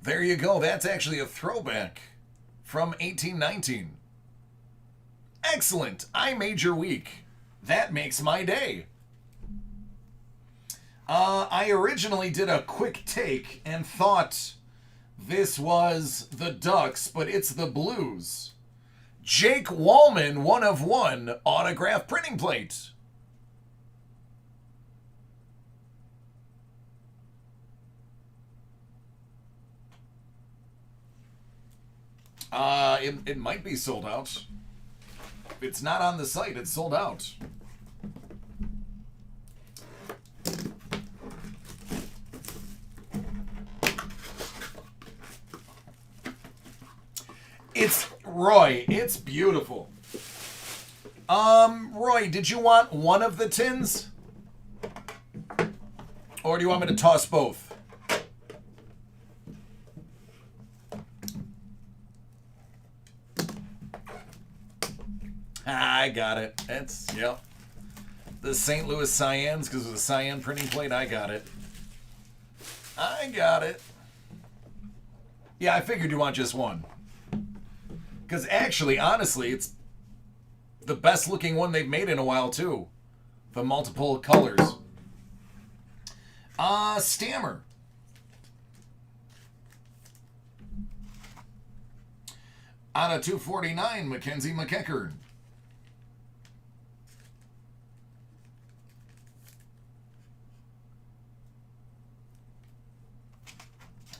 There you go. That's actually a throwback from 1819. Excellent. I made your week. That makes my day. I originally did a quick take and thought this was the Ducks, but it's the Blues. Jake Wallman, 1/1 autograph printing plate. It might be sold out. If it's not on the site, it's sold out. It's Roy. It's beautiful. Roy, did you want one of the tins? Or do you want me to toss both? I got it. It's, yep. The St. Louis Cyans, because of the Cyan printing plate, I got it. I got it. Yeah, I figured you want just one. Because actually, honestly, it's the best looking one they've made in a while, too. The multiple colors. Stammer. Out of 249, Mackenzie McEachern.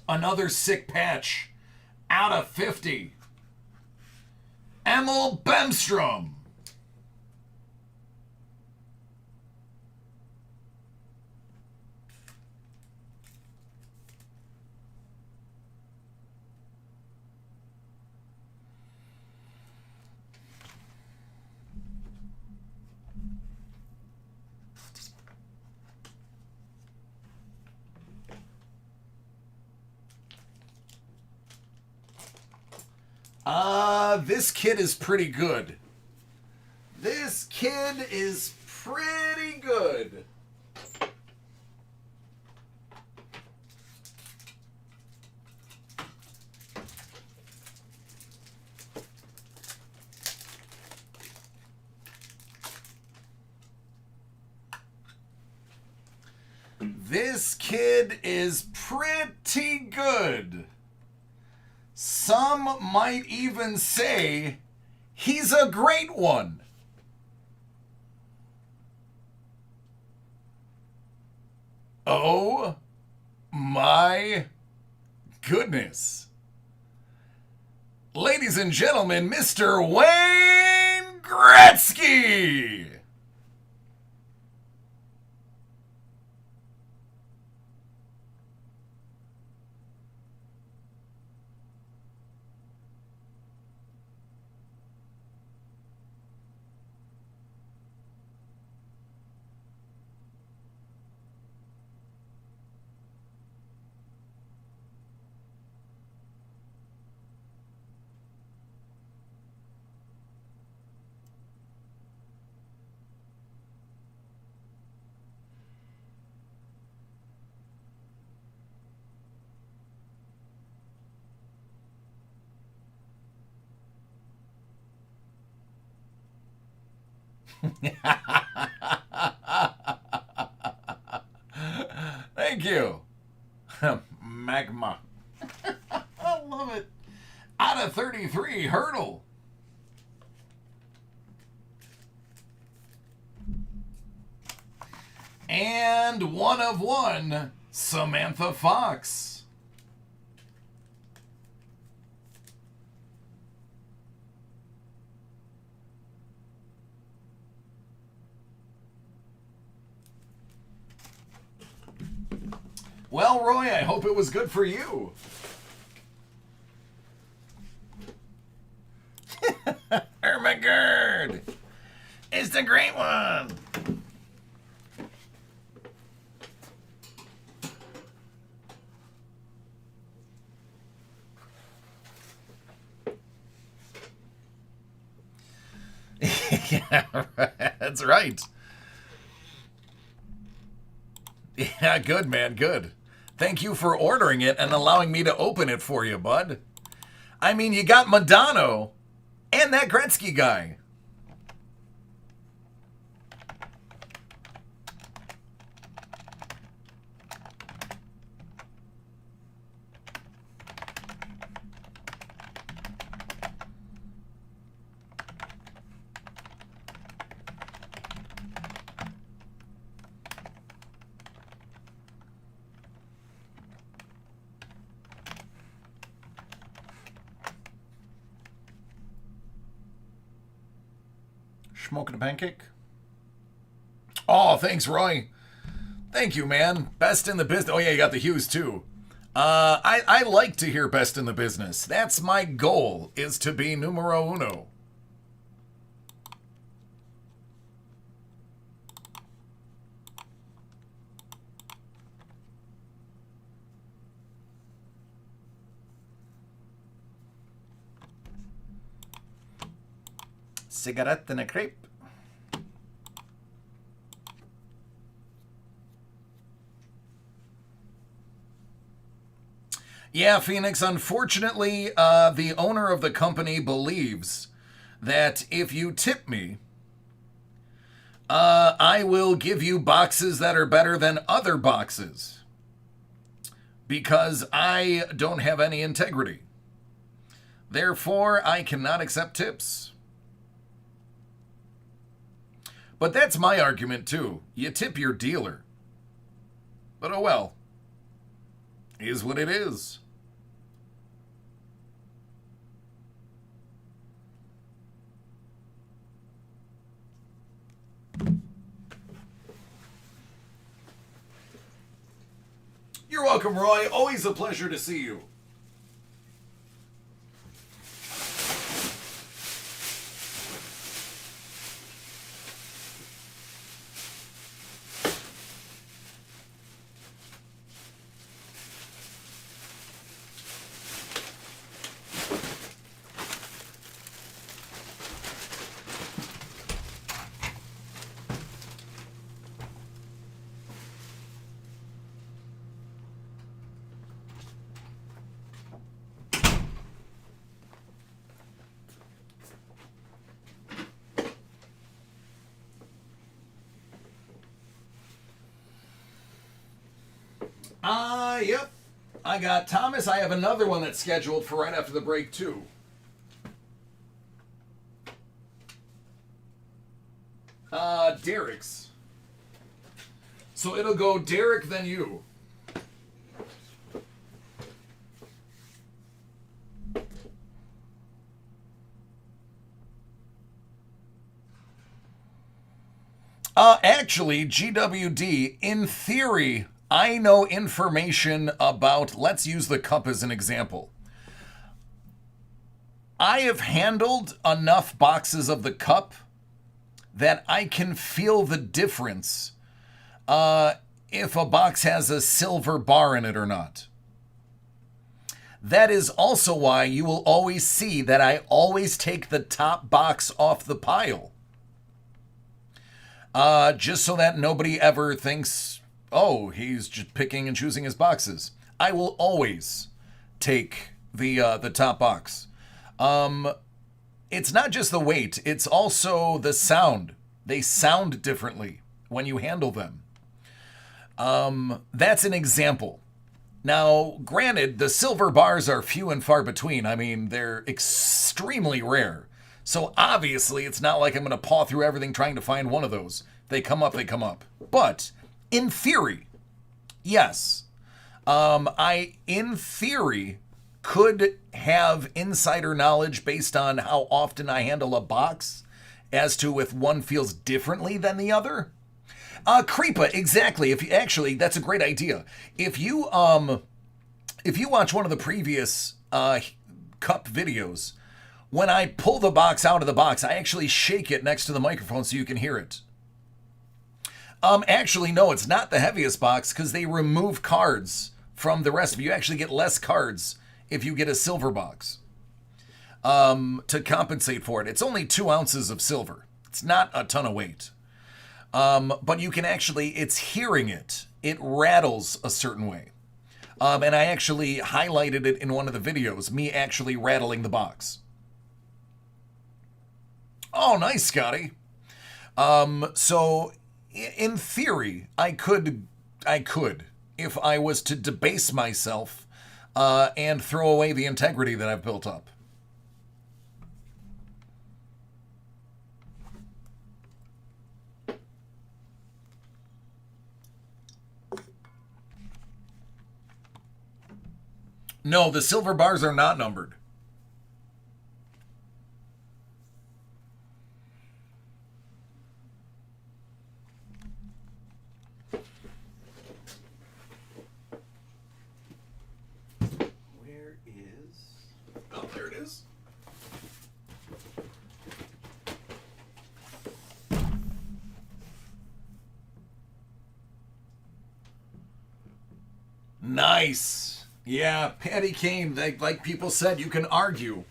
Another sick patch. Out of 50. Emil Bemstrom. This kid is pretty good. This kid is pretty good. This kid is pretty good. Some might even say he's a great one. Oh my goodness. Ladies and gentlemen, Mr. Wayne Gretzky. Thank you. Magma. I love it. Out of 33, Hurdle. And 1/1, Samantha Fox. Well, Roy, I hope it was good for you. Ermagerd. It's the great one. Yeah, that's right. Yeah, good, man, good. Thank you for ordering it and allowing me to open it for you, bud. I mean, you got Madonna and that Gretzky guy. Smoking a pancake? Oh, thanks, Roy. Thank you, man. Best in the business. Oh, yeah, you got the Hughes, too. I like to hear best in the business. That's my goal, is to be numero uno. Cigarette and a crepe. Yeah, Phoenix, unfortunately, the owner of the company believes that if you tip me, I will give you boxes that are better than other boxes because I don't have any integrity. Therefore, I cannot accept tips. But that's my argument, too. You tip your dealer. But oh well. Is what it is. You're welcome, Roy. Always a pleasure to see you. Yep. I got Thomas. I have another one that's scheduled for right after the break, too. Derek's. So it'll go Derek, then you. Actually, GWD, in theory, I know information about, let's use the cup as an example. I have handled enough boxes of the cup that I can feel the difference if a box has a silver bar in it or not. That is also why you will always see that I always take the top box off the pile. Just so that nobody ever thinks, oh, he's just picking and choosing his boxes. I will always take the top box. It's not just the weight, it's also the sound. They sound differently when you handle them. That's an example. Now, granted, the silver bars are few and far between. I mean, they're extremely rare. So obviously, it's not like I'm going to paw through everything trying to find one of those. They come up, they come up. But, in theory, yes. In theory, could have insider knowledge based on how often I handle a box as to if one feels differently than the other. Creepa, exactly. If you actually, that's a great idea. If you watch one of the previous cup videos, when I pull the box out of the box, I actually shake it next to the microphone so you can hear it. Actually, no, it's not the heaviest box because they remove cards from the rest of it. You actually get less cards if you get a silver box to compensate for it. It's only 2 ounces of silver. It's not a ton of weight. But you can actually, it's hearing it. It rattles a certain way. And I actually highlighted it in one of the videos, me actually rattling the box. Oh, nice, Scotty. So in theory, I could, if I was to debase myself and throw away the integrity that I've built up. No, the silver bars are not numbered. is. Nice. Yeah, Patty Kane, like people said, you can argue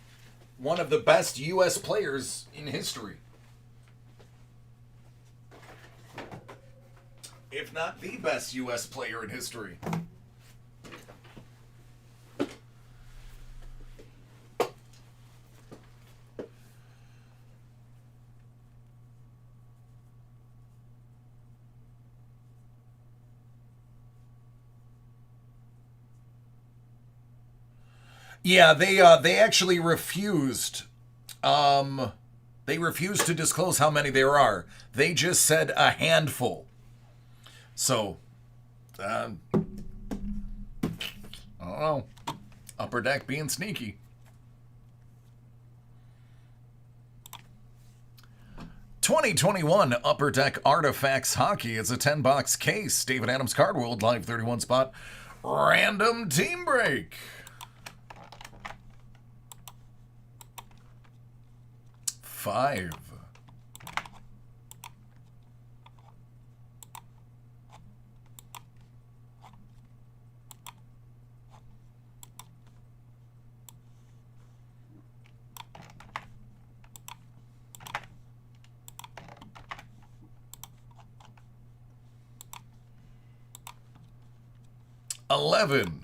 one of the best U.S. players in history. If not the best U.S. player in history. Yeah, they actually refused. They refused to disclose how many there are. They just said a handful. So, I don't know. Upper Deck being sneaky. 2021 Upper Deck Artifacts Hockey. It's a 10-box case. David Adams Card World Live 31 spot. Random team break. 5. 11.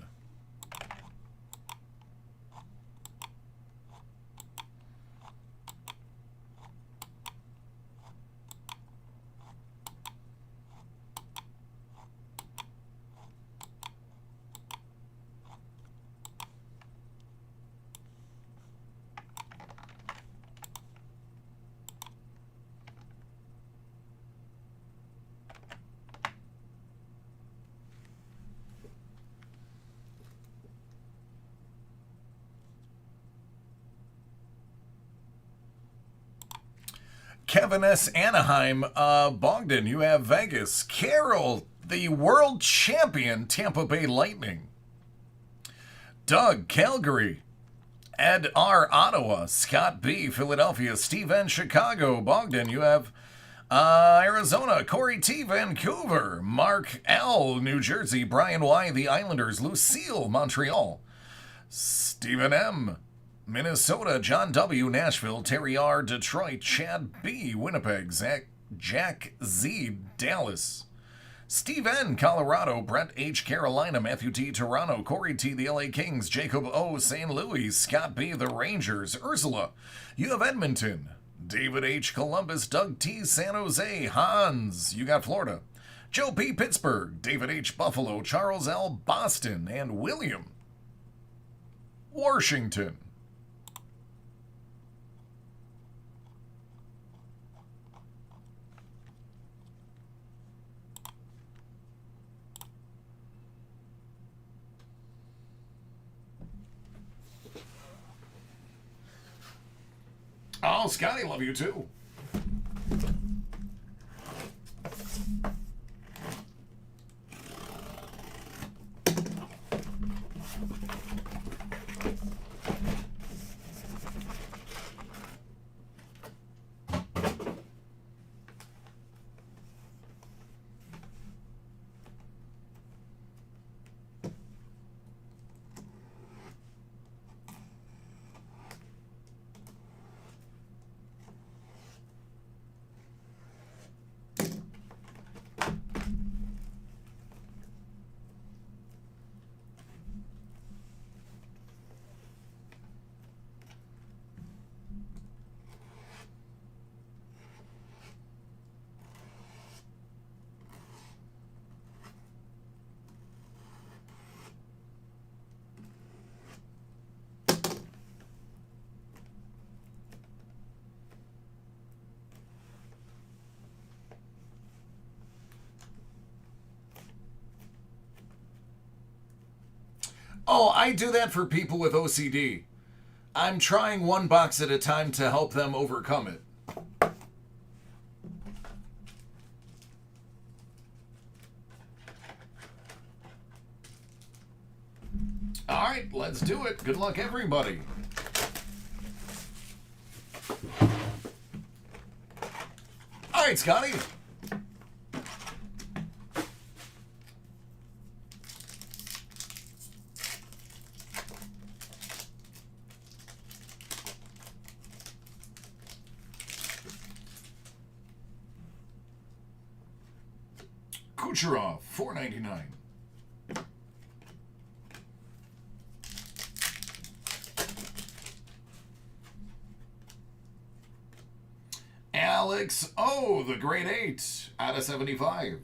'Kevin S. Anaheim, Bogdan, you have Vegas. Carroll, the world champion, Tampa Bay Lightning. Doug, Calgary. Ed R. Ottawa. Scott B. Philadelphia. Steve N. Chicago. Bogdan, you have Arizona. Corey T. Vancouver. Mark L. New Jersey. Brian Y. The Islanders. Lucille, Montreal. Stephen M. Minnesota. John W. Nashville. Terry R. Detroit. Chad B. Winnipeg. Jack Z. Dallas. Steve N. Colorado. Brett H. Carolina. Matthew T. Toronto. Corey T. The LA Kings. Jacob O. St. Louis. Scott B. The Rangers. Ursula. You have Edmonton. David H. Columbus. Doug T. San Jose. Hans. You got Florida. Joe P. Pittsburgh. David H. Buffalo. Charles L. Boston. And William Washington. Oh, Scotty, love you too. Oh, I do that for people with OCD. I'm trying one box at a time to help them overcome it. All right, let's do it. Good luck, everybody. All right, Scotty. Kucherov, $4.99. Alex O, the grade 8 out of 75.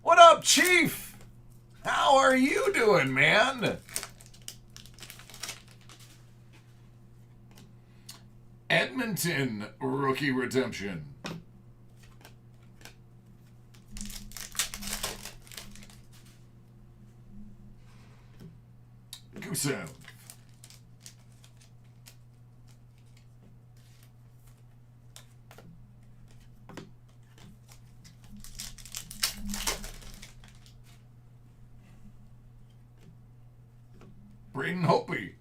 What up, Chief? How are you doing, man? Edmonton rookie redemption. Gusev. Braden Hopi.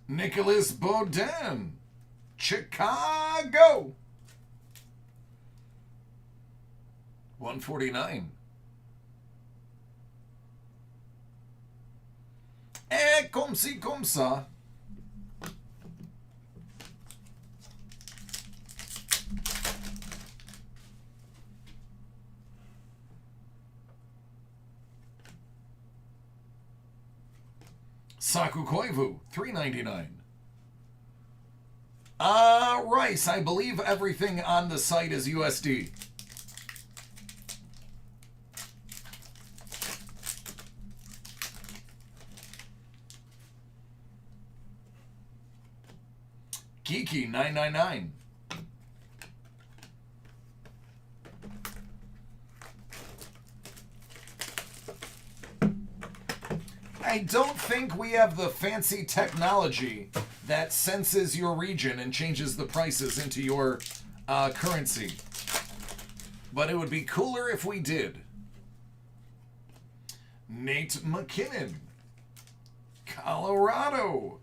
Nicholas Baudin, Chicago. 149. Comme ci, comme ça. Saku Koivu, $3.99. Rice, I believe everything on the site is USD. Geeky, $9.99. I don't think we have the fancy technology that senses your region and changes the prices into your currency. But it would be cooler if we did. Nate McKinnon, Colorado.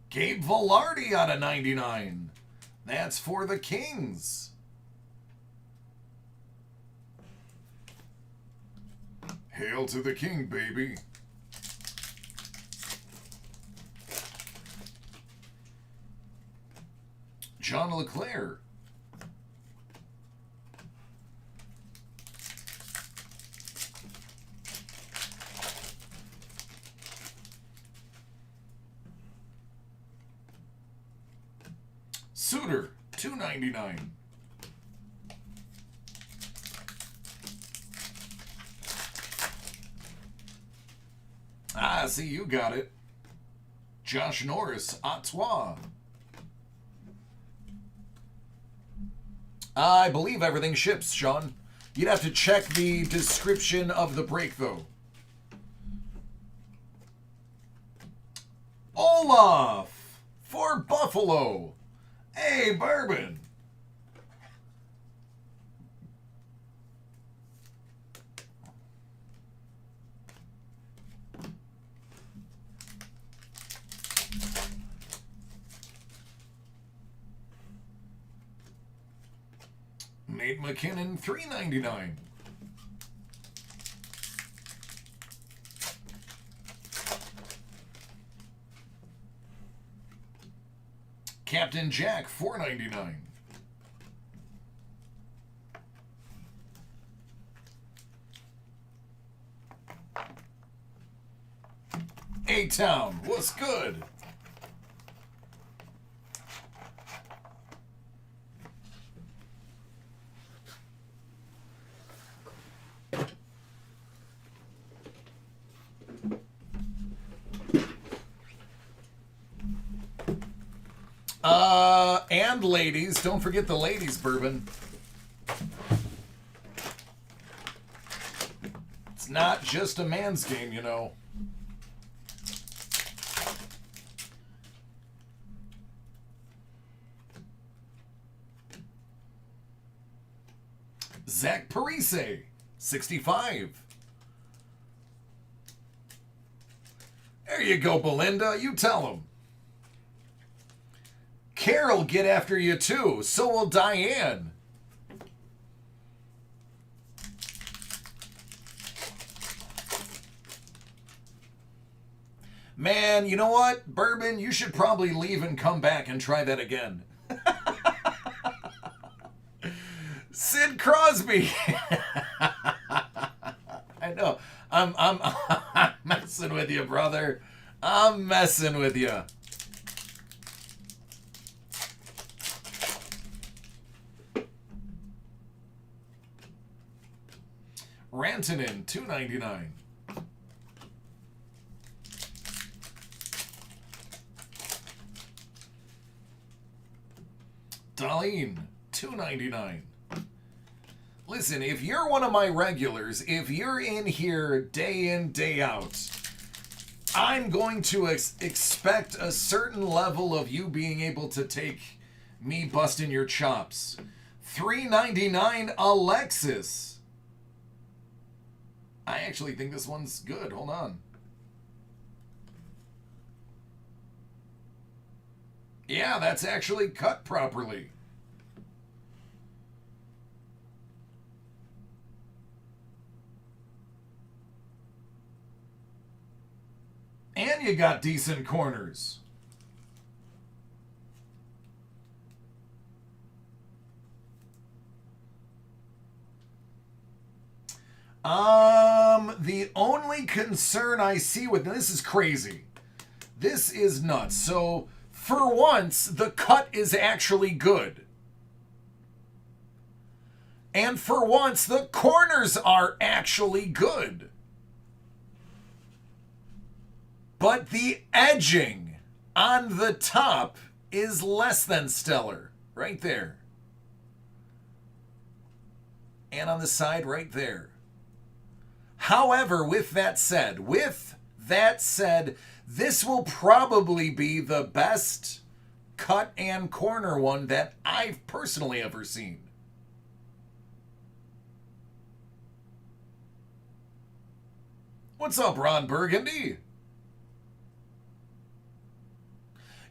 Gabe Velarde out of 99. That's for the Kings. Hail to the king, baby. John LeClaire. Suter, $2.99. Ah, see, you got it. Josh Norris, Ottawa. I believe everything ships, Sean. You'd have to check the description of the break, though. Olaf for Buffalo. Hey, Bourbon. Nate McKinnon, $3.99. Captain Jack, $4.99. A-Town, what's good? And ladies, don't forget the ladies' bourbon. It's not just a man's game, you know. Zach Parise, 65. There you go, Belinda. You tell him. Carol get after you too. So will Diane. Man, you know what, Bourbon? You should probably leave and come back and try that again. Sid Crosby. I know. I'm messing with you, brother. I'm messing with you. Rantanen, $2.99. Darlene, $2.99. Listen, if you're one of my regulars, if you're in here day in, day out, I'm going to expect a certain level of you being able to take me busting your chops. $3.99 Alexis. I actually think this one's good. Hold on. Yeah, that's actually cut properly. And you got decent corners. The only concern I see with this is crazy. This is nuts. So, for once, the cut is actually good. And for once, the corners are actually good. But the edging on the top is less than stellar. Right there. And on the side right there. However, with that said, this will probably be the best cut and corner one that I've personally ever seen. What's up, Ron Burgundy?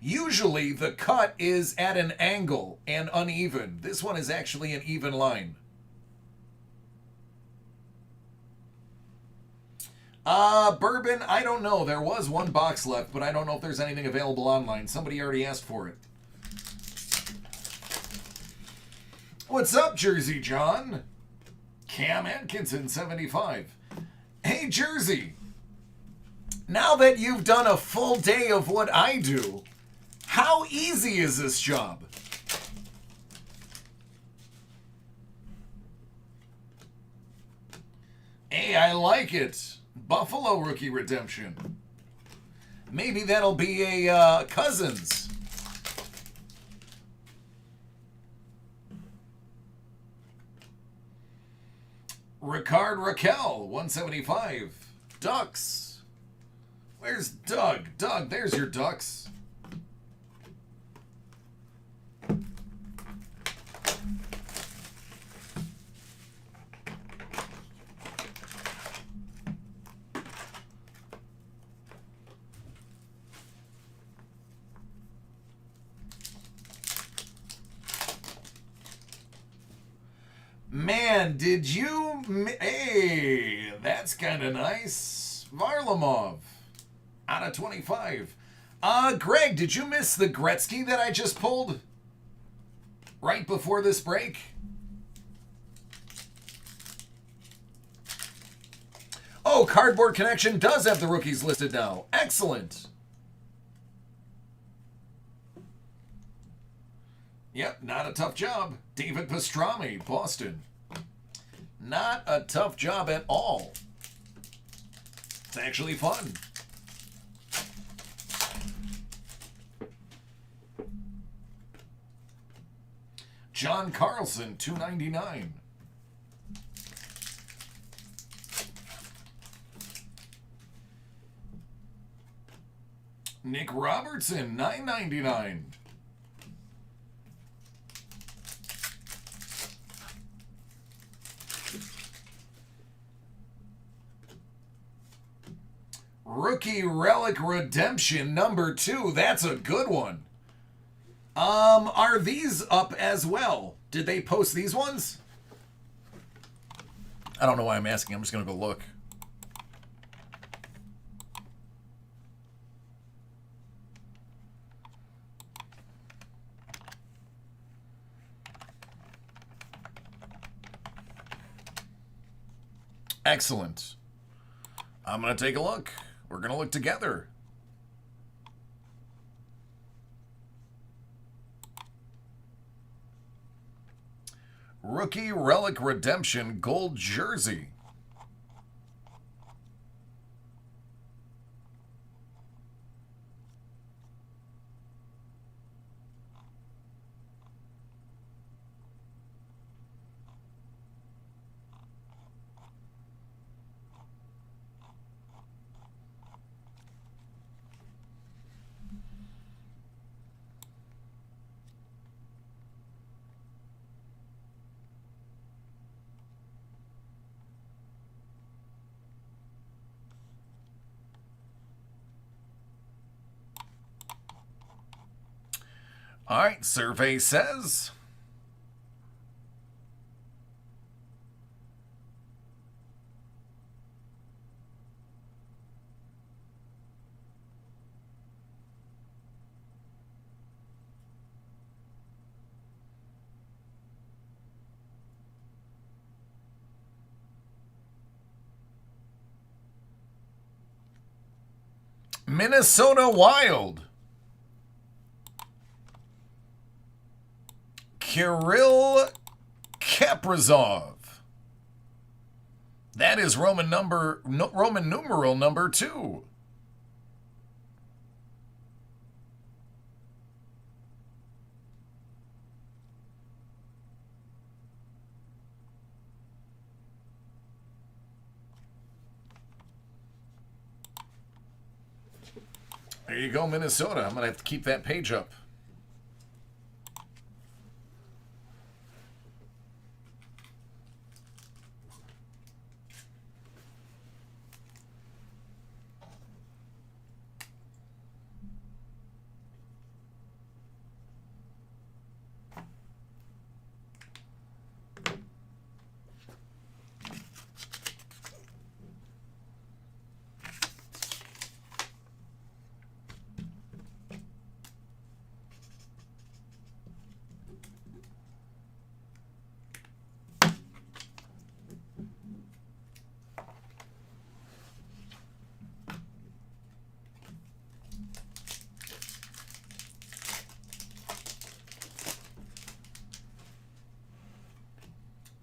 Usually the cut is at an angle and uneven. This one is actually an even line. Bourbon, I don't know. There was one box left, but I don't know if there's anything available online. Somebody already asked for it. What's up, Jersey John? Cam Atkinson, 75. Hey, Jersey. Now that you've done a full day of what I do, how easy is this job? Hey, I like it. Buffalo rookie redemption. Maybe that'll be a Cousins. Ricard Raquel, 175. Ducks. Where's Doug? Doug, there's your Ducks. Man, did you... Hey, that's kind of nice. Varlamov, out of 25. Greg, did you miss the Gretzky that I just pulled? Right before this break? Oh, Cardboard Connection does have the rookies listed now. Excellent. Yep, not a tough job. David Pastrami, Boston. Not a tough job at all. It's actually fun. John Carlson, $2.99. Nick Robertson, $9.99. Rookie Relic Redemption number 2. That's a good one. Are these up as well? Did they post these ones? I don't know why I'm asking. I'm just going to go look. Excellent. I'm going to take a look. We're going to look together. Rookie Relic Redemption Gold Jersey. All right, survey says Minnesota Wild. Kirill Kaprizov. That is Roman numeral number 2. There you go, Minnesota. I'm going to have to keep that page up.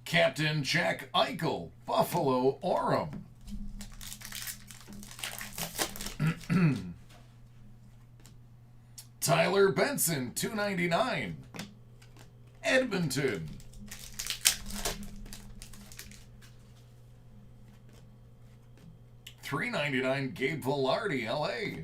Captain Jack Eichel, Buffalo Orem. Tyler Benson, $2.99. Edmonton. $3.99. Gabe Velarde, LA.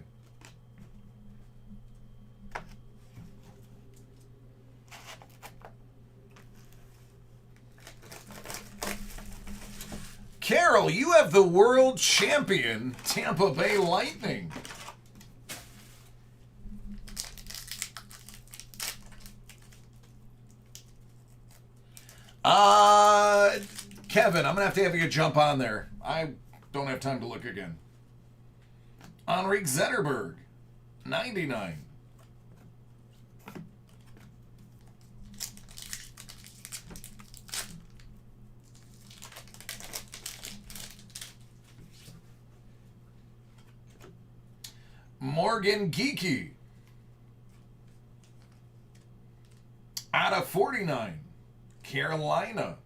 Carol, you have the world champion Tampa Bay Lightning. Kevin, I'm going to have you jump on there. I don't have time to look again. Henrik Zetterberg, $99. Morgan Geekie, out of 49, Carolina.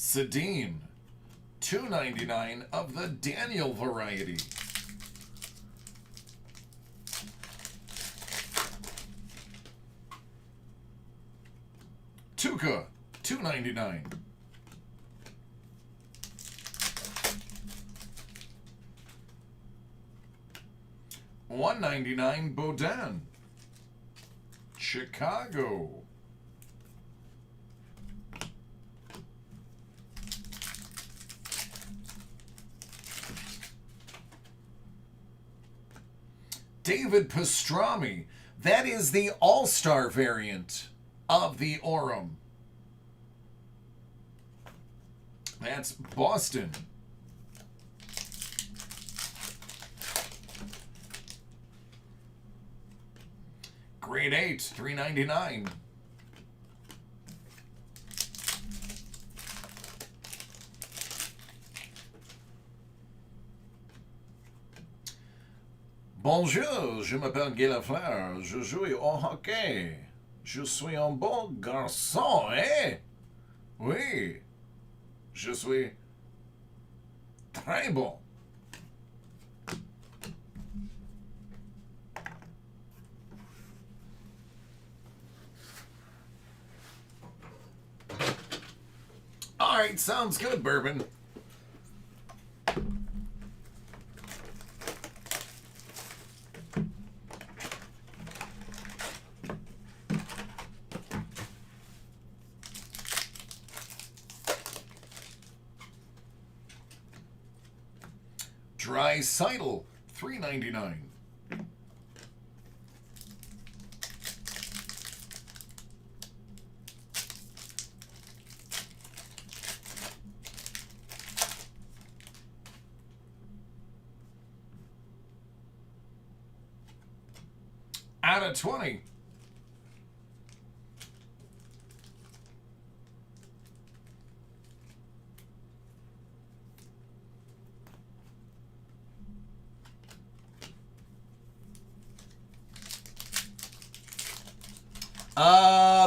Sedin, $2.99 of the Daniel variety. Tuca, $2.99. $1.99 Baudin, Chicago. David Pastrami. That is the All-Star variant of the Aurum. That's Boston. Grade 8, $3.99. Bonjour, je m'appelle Guy Lafleur, je joue au hockey. Je suis un bon garçon, hein? Oui, je suis très bon. All right, sounds good, Bourbon. Dry Seidel, $3.99. Out of 20.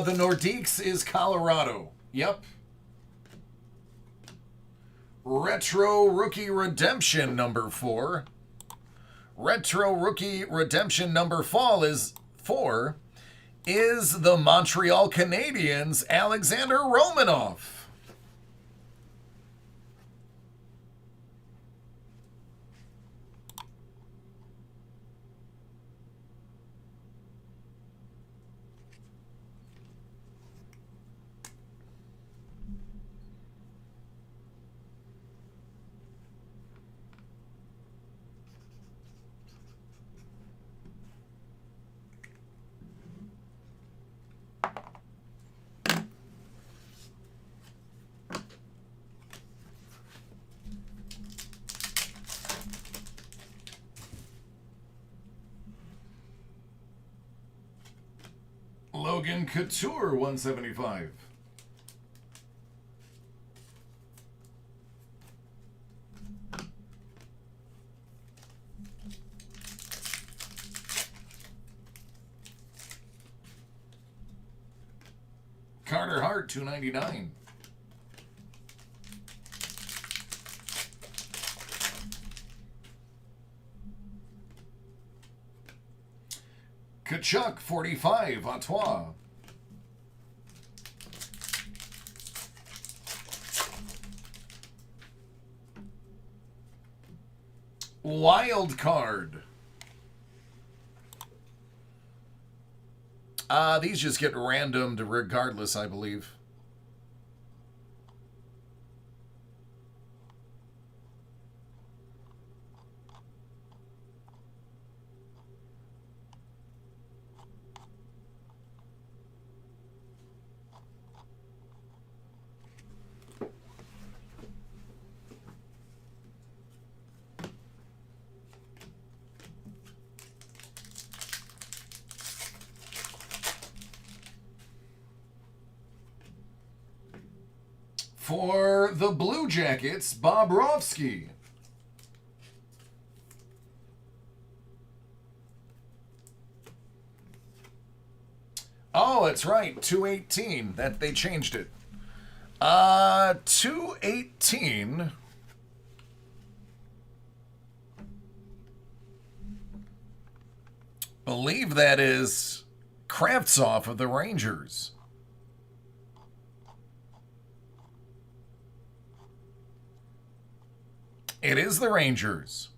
The Nordiques is Colorado. Yep. Retro Rookie Redemption number 4. Retro Rookie Redemption number 4 is the Montreal Canadiens' Alexander Romanov. Logan Couture, $175. Carter Hart, $2.99. Kachuk, $45, Ottawa. Wild card. These just get randomed regardless, I believe. For the Blue Jackets, Bobrovsky. Oh, that's right, 218. That they changed it. 218. Believe that is Kravtsov of the Rangers. It is the Rangers.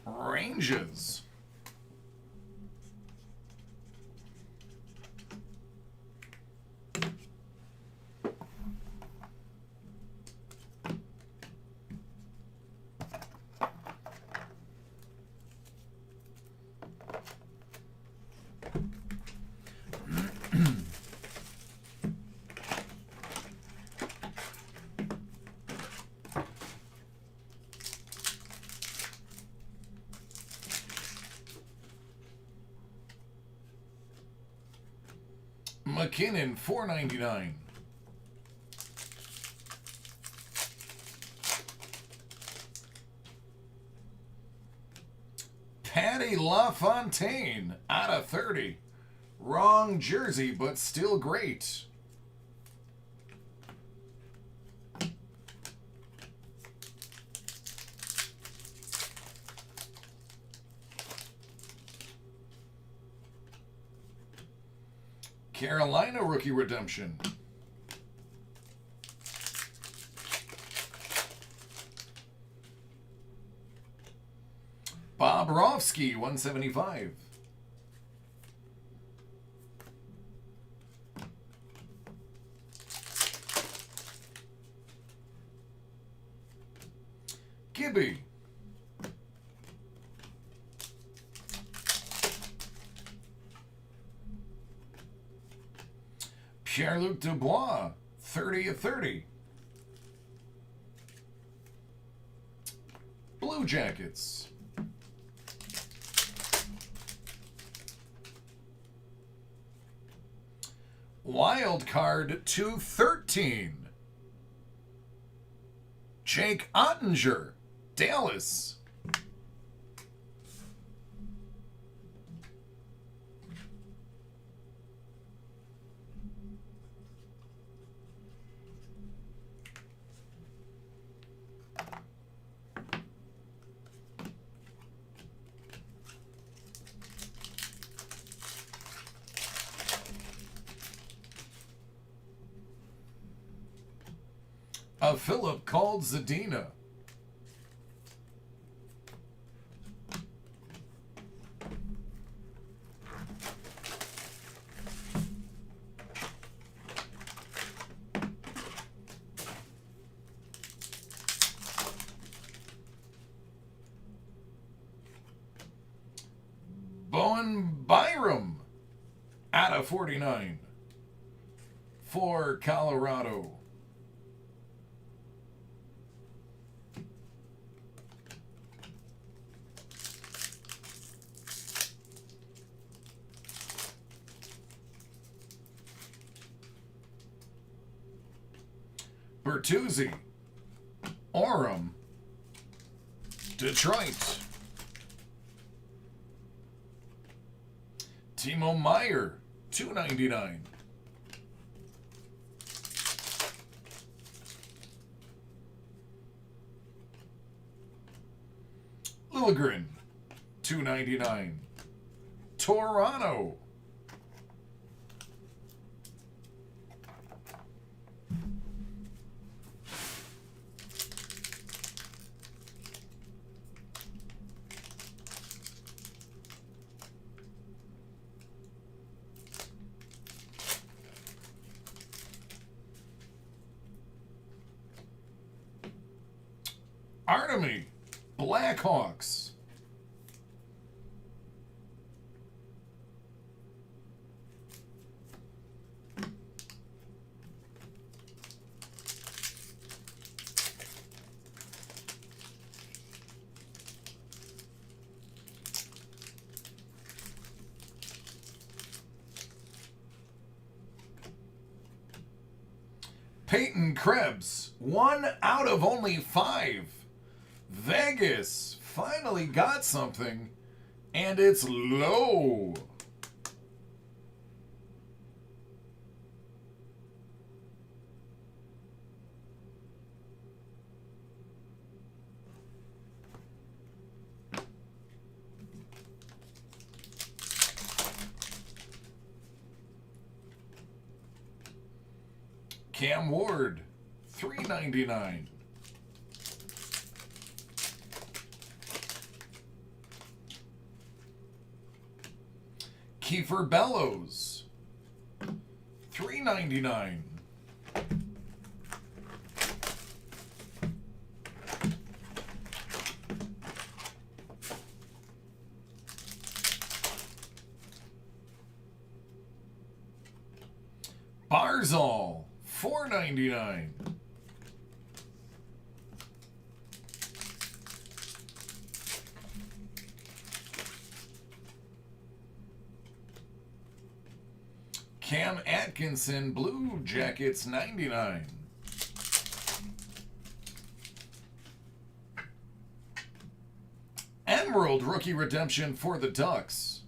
Rangers. McKinnon, $4.99. Patty LaFontaine, out of 30. Wrong jersey, but still great. Carolina rookie redemption. Bobrovsky, 175. Gibby. Pierre-Luc Dubois, 30 of 30. Blue Jackets. Wild card 213. Jake Ottinger, Dallas. Philip called Zadina. Bowen Byram, out of 49 for Colorado. Bertuzzi, Orem, Detroit. Timo Meyer, $2.99. Liljegren, $2.99. Toronto. Artemi, Blackhawks. Peyton Krebs, 1 out of only 5. Vegas finally got something, and it's low. Cam Ward, $3.99. Kiefer Bellows, $3.99. Barzal, $4.99. Cam Atkinson, Blue Jackets, $99. Emerald rookie redemption for the Ducks.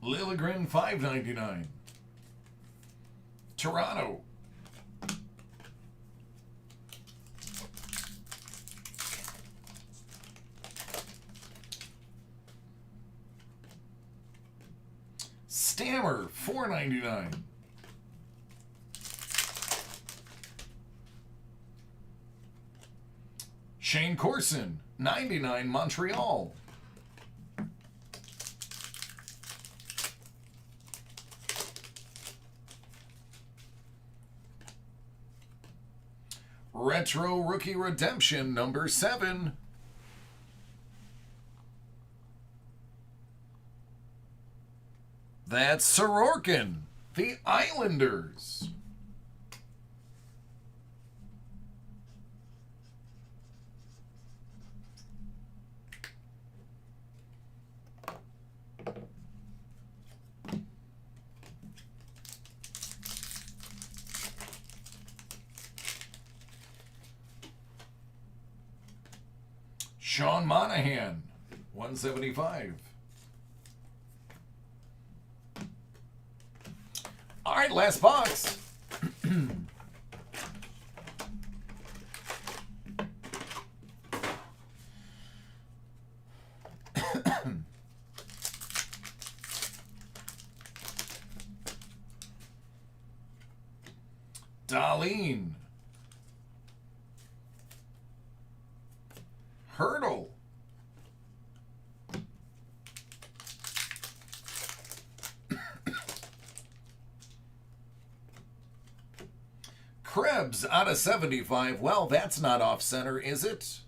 Liljegren, $5.99. Toronto. Stammer, $4.99. Shane Corson, $99, Montreal. Retro Rookie Redemption, number 7. That's Sorokin, the Islanders. Sean Monahan, $175. All right, last box. Darlene. Hurdle. Krebs out of 75. Well, that's not off center, is it?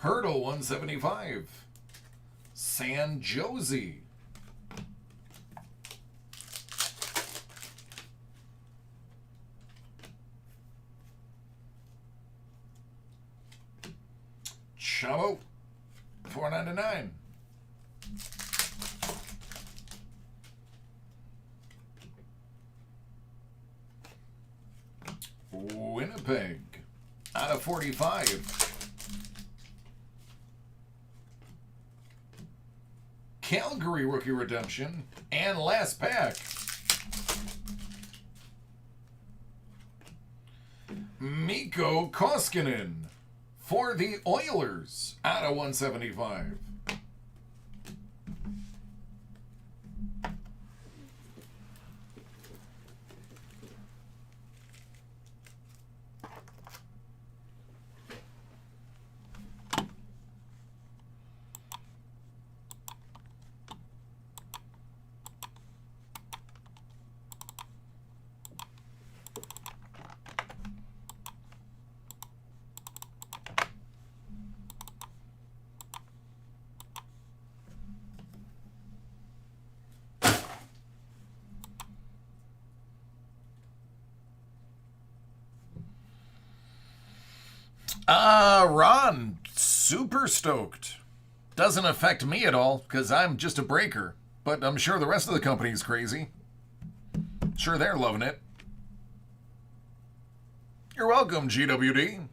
Hurdle, 175. San Jose. Chavo, $4.99. Winnipeg out of 45. Calgary rookie redemption and last pack. Mikko Koskinen for the Oilers out of 175. Ron, super stoked. Doesn't affect me at all, because I'm just a breaker. But I'm sure the rest of the company's crazy. Sure, they're loving it. You're welcome, GWD.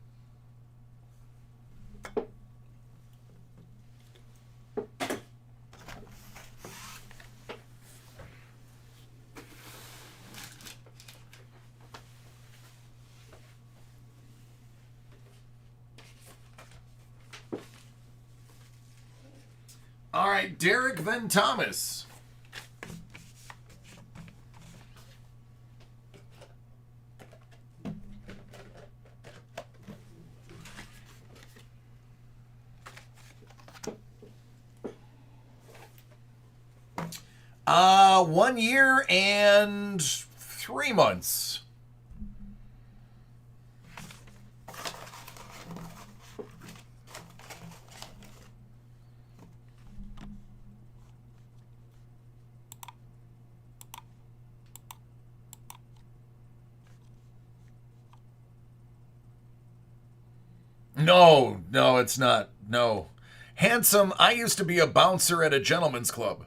All right, Derek Van Thomas. Uh, 1 year and 3 months. No, it's not. No. Handsome, I used to be a bouncer at a gentleman's club.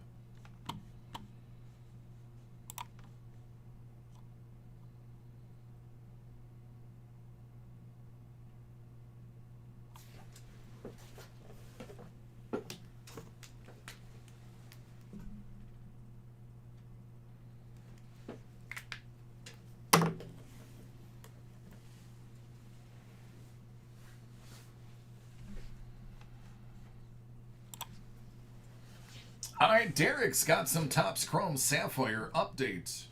All right, Derek's got some Topps Chrome Sapphire updates.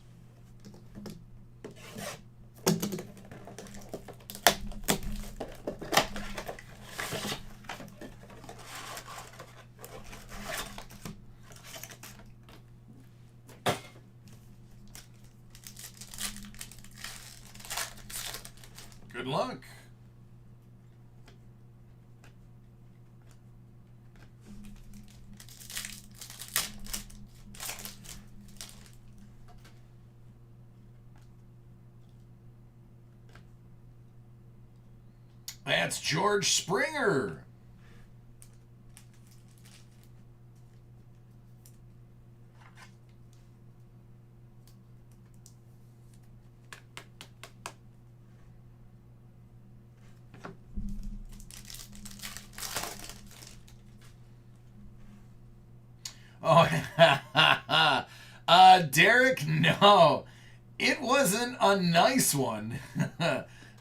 Good luck. That's George Springer. Oh, Derek, no. It wasn't a nice one.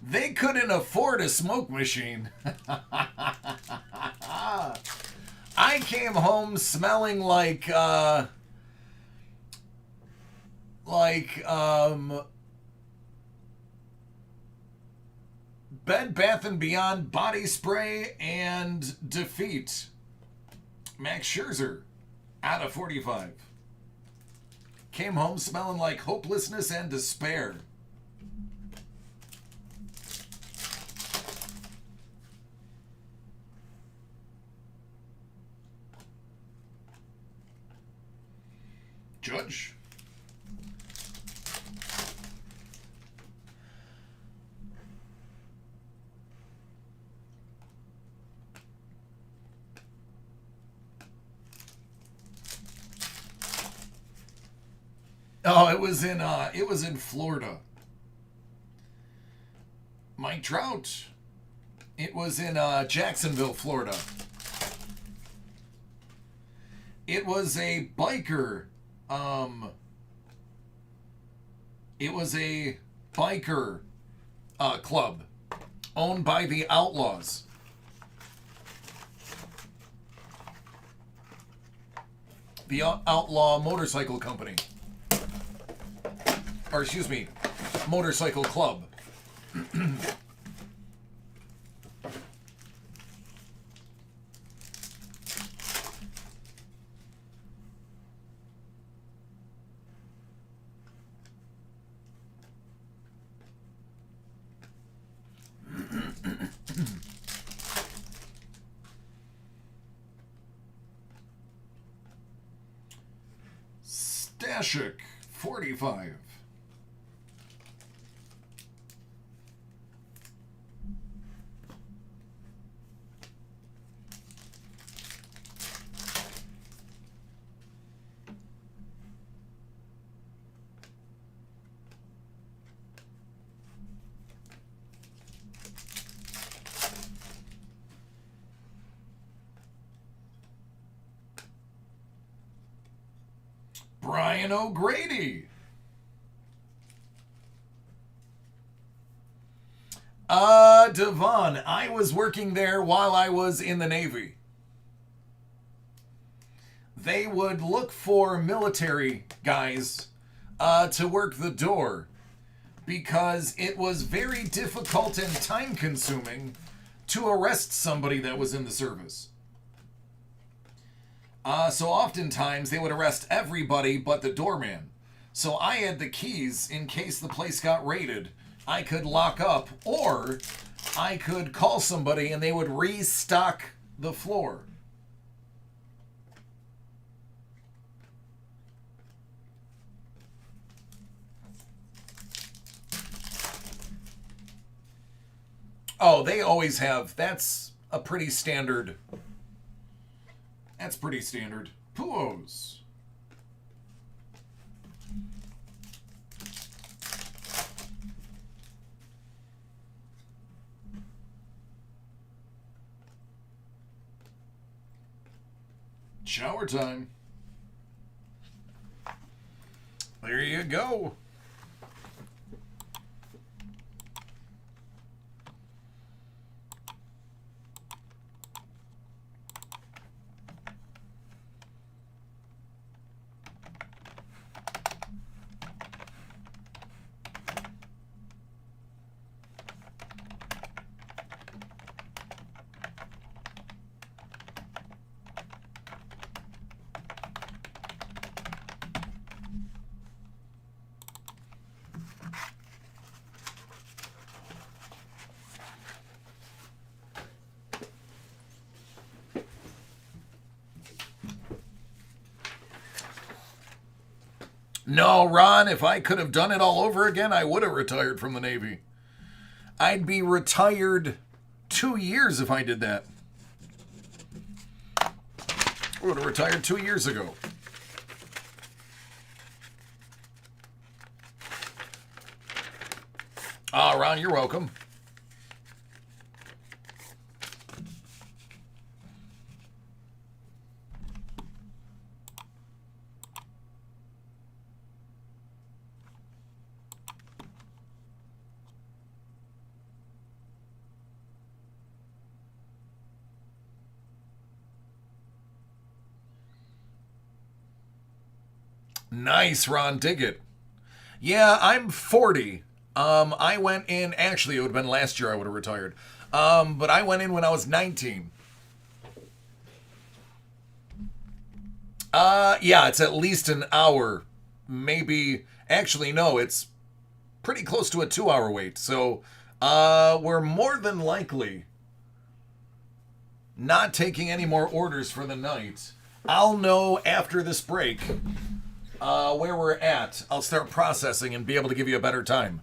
They couldn't afford a smoke machine. I came home smelling Bed Bath and Beyond body spray and defeat. Max Scherzer out of 45. Came home smelling like hopelessness and despair. Judge. Oh, it was in Florida. Mike Trout. It was in Jacksonville, Florida. It was a biker. It was a biker club owned by the Outlaws. The Outlaw Motorcycle Company. Or excuse me, Motorcycle Club. Stashik, 45. Brian O'Grady. Devon, I was working there while I was in the Navy. They would look for military guys to work the door because it was very difficult and time consuming to arrest somebody that was in the service. So oftentimes they would arrest everybody but the doorman. So I had the keys in case the place got raided. I could lock up, or I could call somebody and they would restock the floor. Oh, they always have. That's a pretty standard. That's pretty standard. Puos. Shower time. There you go. No, Ron, if I could have done it all over again, I would have retired from the Navy. I'd be retired 2 years if I did that. I would have retired 2 years ago. Ron, you're welcome. Nice, Ron. Dig it. Yeah, I'm 40. I went in, actually, it would have been last year I would have retired. But I went in when I was 19. Yeah, it's at least an hour. Maybe, actually, no, it's pretty close to a 2-hour wait. So, we're more than likely not taking any more orders for the night. I'll know after this break where we're at. I'll start processing and be able to give you a better time.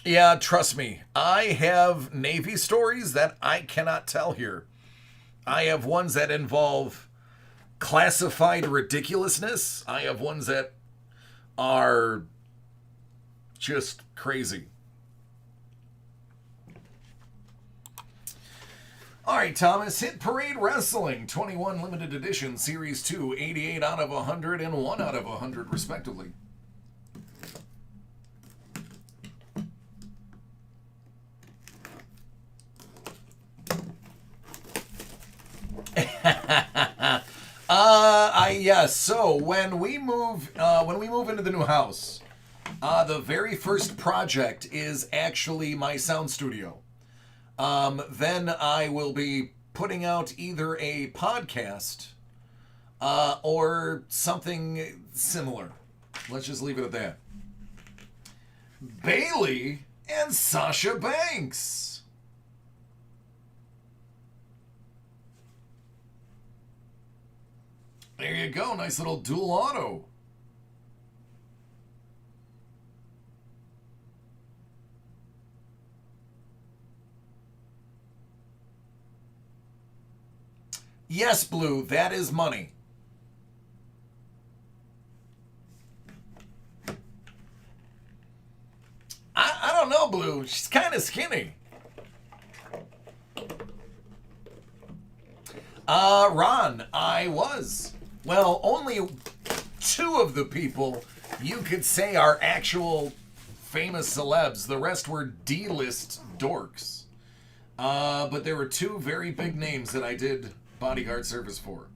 Yeah, trust me. I have Navy stories that I cannot tell here. I have ones that involve classified ridiculousness. I have ones that are just crazy. All right, Thomas, Hit Parade Wrestling, 21 limited edition, Series 2, 88 out of 100 and 1 out of 100, respectively. Yes. So when we move into the new house, the very first project is actually my sound studio. Then I will be putting out either a podcast or something similar. Let's just leave it at that. Bailey and Sasha Banks. There you go. Nice little dual auto. Yes, Blue, that is money. I don't know, Blue. She's kind of skinny. Ron, I was. Well, only two of the people you could say are actual famous celebs. The rest were D-list dorks. But there were two very big names that I did bodyguard service for.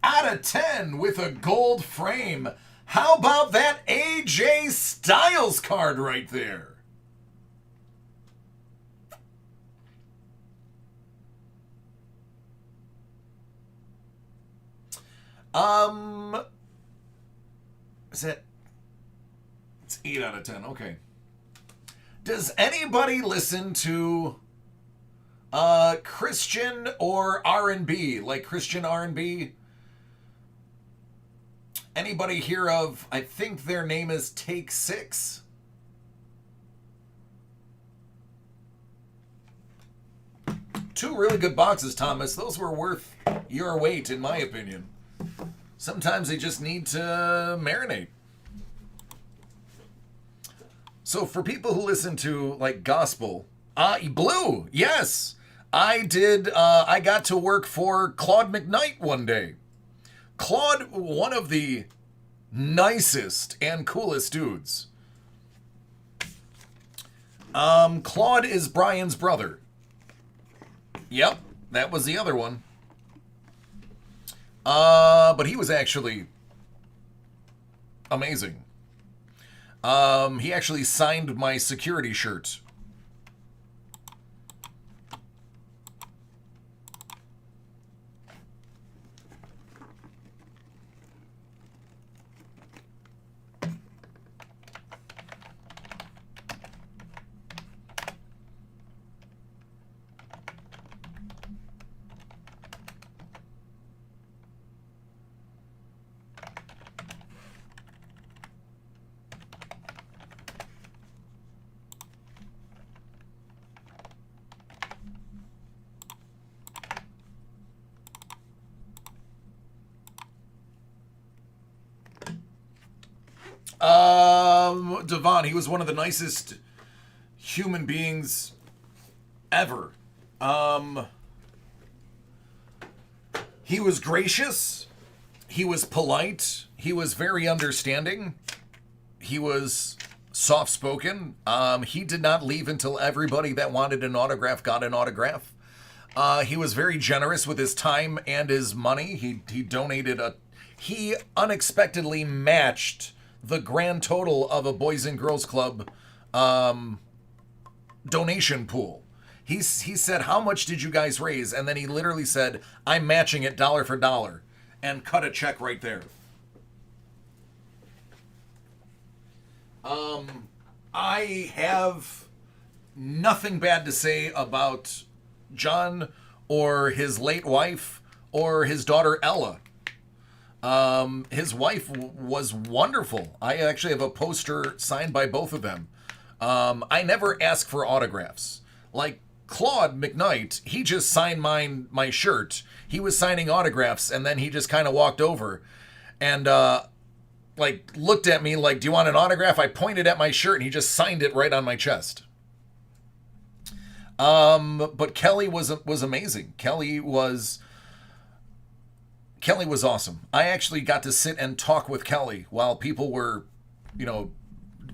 Out of 10 with a gold frame. How about that AJ Styles card right there? Is that... It's 8 out of 10, okay. Does anybody listen to Christian or R&B? Like Christian R&B? Anybody hear of, I think their name is Take 6? Two really good boxes, Thomas. Those were worth your weight, in my opinion. Sometimes they just need to marinate. So for people who listen to, like, gospel, Blue, yes! I got to work for Claude McKnight one day. Claude, one of the nicest and coolest dudes. Claude is Brian's brother. Yep, that was the other one. But he was actually amazing. He actually signed my security shirt. Devon, he was one of the nicest human beings ever. He was gracious. He was polite. He was very understanding. He was soft-spoken. He did not leave until everybody that wanted an autograph got an autograph. He was very generous with his time and his money. He donated he unexpectedly matched the grand total of a Boys and Girls Club donation pool. He said, how much did you guys raise? And then he literally said, I'm matching it dollar for dollar, and cut a check right there. I have nothing bad to say about John or his late wife or his daughter Ella. His wife was wonderful. I actually have a poster signed by both of them. I never ask for autographs. Like Claude McKnight, he just signed my shirt. He was signing autographs, and then he just kind of walked over and like looked at me like, do you want an autograph? I pointed at my shirt, and he just signed it right on my chest. But Kelly was amazing. Kelly was awesome. I actually got to sit and talk with Kelly while people were,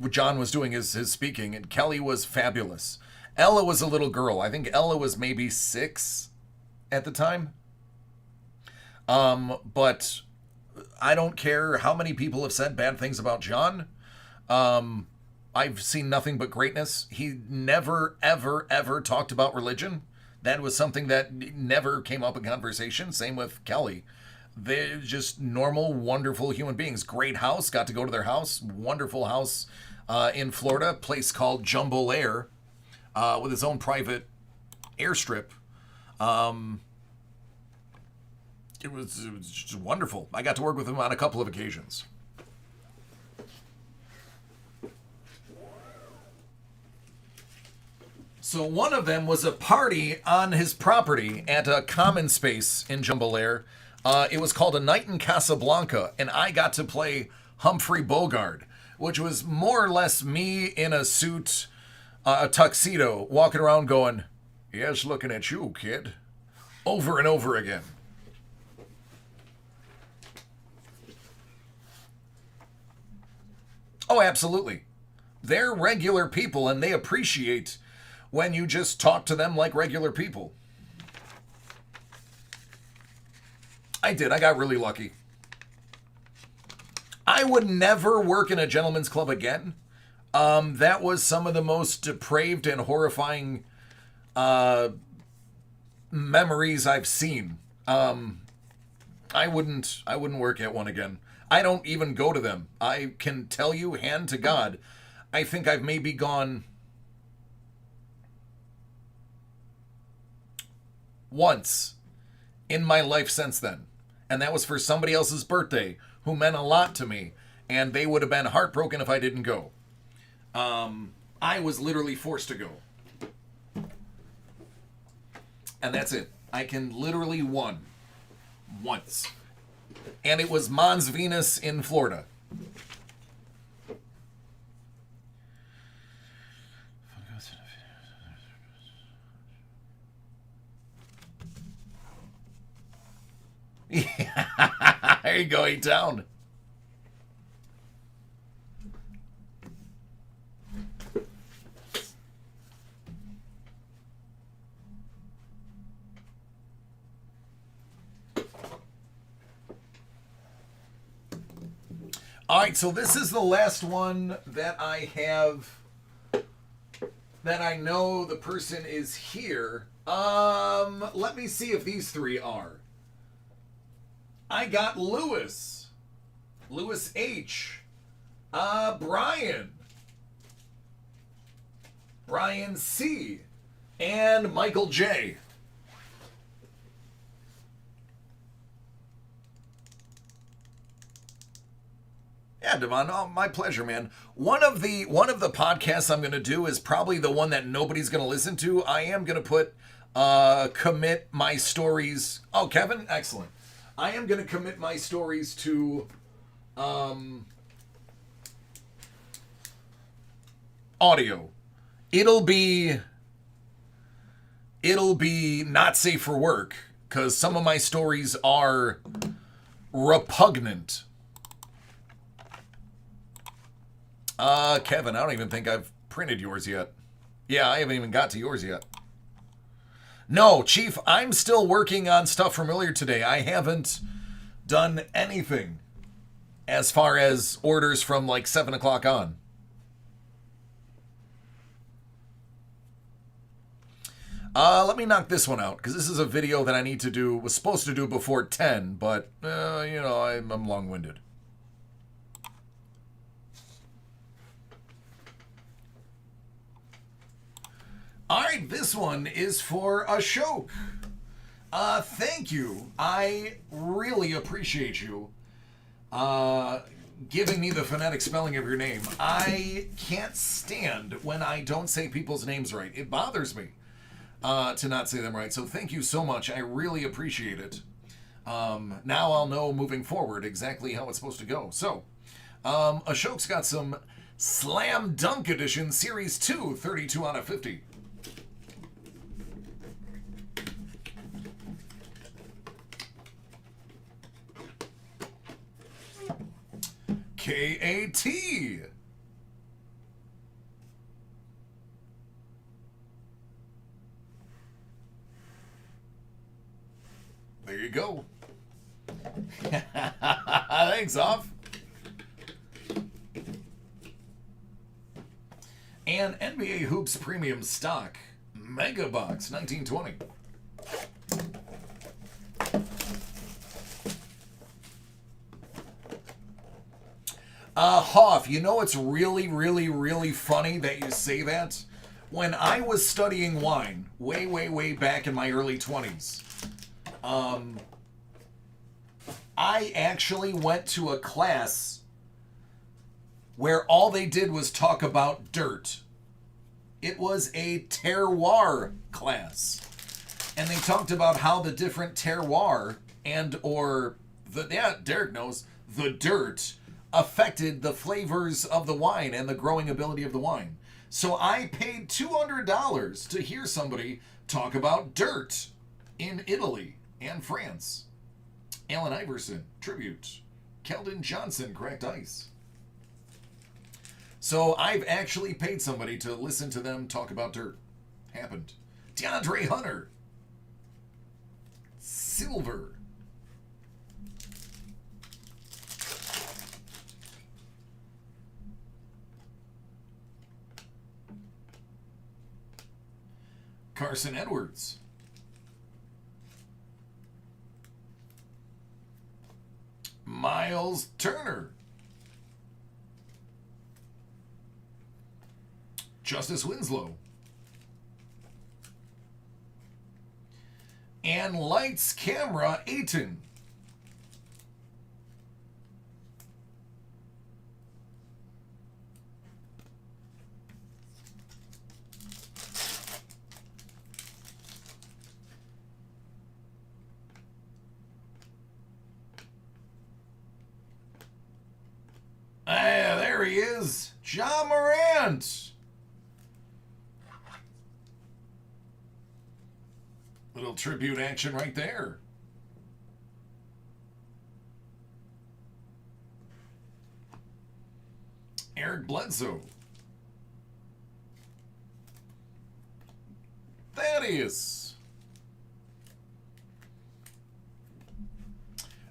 John was doing his speaking, and Kelly was fabulous. Ella was a little girl. I think Ella was maybe 6 at the time. But I don't care how many people have said bad things about John. I've seen nothing but greatness. He never, ever, ever talked about religion. That was something that never came up in conversation. Same with Kelly. They're just normal, wonderful human beings. Great house. Got to go to their house. Wonderful house in Florida. Place called Jumbo Air with its own private airstrip. It was just wonderful. I got to work with him on a couple of occasions. So one of them was a party on his property at a common space in Jumbo Air. It was called A Night in Casablanca, and I got to play Humphrey Bogart, which was more or less me in a suit a tuxedo walking around going, "Yes, looking at you, kid," over and over again. Oh, absolutely. They're regular people and they appreciate when you just talk to them like regular people. I did. I got really lucky. I would never work in a gentleman's club again. That was some of the most depraved and horrifying memories I've seen. I wouldn't work at one again. I don't even go to them. I can tell you, hand to God, I think I've maybe gone once in my life since then. And that was for somebody else's birthday who meant a lot to me. And they would have been heartbroken if I didn't go. I was literally forced to go. And that's it. I can literally once. And it was Mons Venus in Florida. Yeah. There you go, A-Town. All right, so this is the last one that I have that I know the person is here. Let me see if these three are. I got Lewis H, Brian C, and Michael J. Yeah, Devon, oh, my pleasure, man. One of the podcasts I'm going to do is probably the one that nobody's going to listen to. I am going to put commit my stories. Oh, Kevin, excellent. I am going to commit my stories to audio. It'll be not safe for work because some of my stories are repugnant. Kevin, I don't even think I've printed yours yet. Yeah, I haven't even got to yours yet. No, Chief, I'm still working on stuff from earlier today. I haven't done anything as far as orders from like 7 o'clock on. Let me knock this one out, because this is a video that I need to do, was supposed to do before 10, but, you know, I'm long-winded. All right, this one is for Ashok. Thank you. I really appreciate you giving me the phonetic spelling of your name. I can't stand when I don't say people's names right. It bothers me to not say them right. So thank you so much. I really appreciate it. Now I'll know moving forward exactly how it's supposed to go. So, Ashok's got some Slam Dunk Edition Series 2, 32 out of 50. K-A-T. There you go. Thanks, Off. And NBA Hoops Premium Stock Mega Box 1920. Hoff, you know it's really, really, really funny that you say that? When I was studying wine, way, way, way back in my early 20s, I actually went to a class where all they did was talk about dirt. It was a terroir class. And they talked about how the different terroir and or the, yeah, Derek knows, the dirt affected the flavors of the wine and the growing ability of the wine. So I paid $200 to hear somebody talk about dirt in Italy and France. Allen Iverson, tribute. Keldon Johnson, cracked ice. So I've actually paid somebody to listen to them talk about dirt. Happened. DeAndre Hunter. Silver. Carson Edwards. Miles Turner. Justice Winslow. And Lights Camera Ayton. Ah, there he is. Ja Morant. Little tribute action right there. Eric Bledsoe. Thaddeus.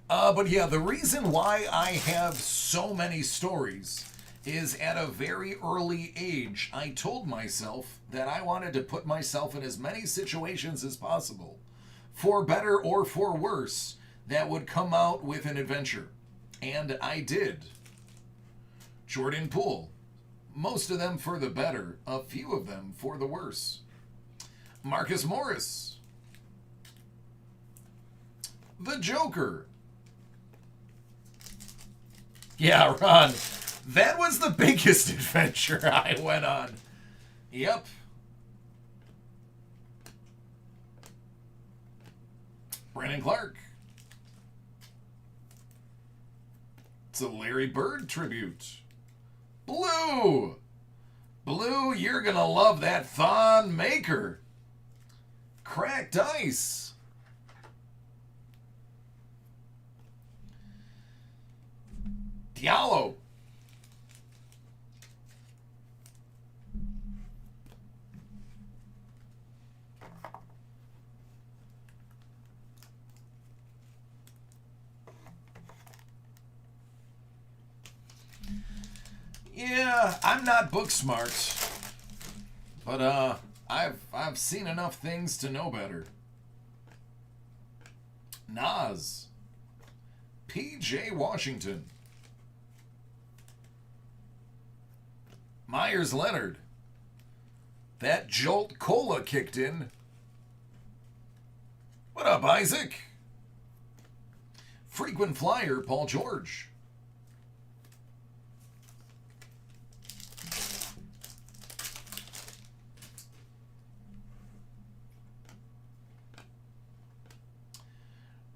But yeah, the reason why I have so many stories is at a very early age, I told myself that I wanted to put myself in as many situations as possible, for better or for worse, that would come out with an adventure. And I did. Jordan Poole. Most of them for the better, a few of them for the worse. Marcus Morris. The Joker. Yeah, Ron. That was the biggest adventure I went on. Yep. Brandon Clark. It's a Larry Bird tribute. Blue. Blue, you're going to love that Thon Maker. Cracked ice. Diallo. Yeah, I'm not book smart, but I've seen enough things to know better. Nas. P.J. Washington. Myers Leonard. That Jolt Cola kicked in. What up, Isaac? Frequent flyer, Paul George.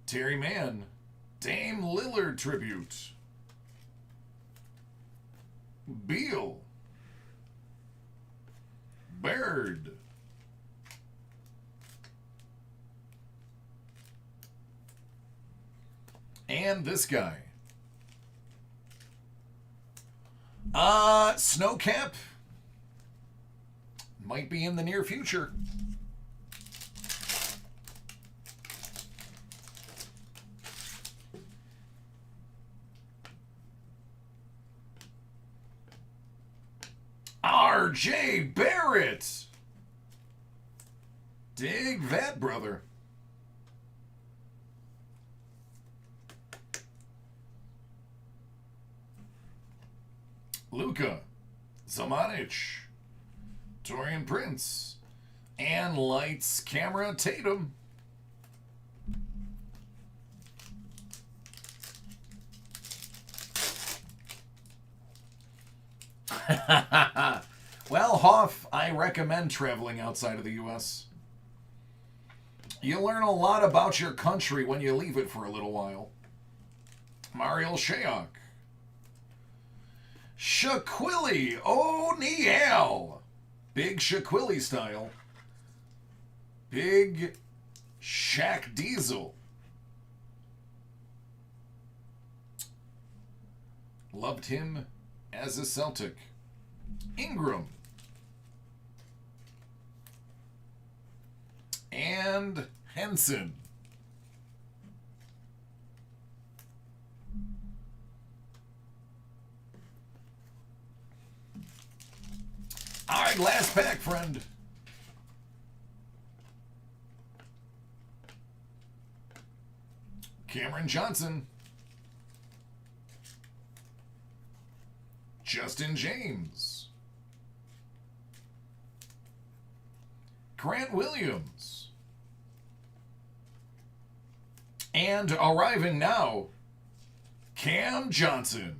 Terry Mann. Dame Lillard tribute. Beal. Bird. And this guy. Snowcap. Might be in the near future. R.J. Barrett. Dig that, brother. Luka. Zamanic. Torian Prince. And Lights Camera Tatum. Well, Hoff, I recommend traveling outside of the U.S. You learn a lot about your country when you leave it for a little while. Mariel Shayok. Shaquille O'Neal. Big Shaquille style. Big Shaq Diesel. Loved him as a Celtic. Ingram. And Henson. All right, last pack, friend. Cameron Johnson. Justin James. Grant Williams. And arriving now, Cam Johnson.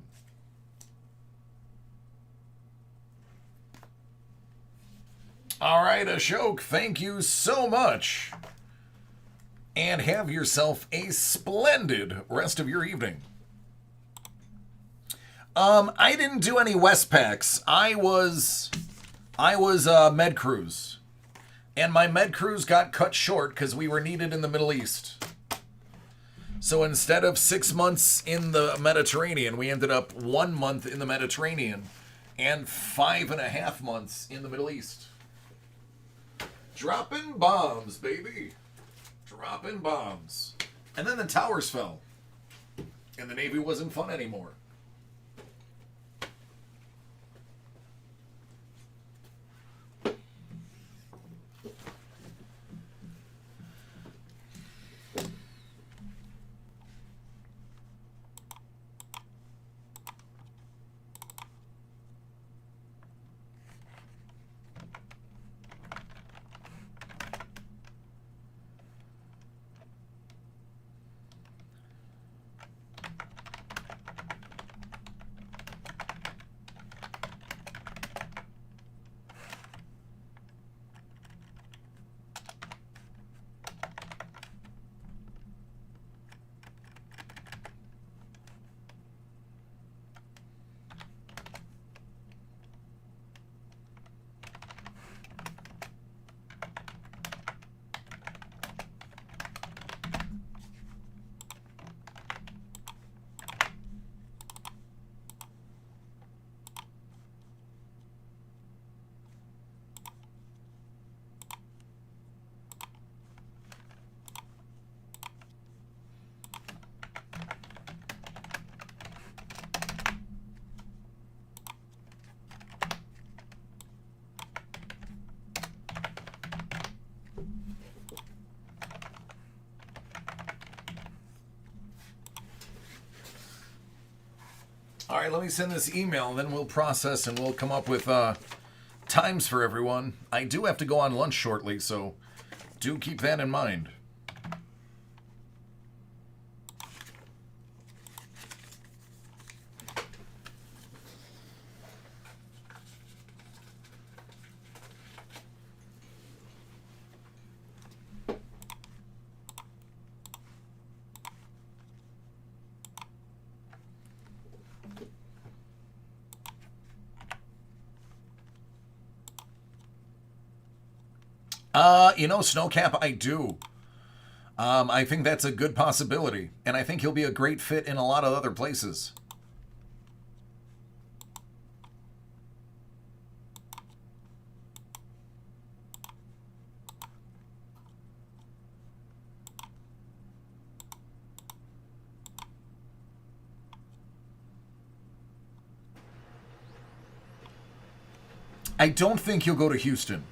All right, Ashok, thank you so much. And have yourself a splendid rest of your evening. I didn't do any West packs. I was med cruise. And my med cruise got cut short because we were needed in the Middle East. So instead of 6 months in the Mediterranean, we ended up 1 month in the Mediterranean and 5.5 months in the Middle East. Dropping bombs, baby. Dropping bombs. And then the towers fell. And the Navy wasn't fun anymore. All right, let me send this email, and then we'll process and we'll come up with times for everyone. I do have to go on lunch shortly, so do keep that in mind. Snowcap, I do. I think that's a good possibility, and I think he'll be a great fit in a lot of other places. I don't think he'll go to Houston.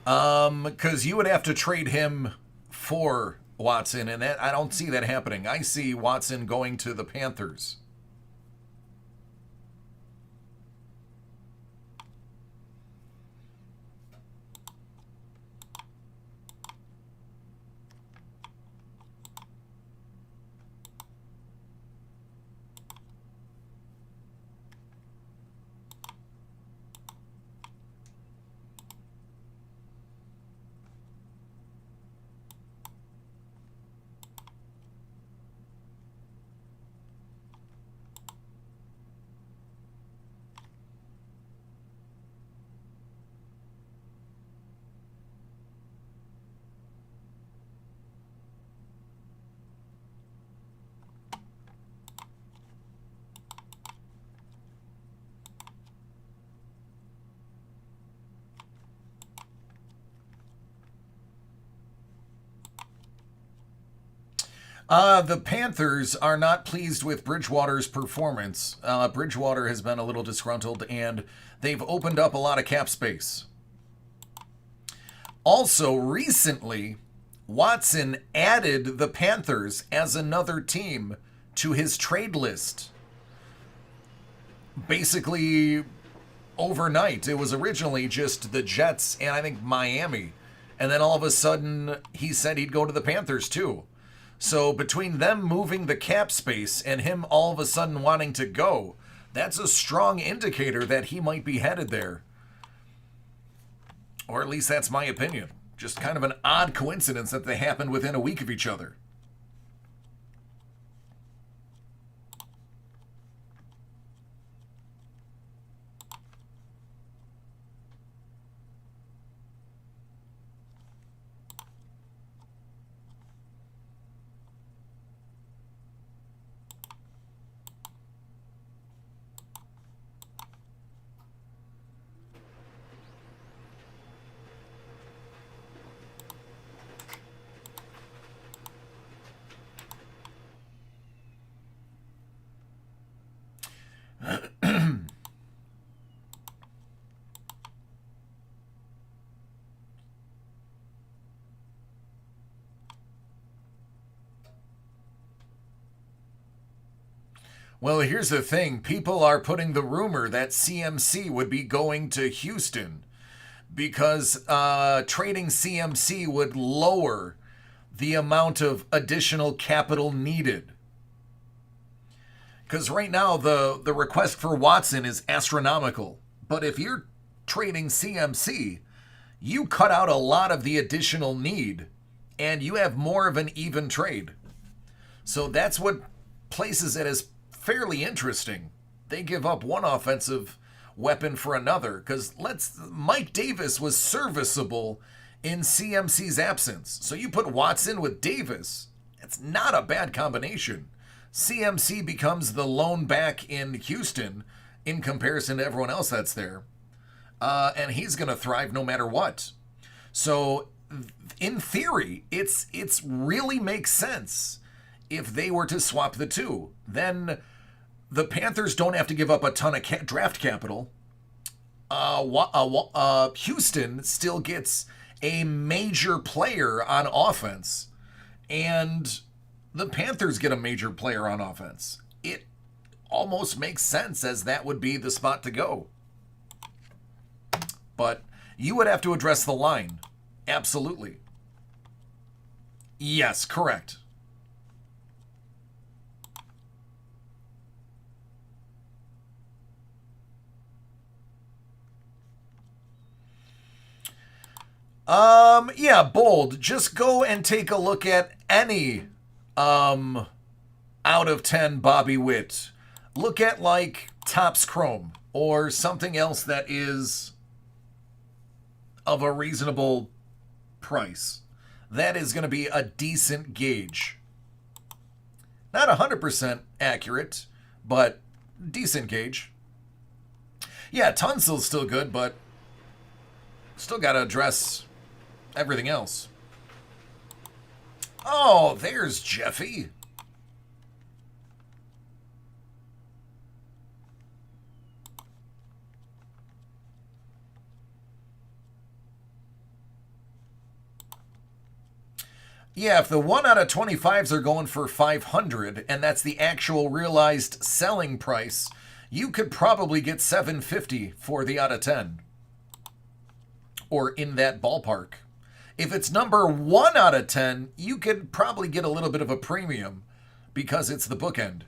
Because you would have to trade him for Watson, and I don't see that happening. I see Watson going to the Panthers. The Panthers are not pleased with Bridgewater's performance. Bridgewater has been a little disgruntled, and they've opened up a lot of cap space. Also, recently, Watson added the Panthers as another team to his trade list. Basically, overnight. It was originally just the Jets and I think Miami. And then all of a sudden, he said he'd go to the Panthers too. So between them moving the cap space and him all of a sudden wanting to go, that's a strong indicator that he might be headed there. Or at least that's my opinion. Just kind of an odd coincidence that they happened within a week of each other. Well, here's the thing. People are putting the rumor that CMC would be going to Houston because trading CMC would lower the amount of additional capital needed. Because right now, the request for Watson is astronomical. But if you're trading CMC, you cut out a lot of the additional need, and you have more of an even trade. So that's what places it as fairly interesting. They give up one offensive weapon for another, because Mike Davis was serviceable in CMC's absence. So you put Watson with Davis, it's not a bad combination. CMC becomes the lone back in Houston in comparison to everyone else that's there. And he's going to thrive no matter what. So in theory, it's really makes sense if they were to swap the two. Then the Panthers don't have to give up a ton of draft capital. Houston still gets a major player on offense, and the Panthers get a major player on offense. It almost makes sense as that would be the spot to go. But you would have to address the line. Absolutely. Yes, correct. Yeah, bold. Just go and take a look at any out of 10 Bobby Witt. Look at like Topps Chrome or something else that is of a reasonable price. That is going to be a decent gauge. Not 100% accurate, but decent gauge. Yeah, Tunsil's still good, but still got to address everything else. Oh, there's Jeffy. Yeah, if the 1 out of 25s are going for 500 and that's the actual realized selling price, you could probably get 750 for the out of 10. Or in that ballpark. If it's number 1 out of 10, you could probably get a little bit of a premium because it's the bookend.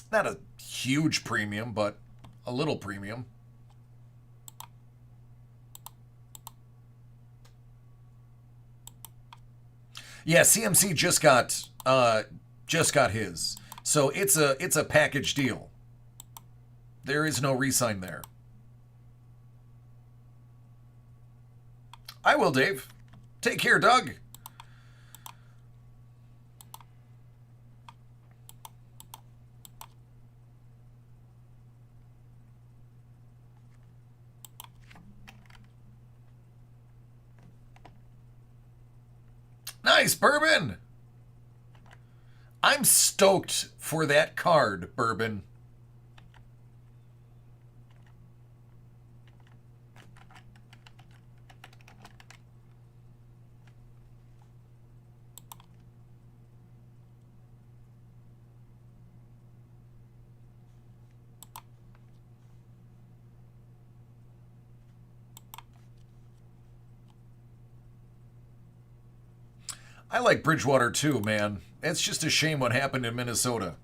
Not a huge premium, but a little premium. Yeah, CMC just got his. So it's a package deal. There is no re-sign there. I will, Dave. Take care, Doug. Nice. Nice, Bourbon. I'm stoked for that card, Bourbon. I like Bridgewater too, man. It's just a shame what happened in Minnesota.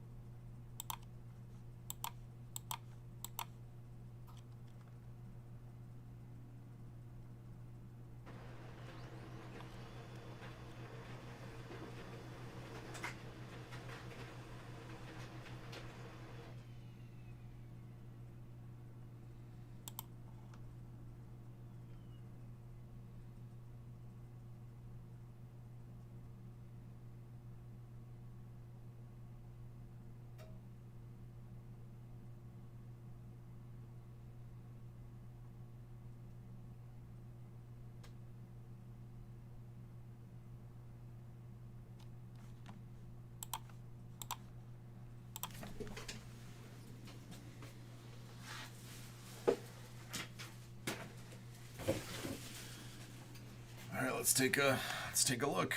All right, let's take a look.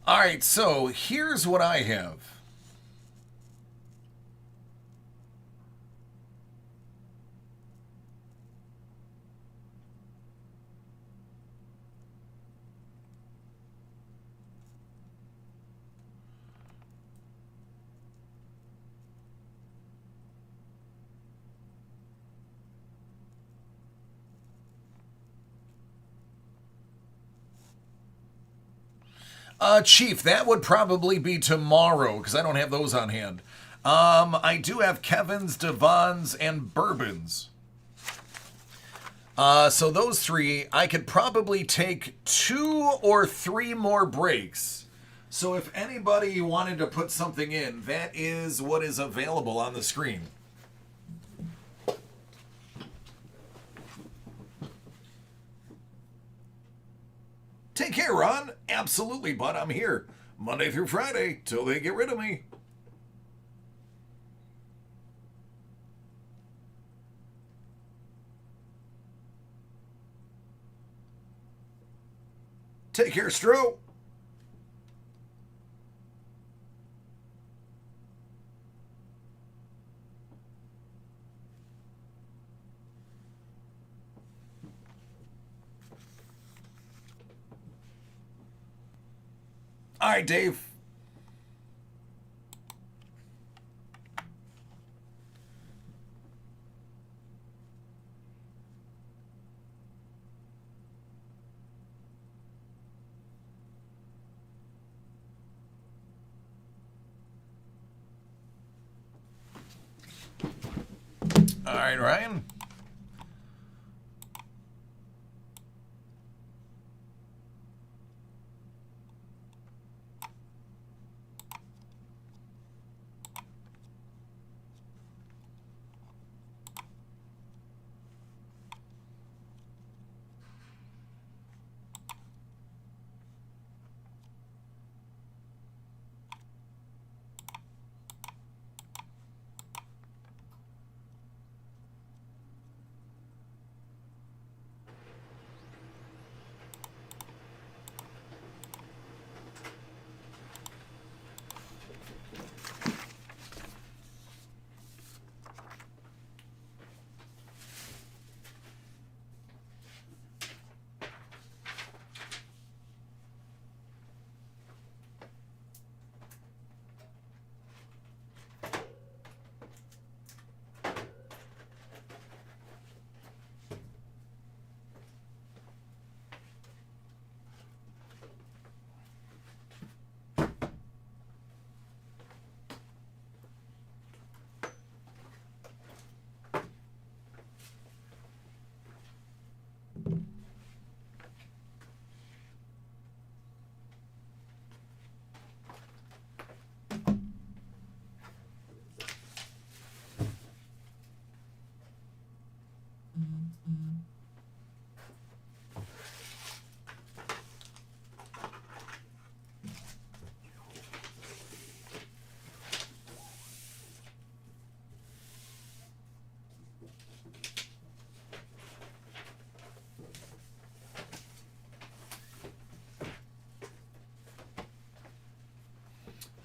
All right, so here's what I have. Chief, that would probably be tomorrow because I don't have those on hand. I do have Kevin's, Devon's, and Bourbon's. So those three, I could probably take 2 or 3 more breaks. So if anybody wanted to put something in, that is what is available on the screen. Take care, Ron. Absolutely, bud. I'm here Monday through Friday till they get rid of me. Take care, Stro. All right, Dave. All right, Ryan.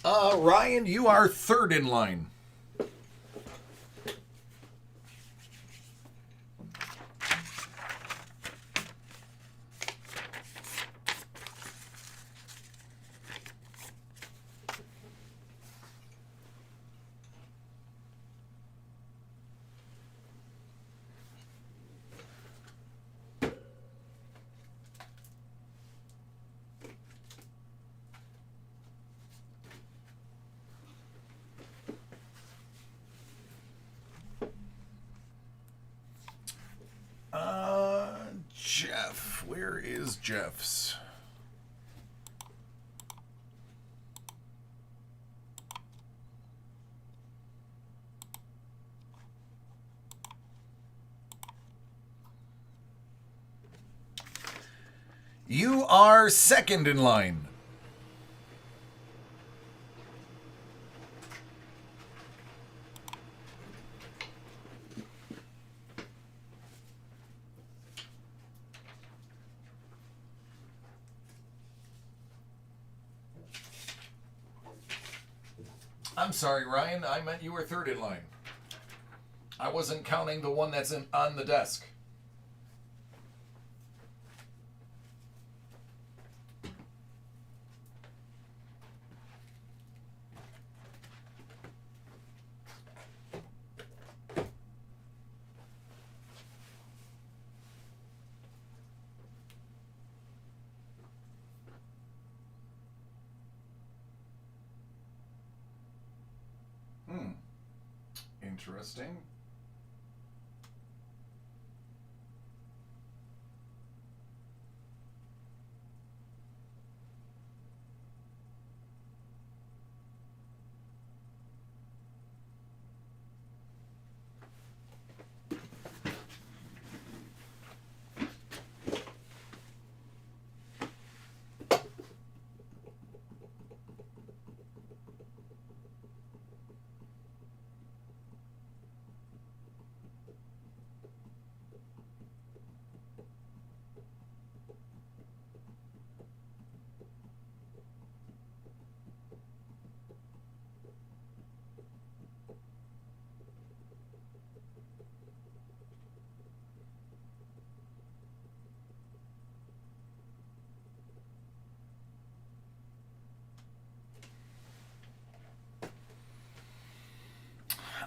Ryan, you are third in line. Jeff. Where is Jeff's? You are second in line. I'm sorry, Ryan. I meant you were third in line. I wasn't counting the one that's on the desk. Interesting.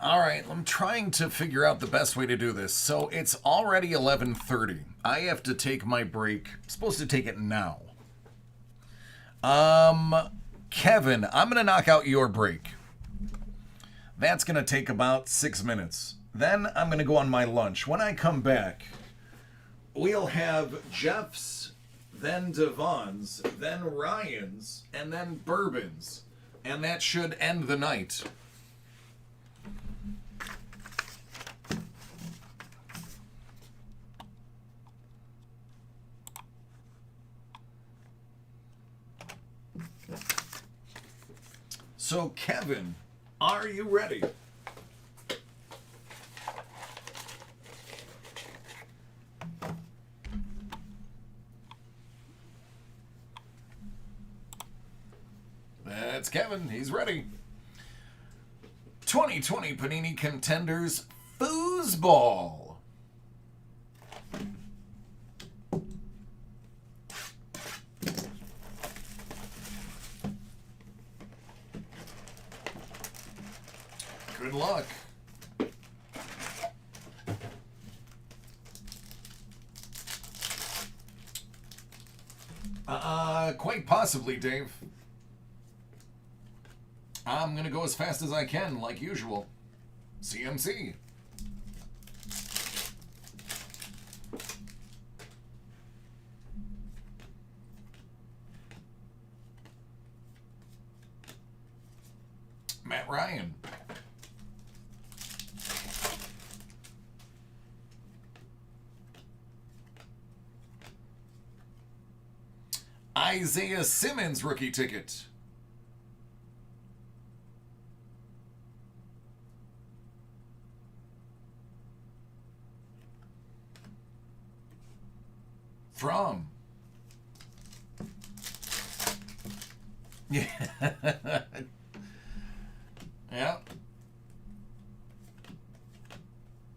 All right, I'm trying to figure out the best way to do this. So it's already 11:30. I have to take my break. I'm supposed to take it now. Kevin, I'm going to knock out your break. That's going to take about 6 minutes. Then I'm going to go on my lunch. When I come back, we'll have Jeff's, then Devon's, then Ryan's, and then Bourbon's. And that should end the night. So, Kevin, are you ready? That's Kevin. He's ready. 2020 Panini Contenders Foosball. Good luck. Quite possibly, Dave. I'm gonna go as fast as I can, like usual. CMC. Matt Ryan. Isaiah Simmons rookie ticket. From. Yeah. Yeah.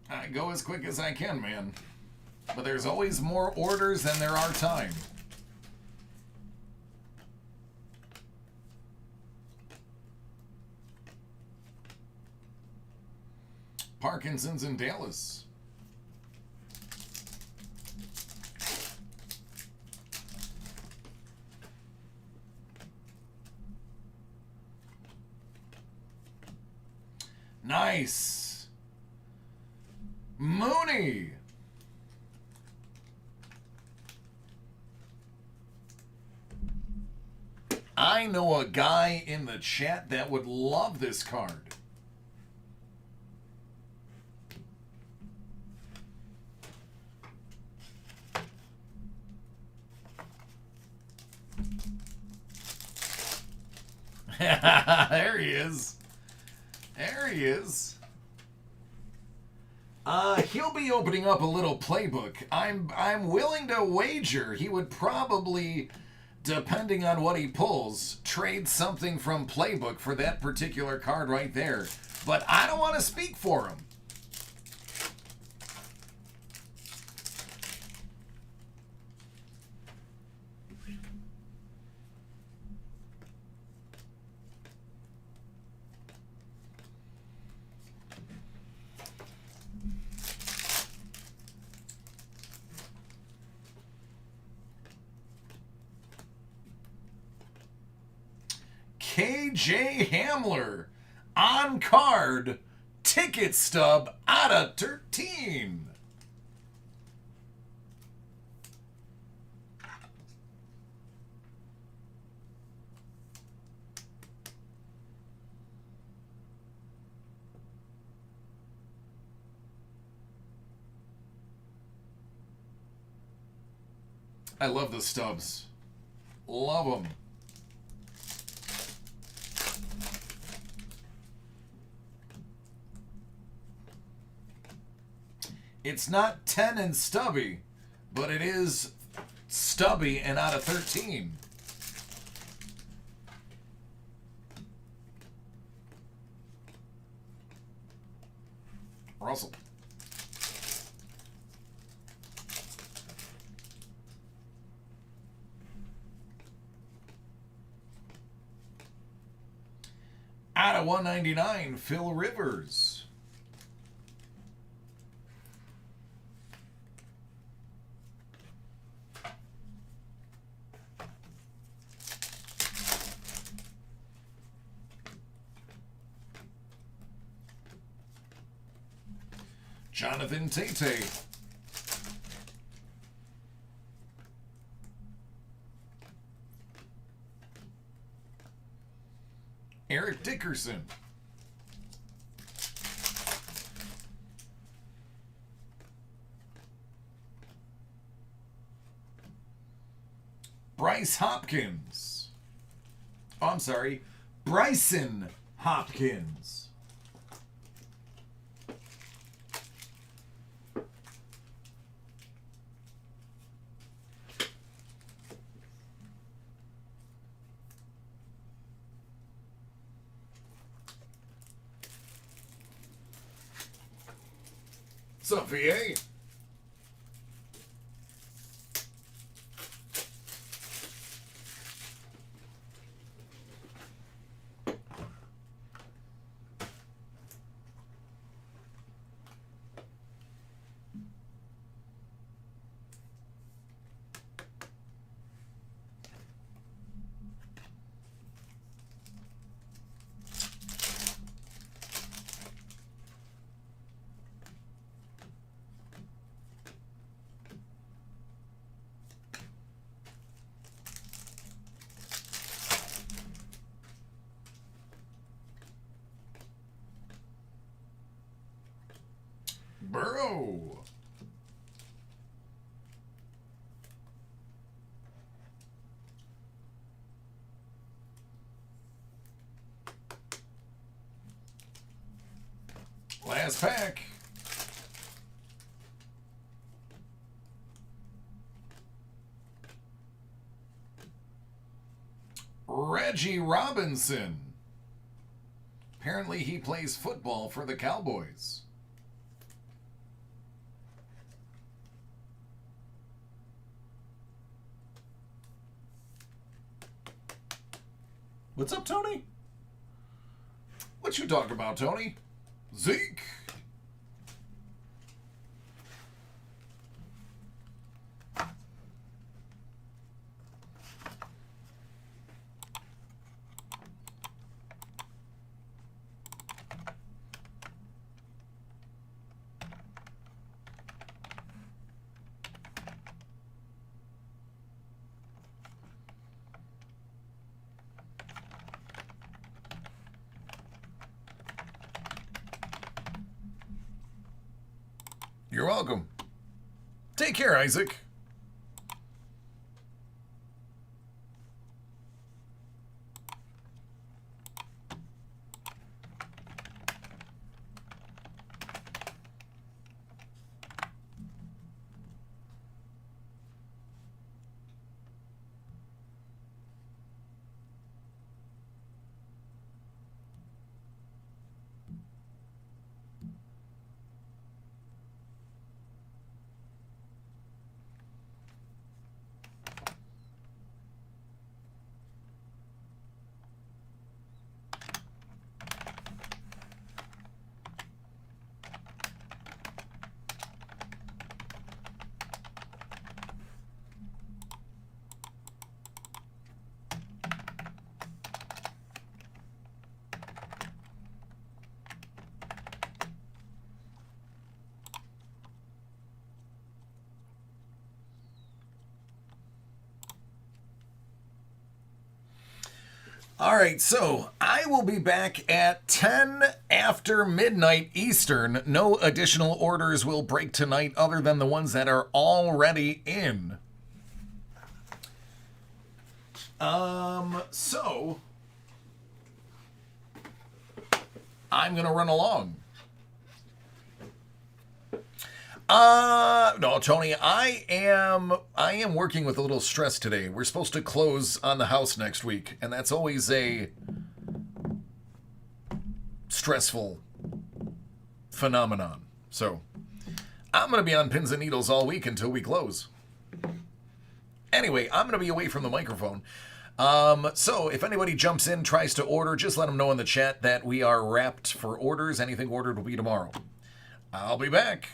I go as quick as I can, man. But there's always more orders than there are time. Parkinson's in Dallas. Nice. Mooney. I know a guy in the chat that would love this card. There he is. There he is. He'll be opening up a little playbook. I'm willing to wager he would probably, depending on what he pulls, trade something from playbook for that particular card right there. But I don't want to speak for him. KJ Hamler on card ticket stub out of 13. I love the stubs. Love them. It's not 10 and stubby, but it is stubby and out of 13. Russell. Out of 199, Phil Rivers. Jonathan Tate. Eric Dickerson. Bryce Hopkins. Oh, I'm sorry. Bryson Hopkins. What's up, VA? Burrow. Last pack. Reggie Robinson. Apparently, he plays football for the Cowboys. What's up, Tony? What you talking about, Tony? Zeke. You're welcome. Take care, Isaac. All right, so I will be back at 10 after midnight Eastern. No additional orders will break tonight other than the ones that are already in. So I'm going to run along. No, Tony, I am working with a little stress today. We're supposed to close on the house next week, and that's always a stressful phenomenon. So, I'm going to be on pins and needles all week until we close. Anyway, I'm going to be away from the microphone. So if anybody jumps in, tries to order, just let them know in the chat that we are wrapped for orders. Anything ordered will be tomorrow. I'll be back.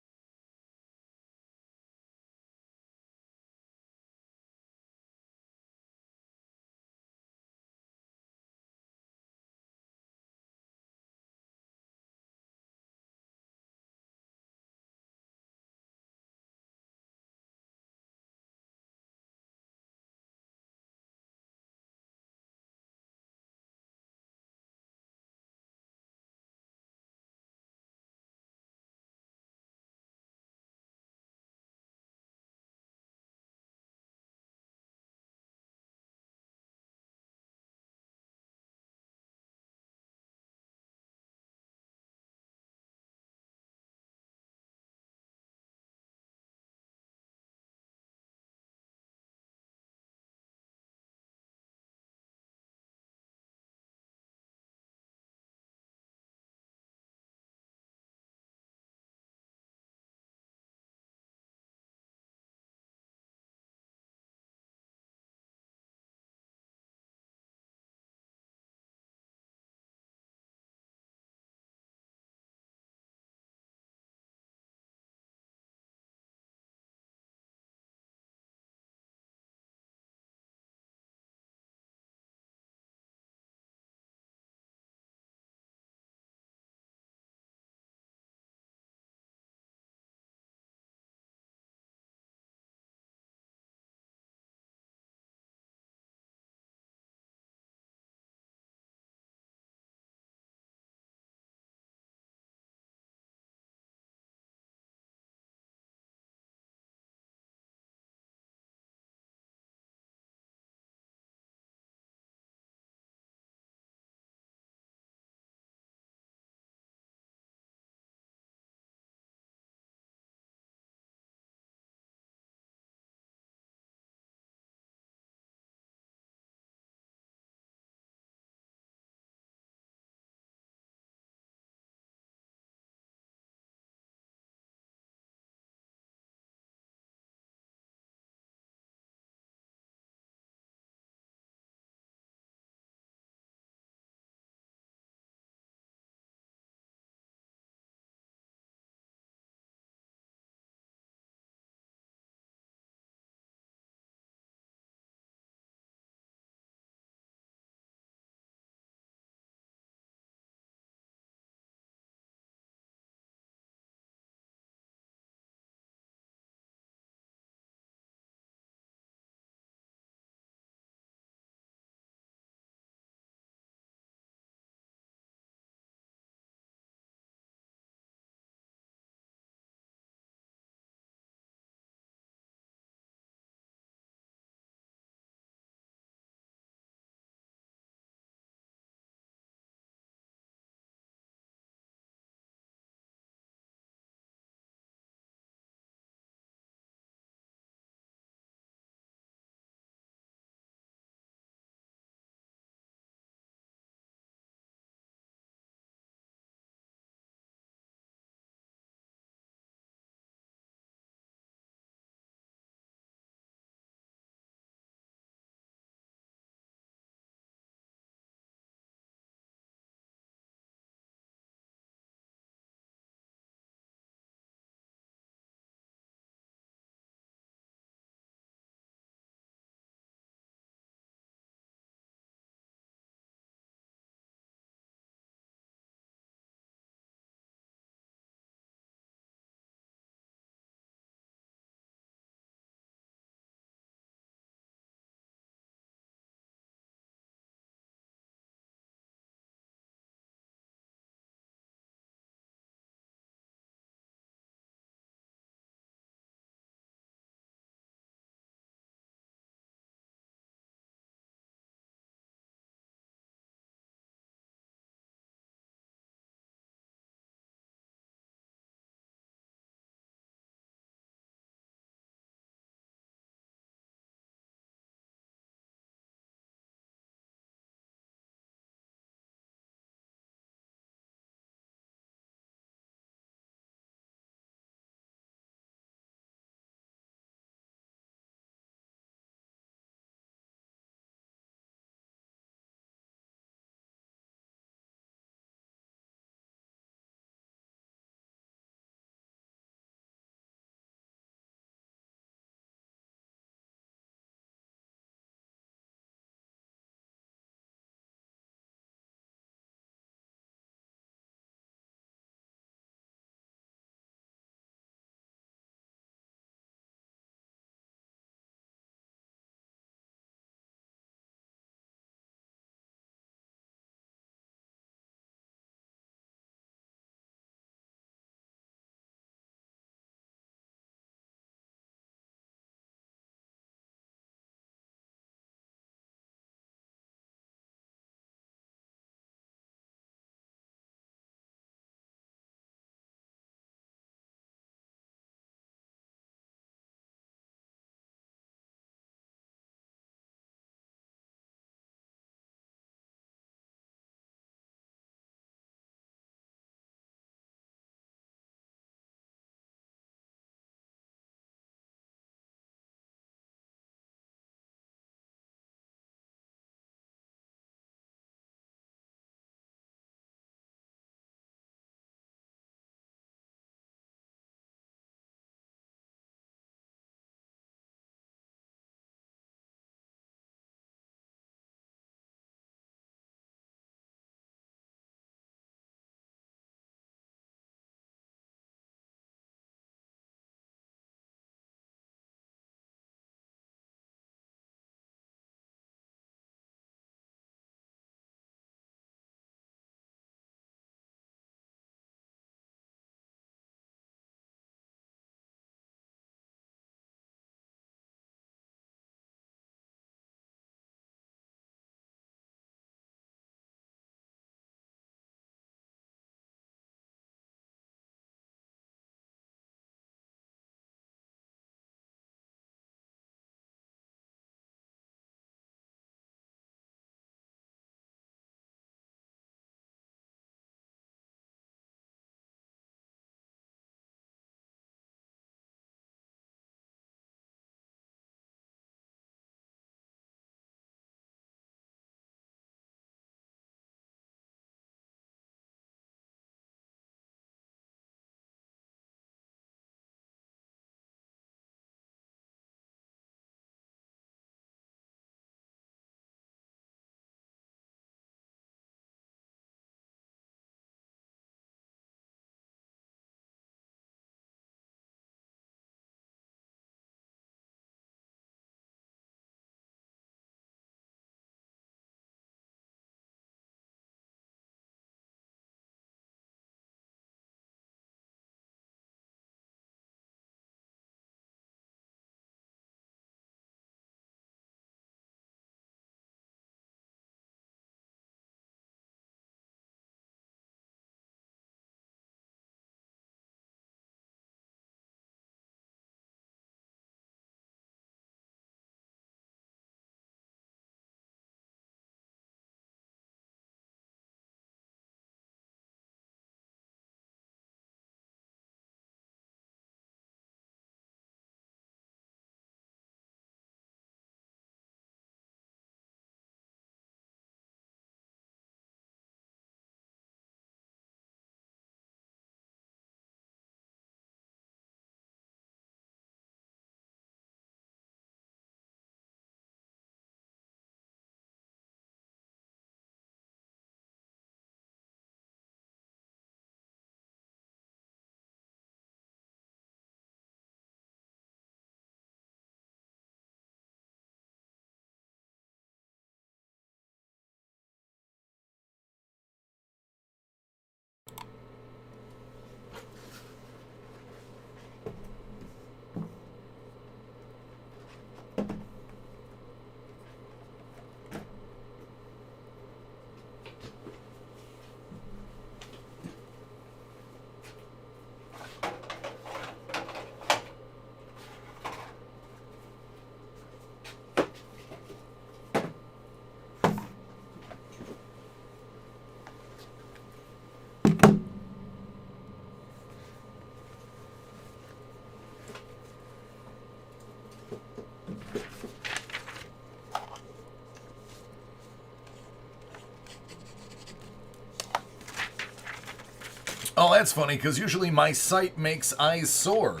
Oh, that's funny, because usually my sight makes eyes sore.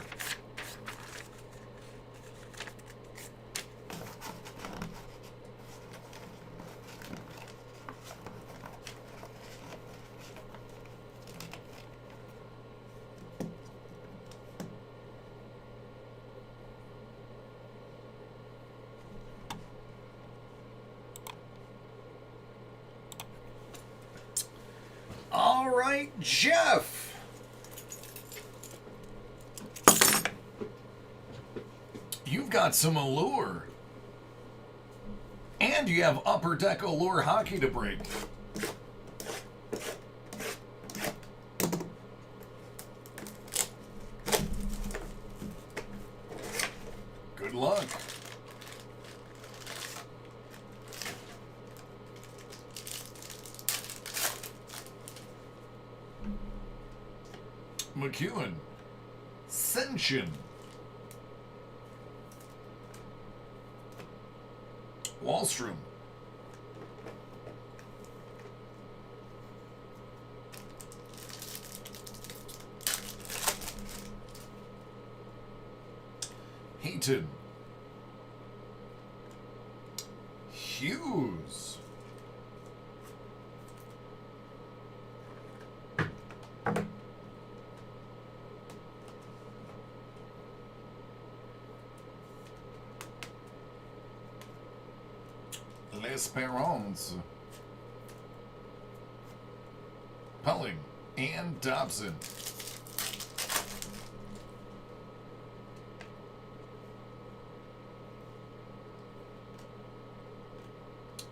All right, Jeff. You've got some allure. And you have Upper Deck Allure hockey to break. Good luck. McEwen. Senshin. Wallstrom. Heaton. Hughes. L'Esperance. Pelling and Dobson.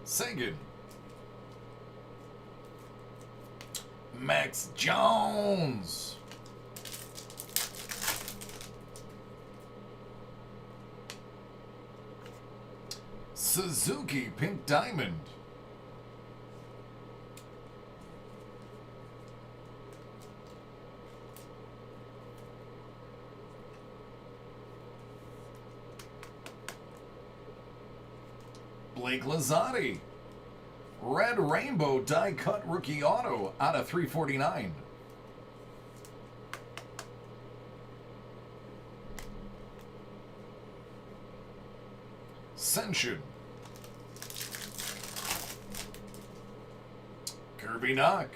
Sagan. Max Jones. Suzuki Pink Diamond. Blake Lazzotti. Red Rainbow Die Cut Rookie Auto out of 349. Senshin. Kirby Knock.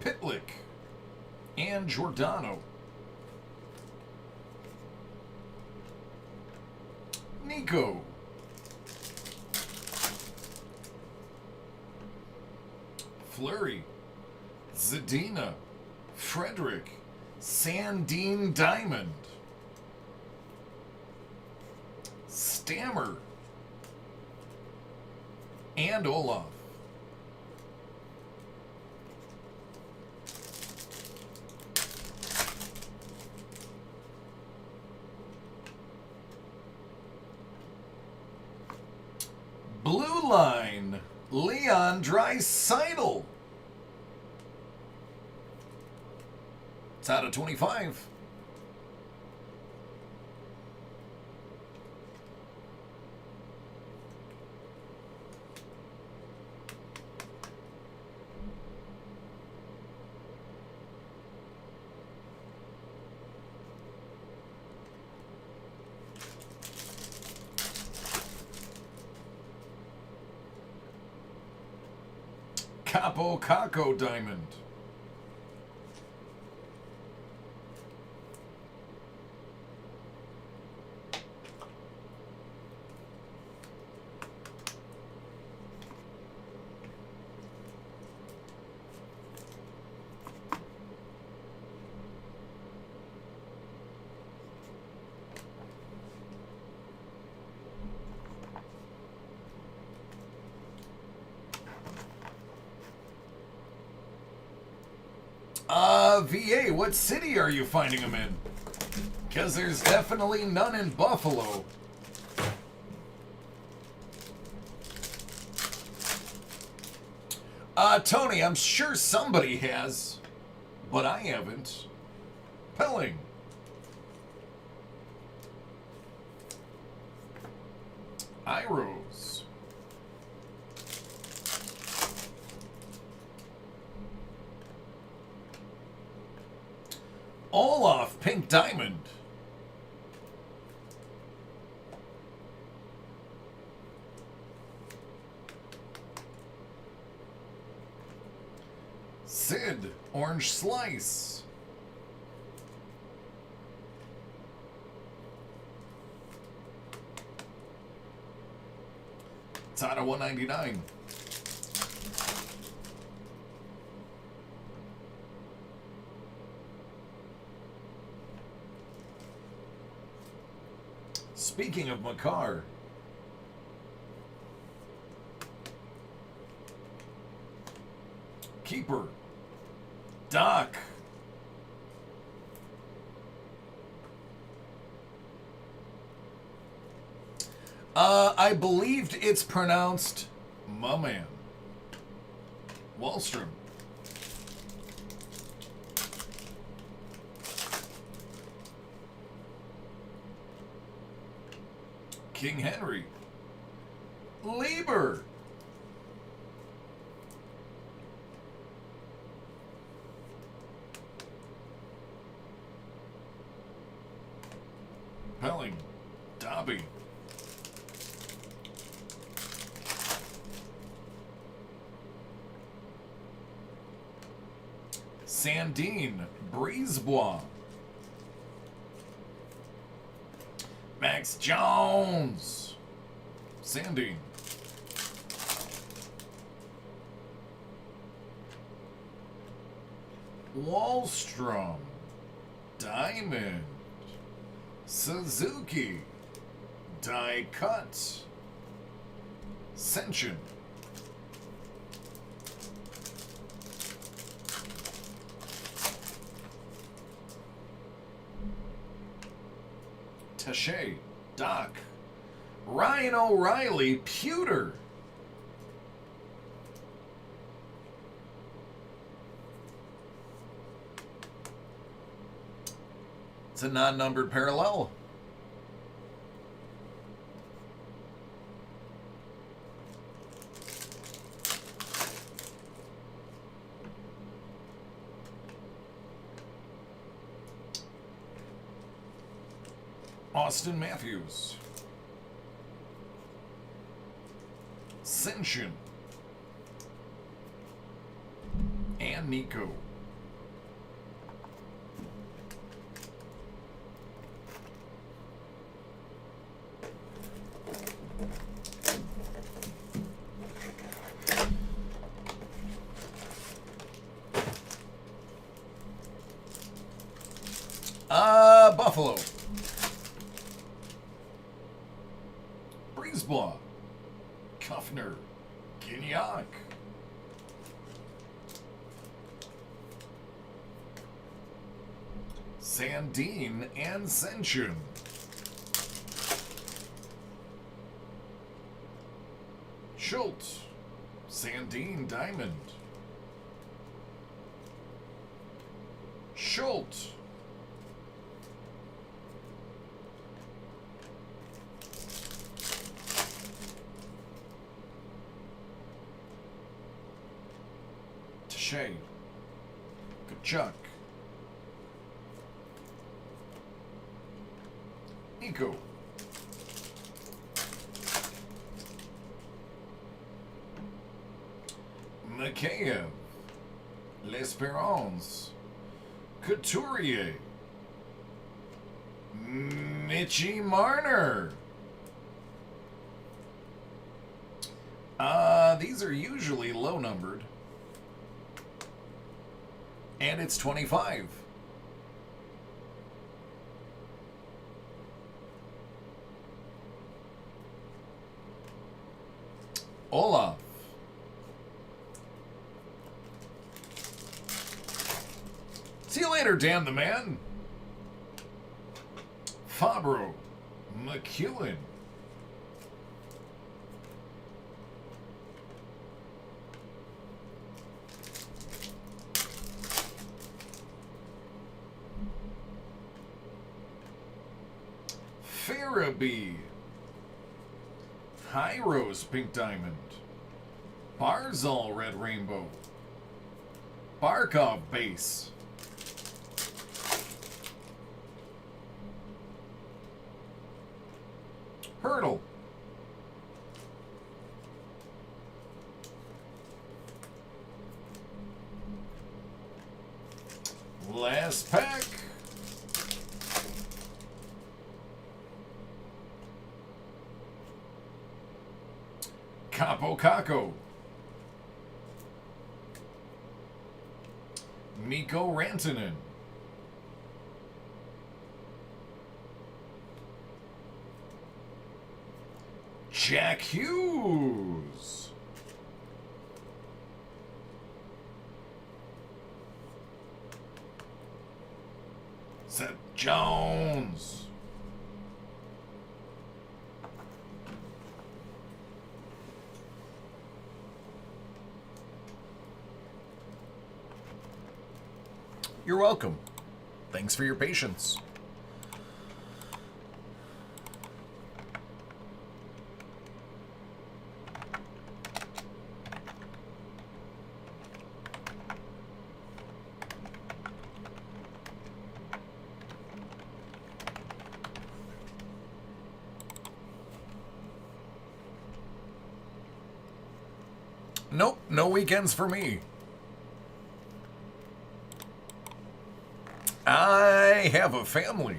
Pitlick and Giordano. Nico. Fleury. Zadina. Frederick. Sandine Diamond. Stammer. And Olaf. Blue Line, Leon Draisaitl. It's out of 25. Capo Caco Diamond. VA, what city are you finding them in? Because there's definitely none in Buffalo. Tony, I'm sure somebody has, but I haven't. Pelling. Iros. pink diamond. Sid, orange slice. It's out of 199. Speaking of Makar, keeper, Doc. I believed it's pronounced my man. Wallstrom. King Henry. Lieber. Pelling. Dobby. Sandine. Brisebois. Max Jones. Sandine. Wallstrom. Diamond. Suzuki. Die cut. Senshin. Taché, Doc, Ryan O'Reilly, Pewter, it's a non-numbered parallel. Austin Matthews. Senshin. And Nico. Buffalo. Brisebois. Kuffner. Gignac. Sandine and Senshin. Schultz. Sandine Diamond. Schultz. Taché. Kachuk. Nico. Mikheyev. L'Espérance. Couturier. Mitchie Marner. These are usually low numbered. And it's 25. Olaf. See you later, Dan the Man. Fabro. McEwen. Farabee. Hyros Pink Diamond. Barzal Red Rainbow. Barkov Base. Hurdle. Last pack. Capo Caco. Mikko Rantanen. Jack Hughes. Seth Jones. You're welcome. Thanks for your patience. Nope, no weekends for me. I have a family.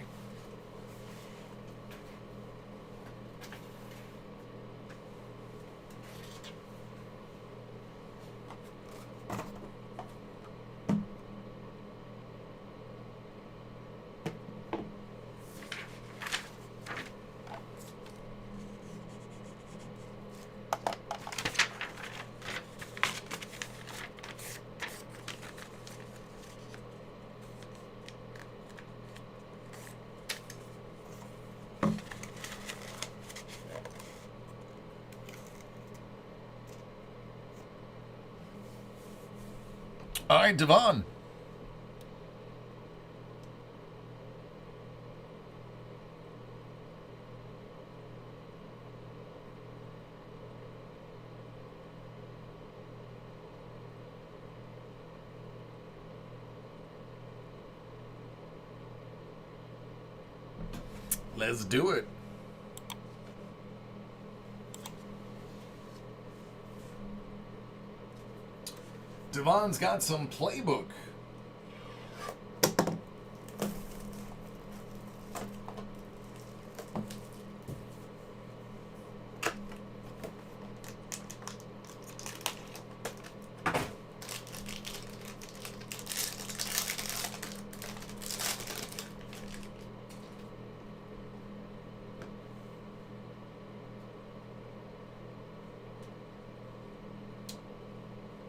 All right, Devon. Let's do it. Devon's got some playbook.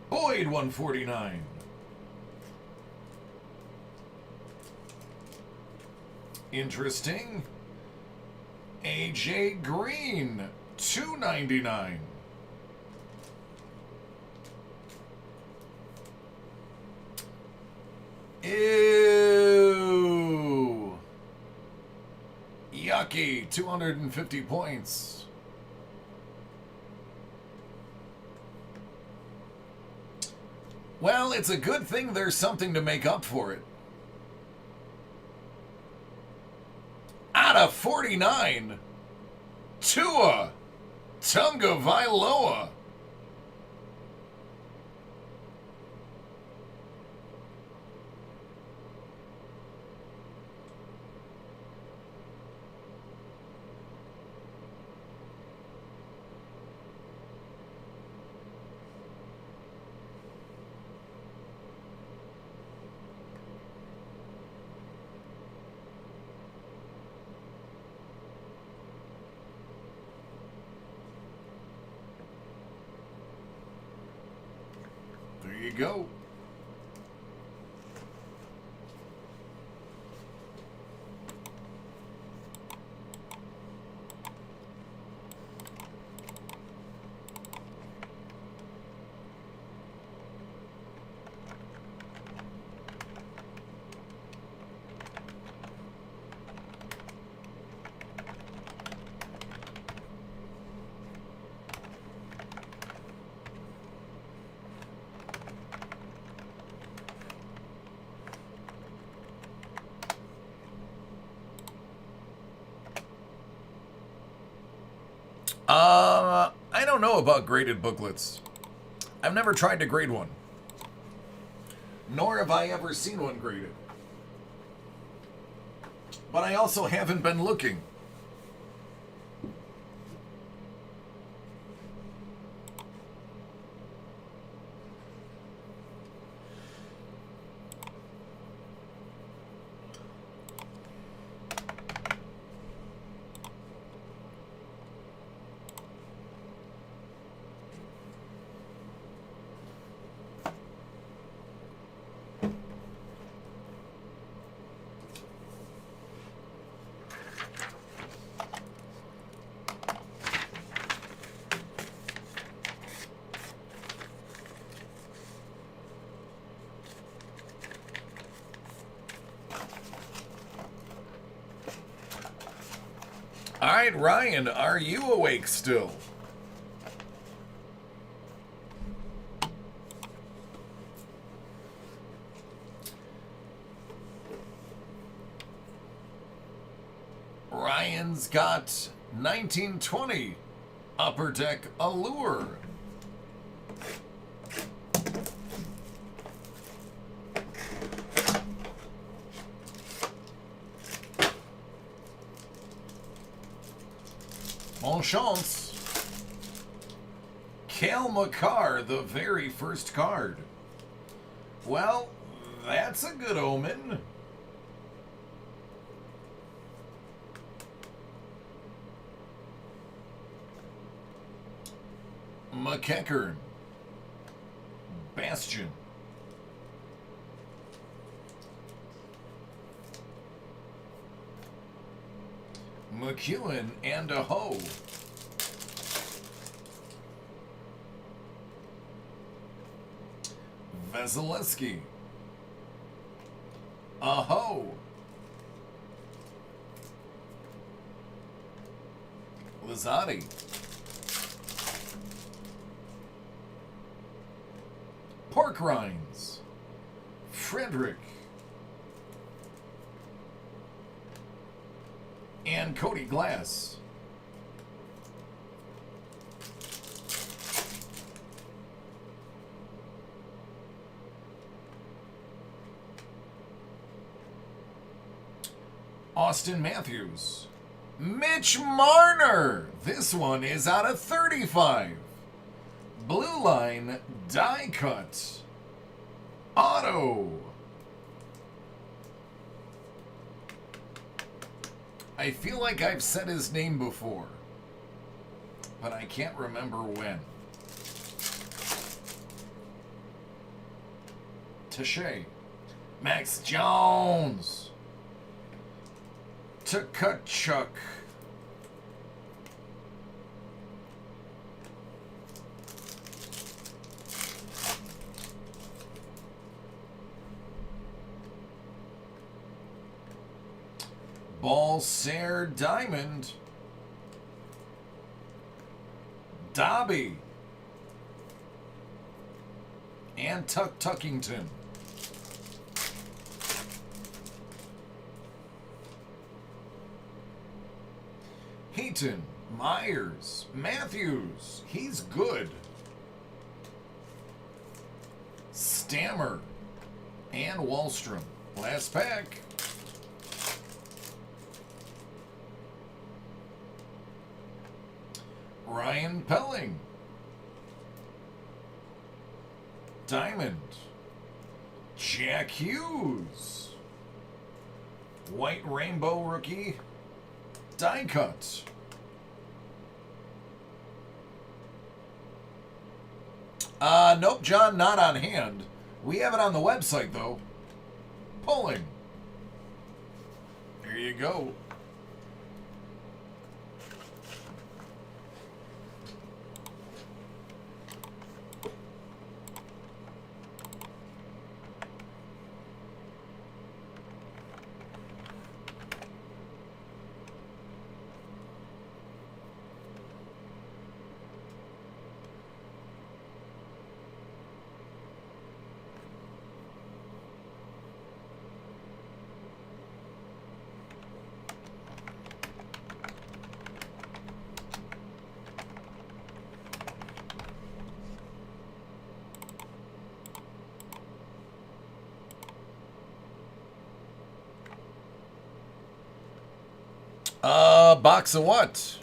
Boyd 149. Interesting. AJ Green 299. Ew. Yucky 250 points. Well, it's a good thing there's something to make up for it. Out of 49, Tua Tagovailoa. There you go. I don't know about graded booklets. I've never tried to grade one. Nor have I ever seen one graded. But I also haven't been looking. All right, Ryan, are you awake still? Ryan's got 1920 Upper Deck Allure. Bon chance. Cale Makar, the very first card. Well, that's a good omen. McEachern. Bastion. McEwen and a hoe. Vasilevsky. A hoe. Lizotti. Pork rinds. Frederick. And Cody Glass. Austin Matthews. Mitch Marner. This one is out of 35. Blue line die cut. Auto. I feel like I've said his name before, but I can't remember when. Taché. Max Jones. Tkachuk. Balser Diamond. Dobby. And Tuckington. Heaton. Myers. Matthews. He's good. Stammer. And Wallstrom. Last pack. Ryan Pelling. Diamond. Jack Hughes. White Rainbow rookie. Die cut. Nope, John, not on hand. We have it on the website, though. Pulling. There you go. Box of what?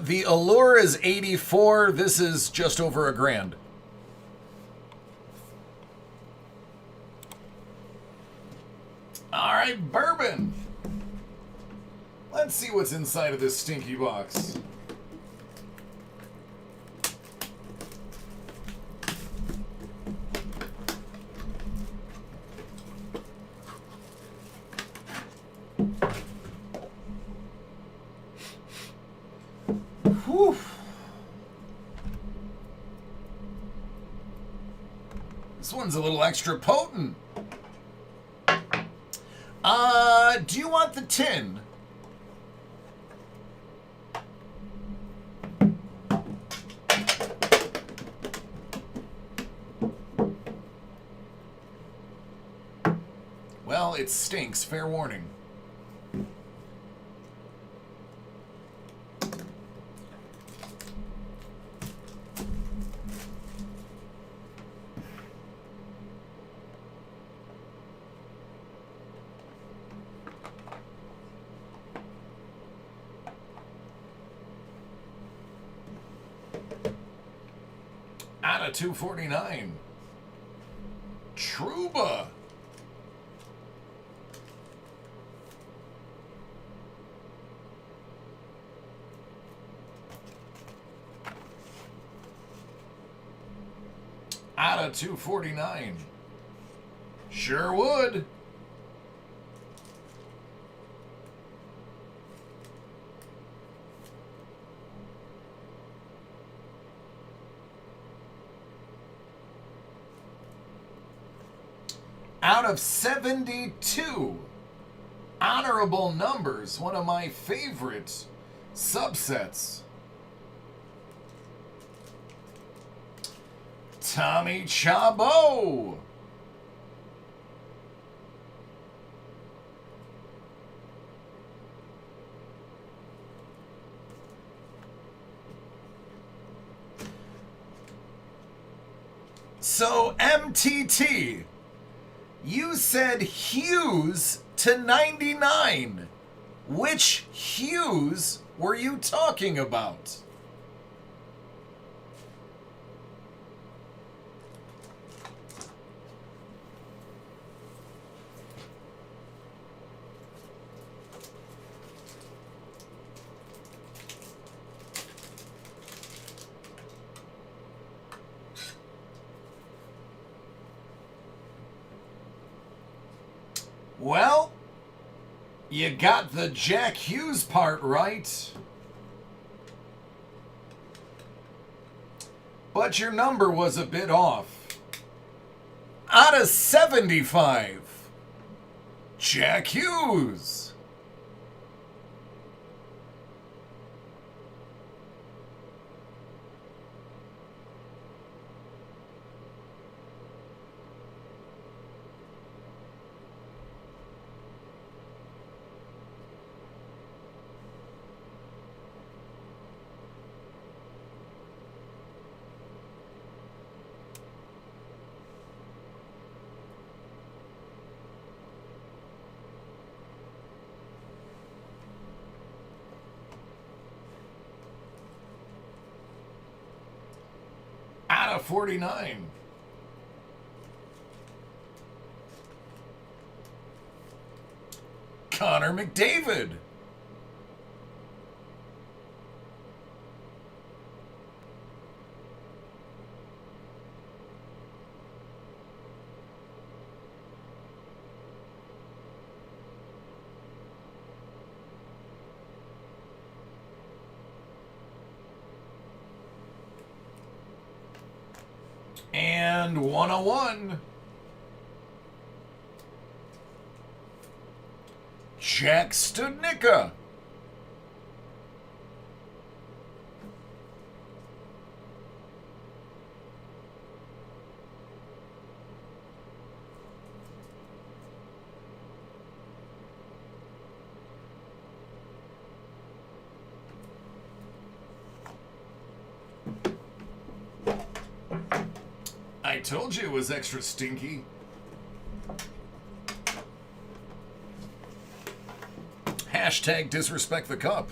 The Allure is 84. This is just over $1,000. All right, bourbon. Let's see what's inside of this stinky box. Whew. This one's a little extra potent. Do you want the tin? Well, it stinks, fair warning. Out of 249. Truba. Out of 249. Sure would. Out of 72. Honorable numbers, one of my favorite subsets. Tommy Chabot. So, MTT, you said Hughes to 99. Which Hughes were you talking about? Well, you got the Jack Hughes part right. But your number was a bit off. Out of 75, Jack Hughes. Out of 49. Connor McDavid. And 101. Jack Studnicka. I told you it was extra stinky. Hashtag disrespect the cup.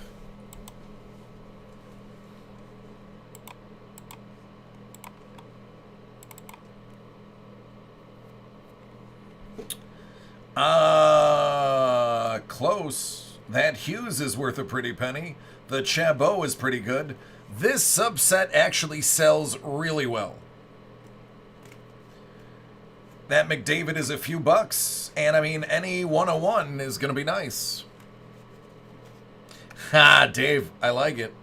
Close. That Hughes is worth a pretty penny. The Chabot is pretty good. This subset actually sells really well. That McDavid is a few bucks, and I mean, any 101 is going to be nice. Ha, Dave, I like it.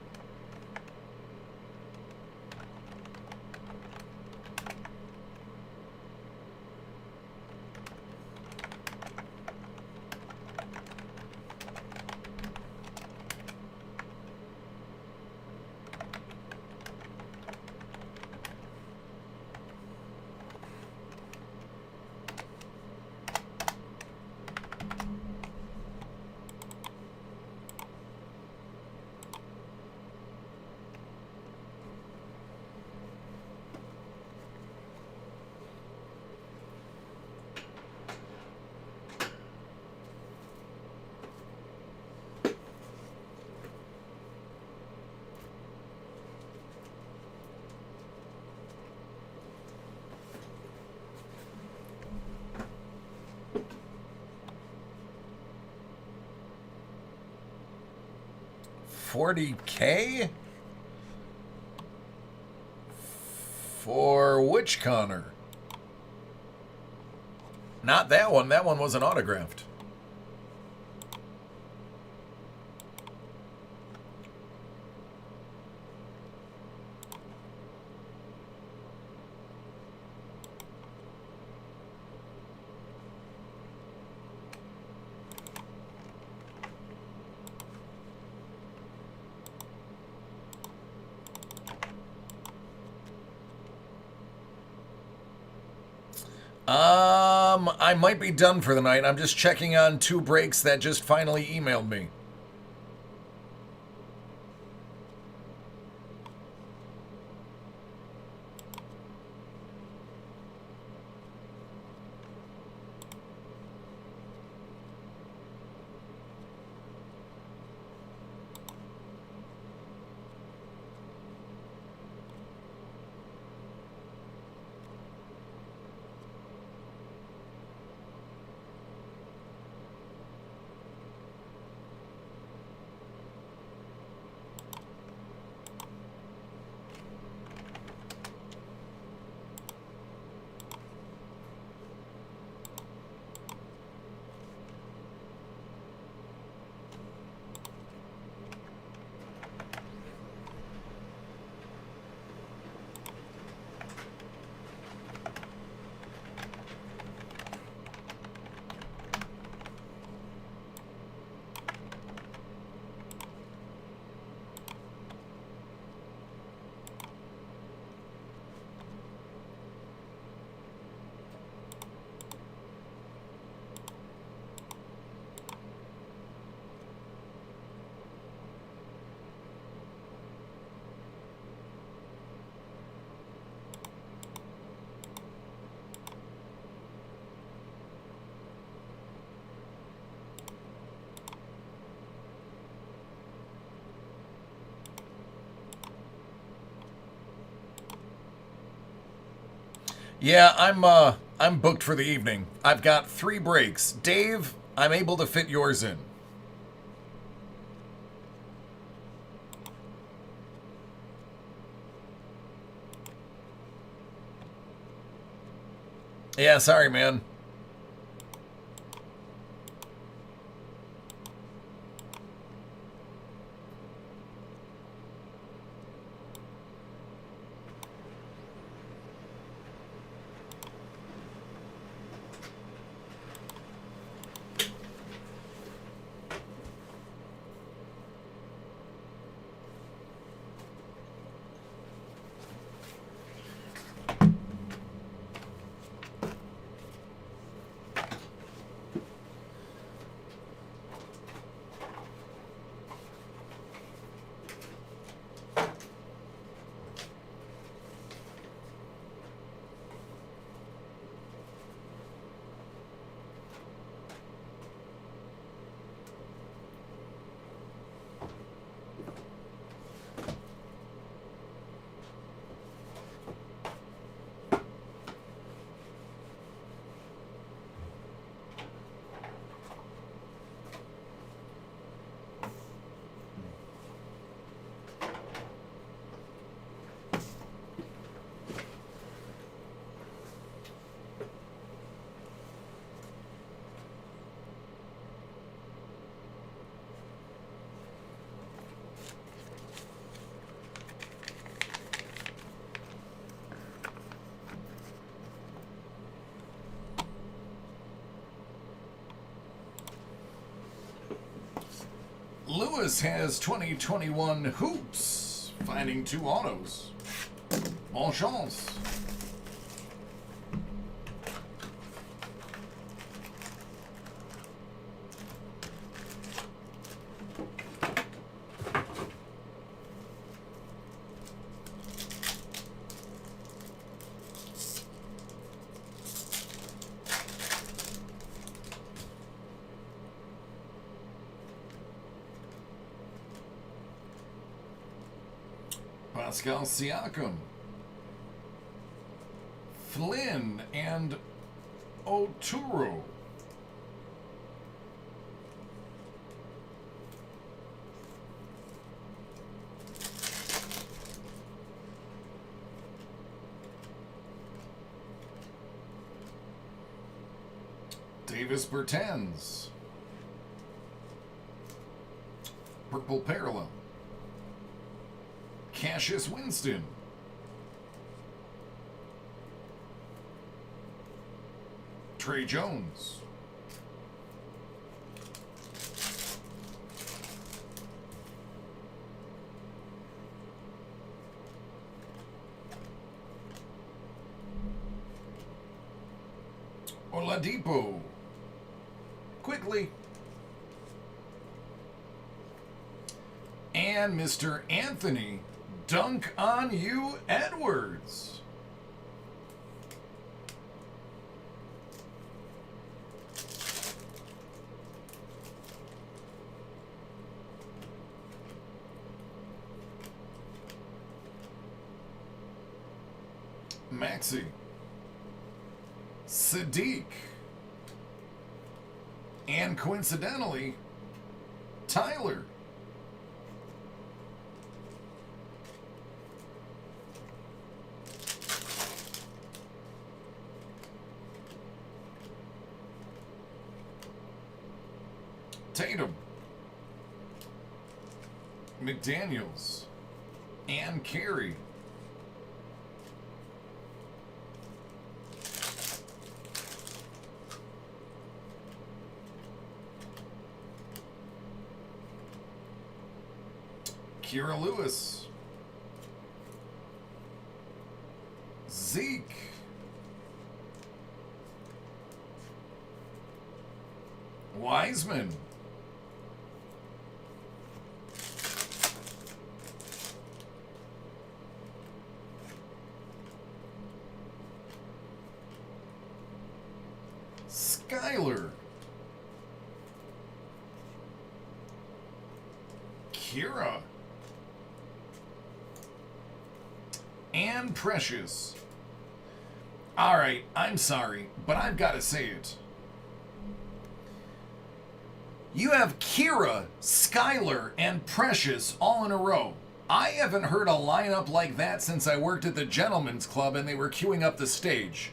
$40K? For which Connor? Not that one. That one wasn't autographed. I might be done for the night. I'm just checking on 2 breaks that just finally emailed me. Yeah, I'm booked for the evening. I've got 3 breaks. Dave, I'm able to fit yours in. Yeah, sorry, man. Lewis has 2021 hoops, finding 2 autos. Bon chance. Pascal Siakam, Flynn, and Oturu. Davis Bertans, Purple Parallel, Cassius Winston, Trey Jones, Oladipo, quickly, and Mr. Anthony Dunk on You Edwards. Maxey, Sadiq, and coincidentally, Tyler. Tatum, McDaniels, and Carey. Kira Lewis, Zeke, Wiseman, Skyler, Kira, and Precious. Alright, I'm sorry, but I've got to say it. You have Kira, Skyler, and Precious all in a row. I haven't heard a lineup like that since I worked at the Gentlemen's Club and they were queuing up the stage.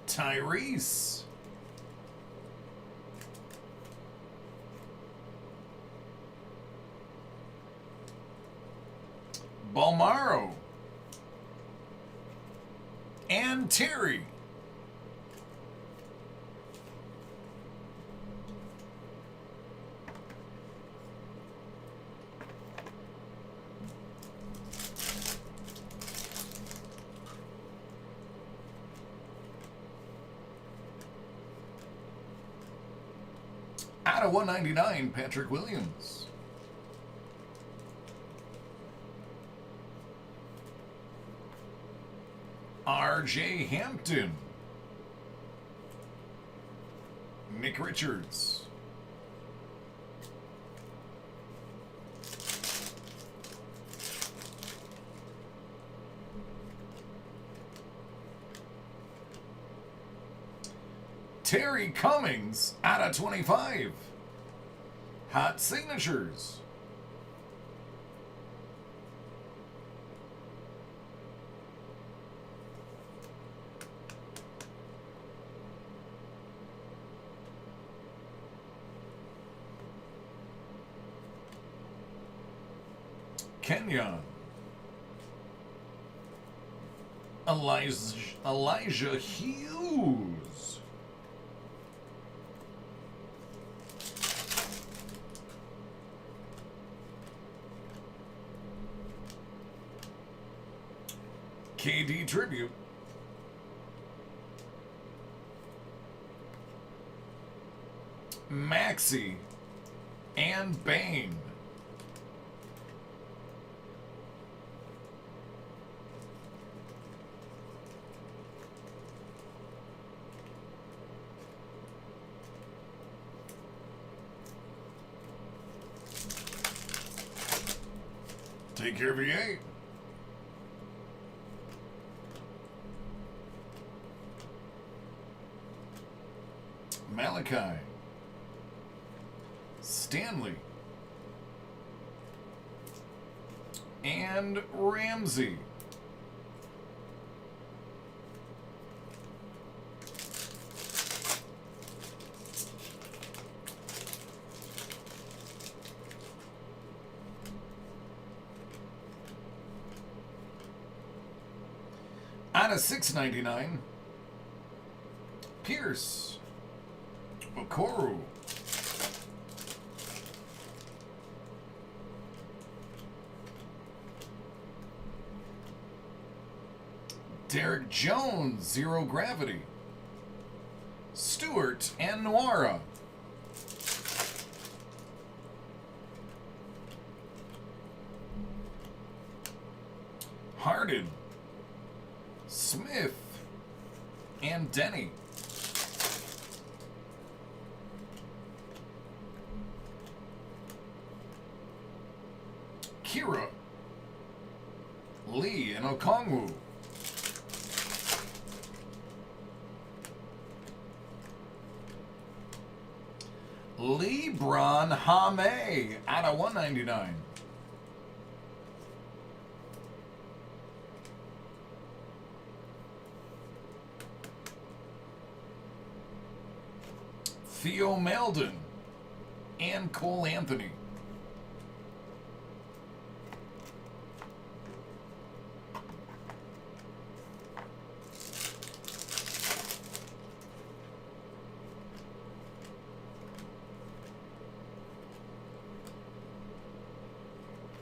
Tyrese, Balmaro, and Terry. Out of 199, Patrick Williams. R.J. Hampton. Nick Richards. Terry Cummings out of 25. Hot signatures. Kenyon. Elijah Hughes. KD Tribute. Maxey and Bane. Take care, VA. Malachi. Stanley. And Ramsey. Out of $6.99, Pierce, Okoro, Derek Jones, Zero Gravity, Stewart and Noira, Harden, Smith, and Denny. Kira, Lee, and Okongwu. LeBron James out of $199. Theo Maledon and Cole Anthony.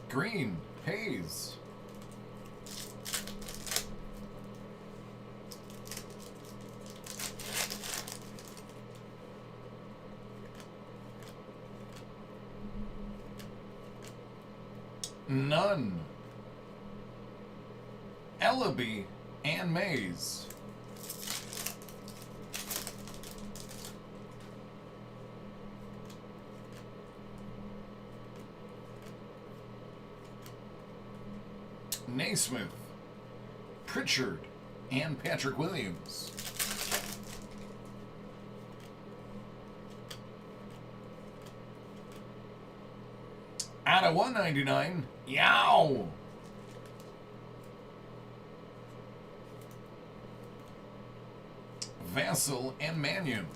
Green, Hayes. Nunn, Ellaby, and Mays. Naismith, Pritchard, and Patrick Williams. Out of $199, Yow! Vassell and Mannion.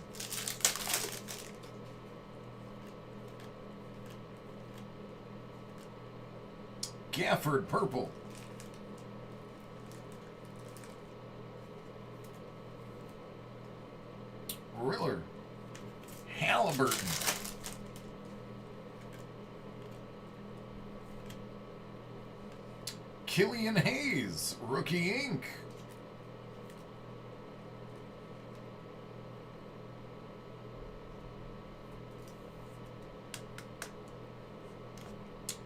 Gafford, Purple. Riller, Halliburton. Killian Hayes, Rookie Inc.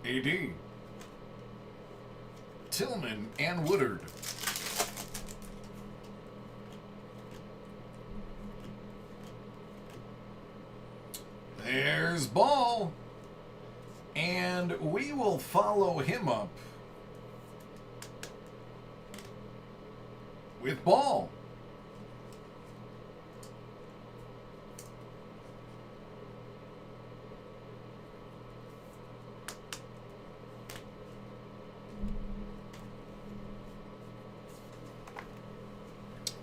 AD, Tillman and Woodard. There's Ball. And we will follow him up with Ball.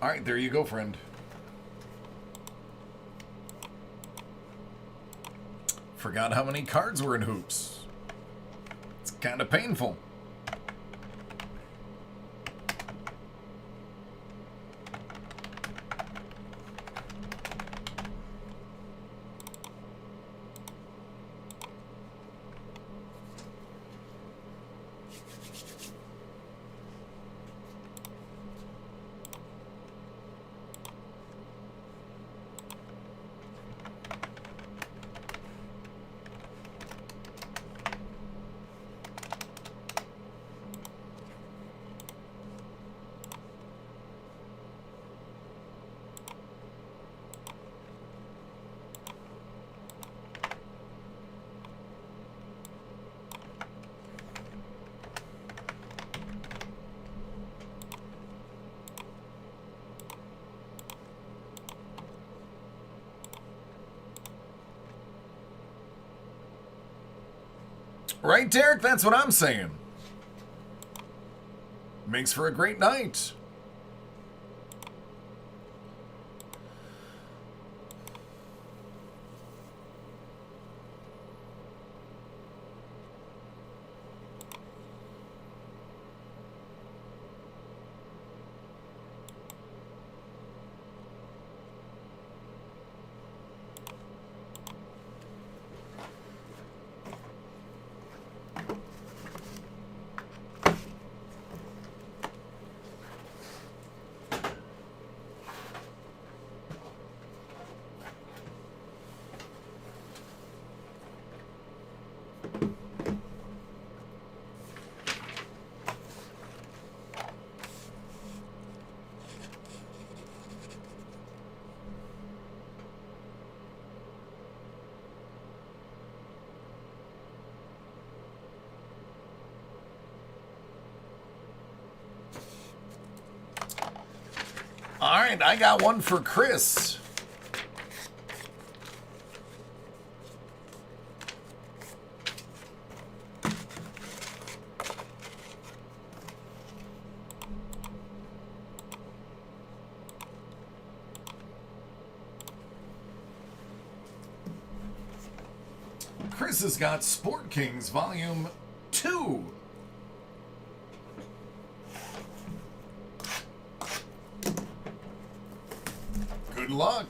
All right, there you go, friend. Forgot how many cards were in Hoops. It's kind of painful. Right, Derek? That's what I'm saying. Makes for a great night. All right, I got one for Chris. Chris has got Sport Kings Volume 2. Good luck.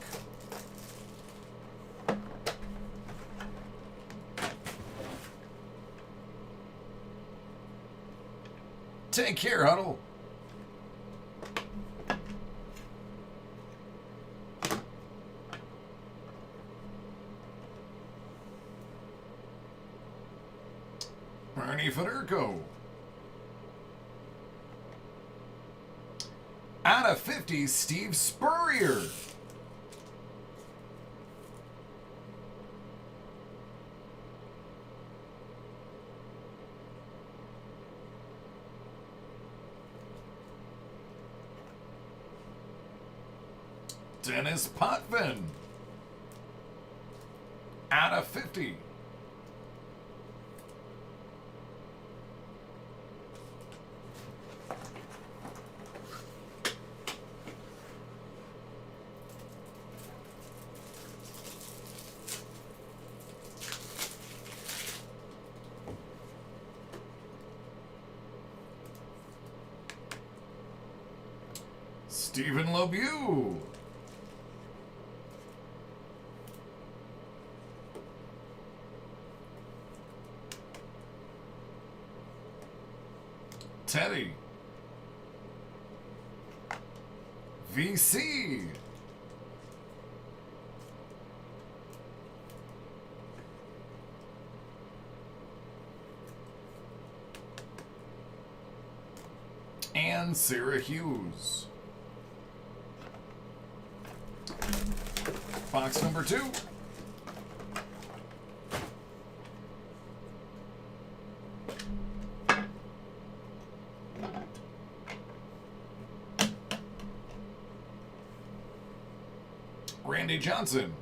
Take care, Huddle. Bernie Federico. Out of 50, Steve Spurrier. Dennis Potvin. Out of 50. Stephen LeBeau. Teddy. VC. And Sarah Hughes. Box number 2. Randy Johnson.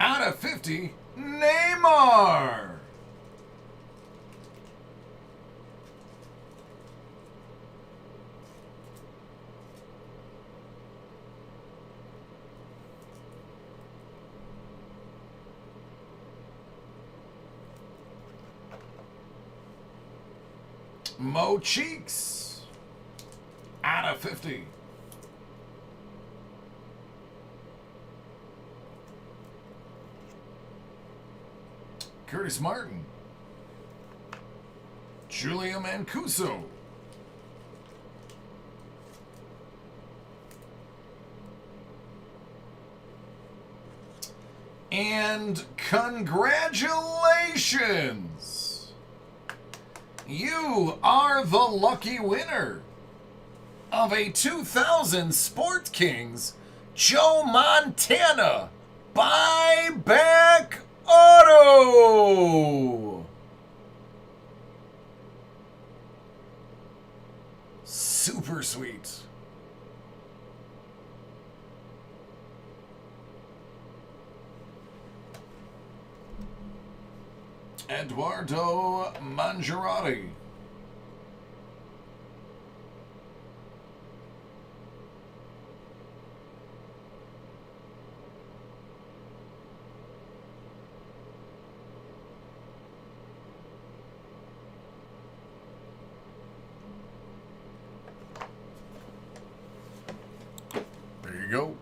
Out of 50, Neymar. Mo Cheeks. Out of 50. Curtis Martin. Julia Mancuso. And congratulations! You are the lucky winner of a 2000 Sport Kings Joe Montana buyback auto. Super sweet. Eduardo Mangiarotti. There you go.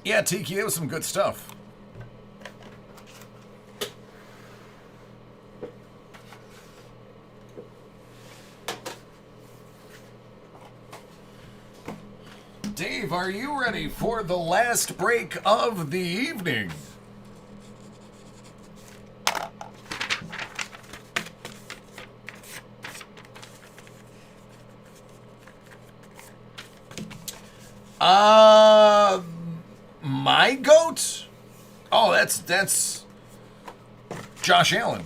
Yeah, Tiki, it was some good stuff. Dave, are you ready for the last break of the evening? My goat? Oh, that's Josh Allen.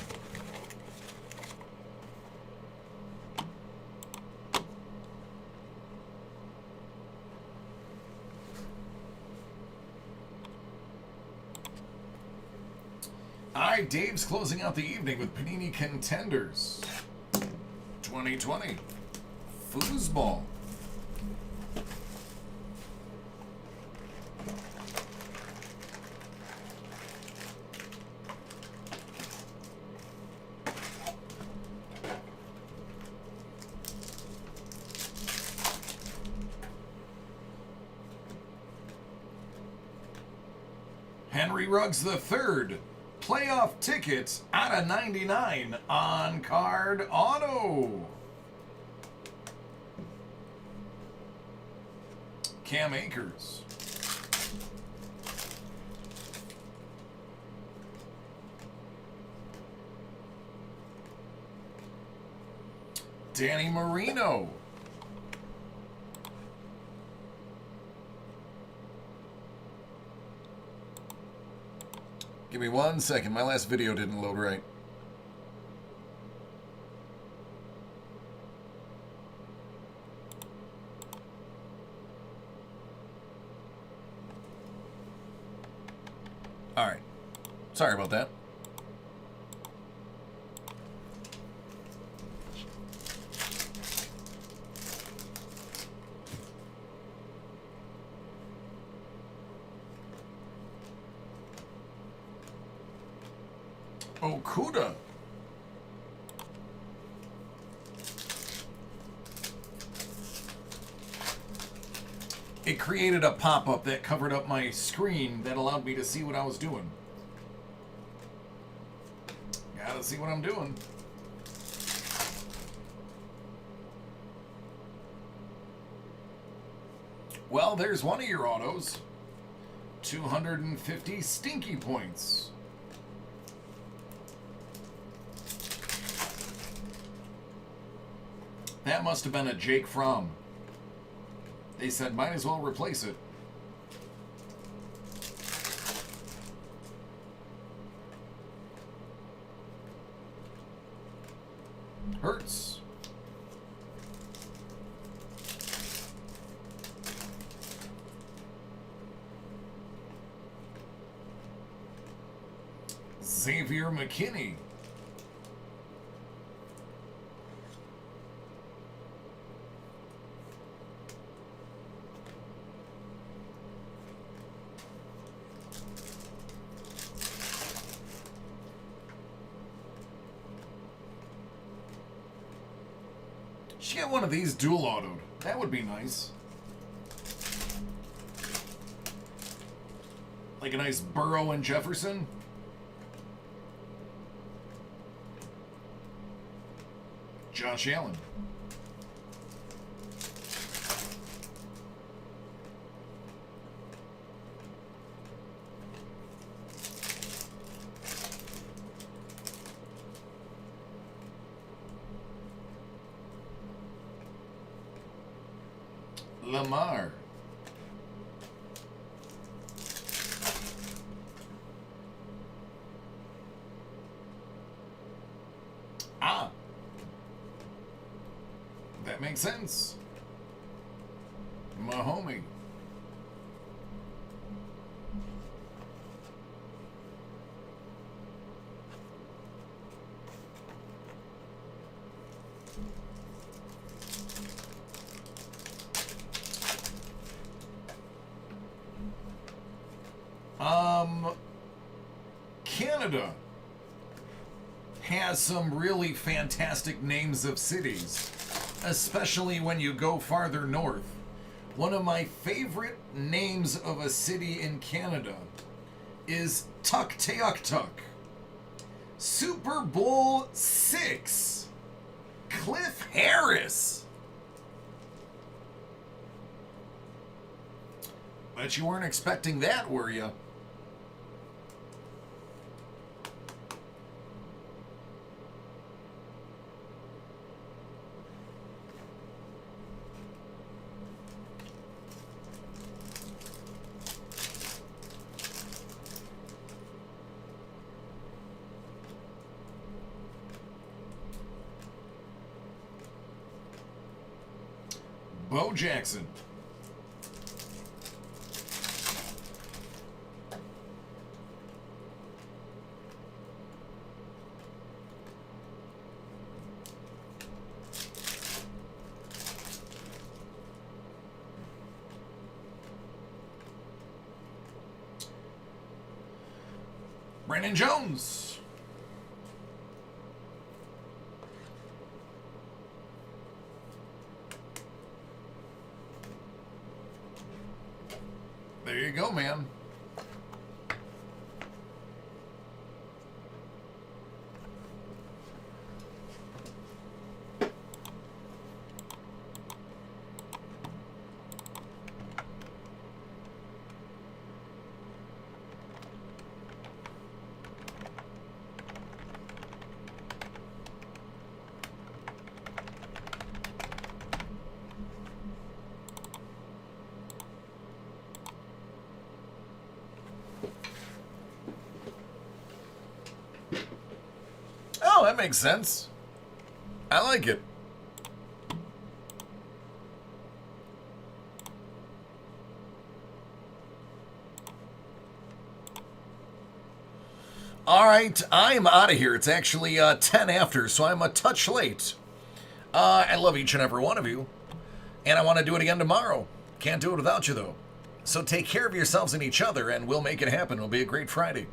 All right, Dave's closing out the evening with Panini Contenders 2020 Foosball. Henry Ruggs III, playoff tickets out of 99 on card auto. Cam Akers. Danny Marino. Give me 1 second. My last video didn't load right. All right. Sorry about that. Okuda. It created a pop-up that covered up my screen that allowed me to see what I was doing. Gotta see what I'm doing. Well, there's one of your autos. 250 stinky points. That must have been a Jake Fromm. They said, might as well replace it. Hurts. Xavier McKinney. Should get one of these dual autoed. That would be nice. Like a nice Burrow and Jefferson. Josh Allen. Lamar. Ah. That makes sense. Mahomie. Canada has some really fantastic names of cities, especially when you go farther north. One of my favorite names of a city in Canada is Tuktoyaktuk. Super Bowl VI. Cliff Harris. Bet you weren't expecting that, were you? Bo Jackson. Brandon Jones. There you go, man. Oh, that makes sense. I like it. All right, I'm out of here. It's actually 10 after, so I'm a touch late. I love each and every one of you, and I want to do it again tomorrow. Can't do it without you, though. So take care of yourselves and each other, and we'll make it happen. It'll be a great Friday.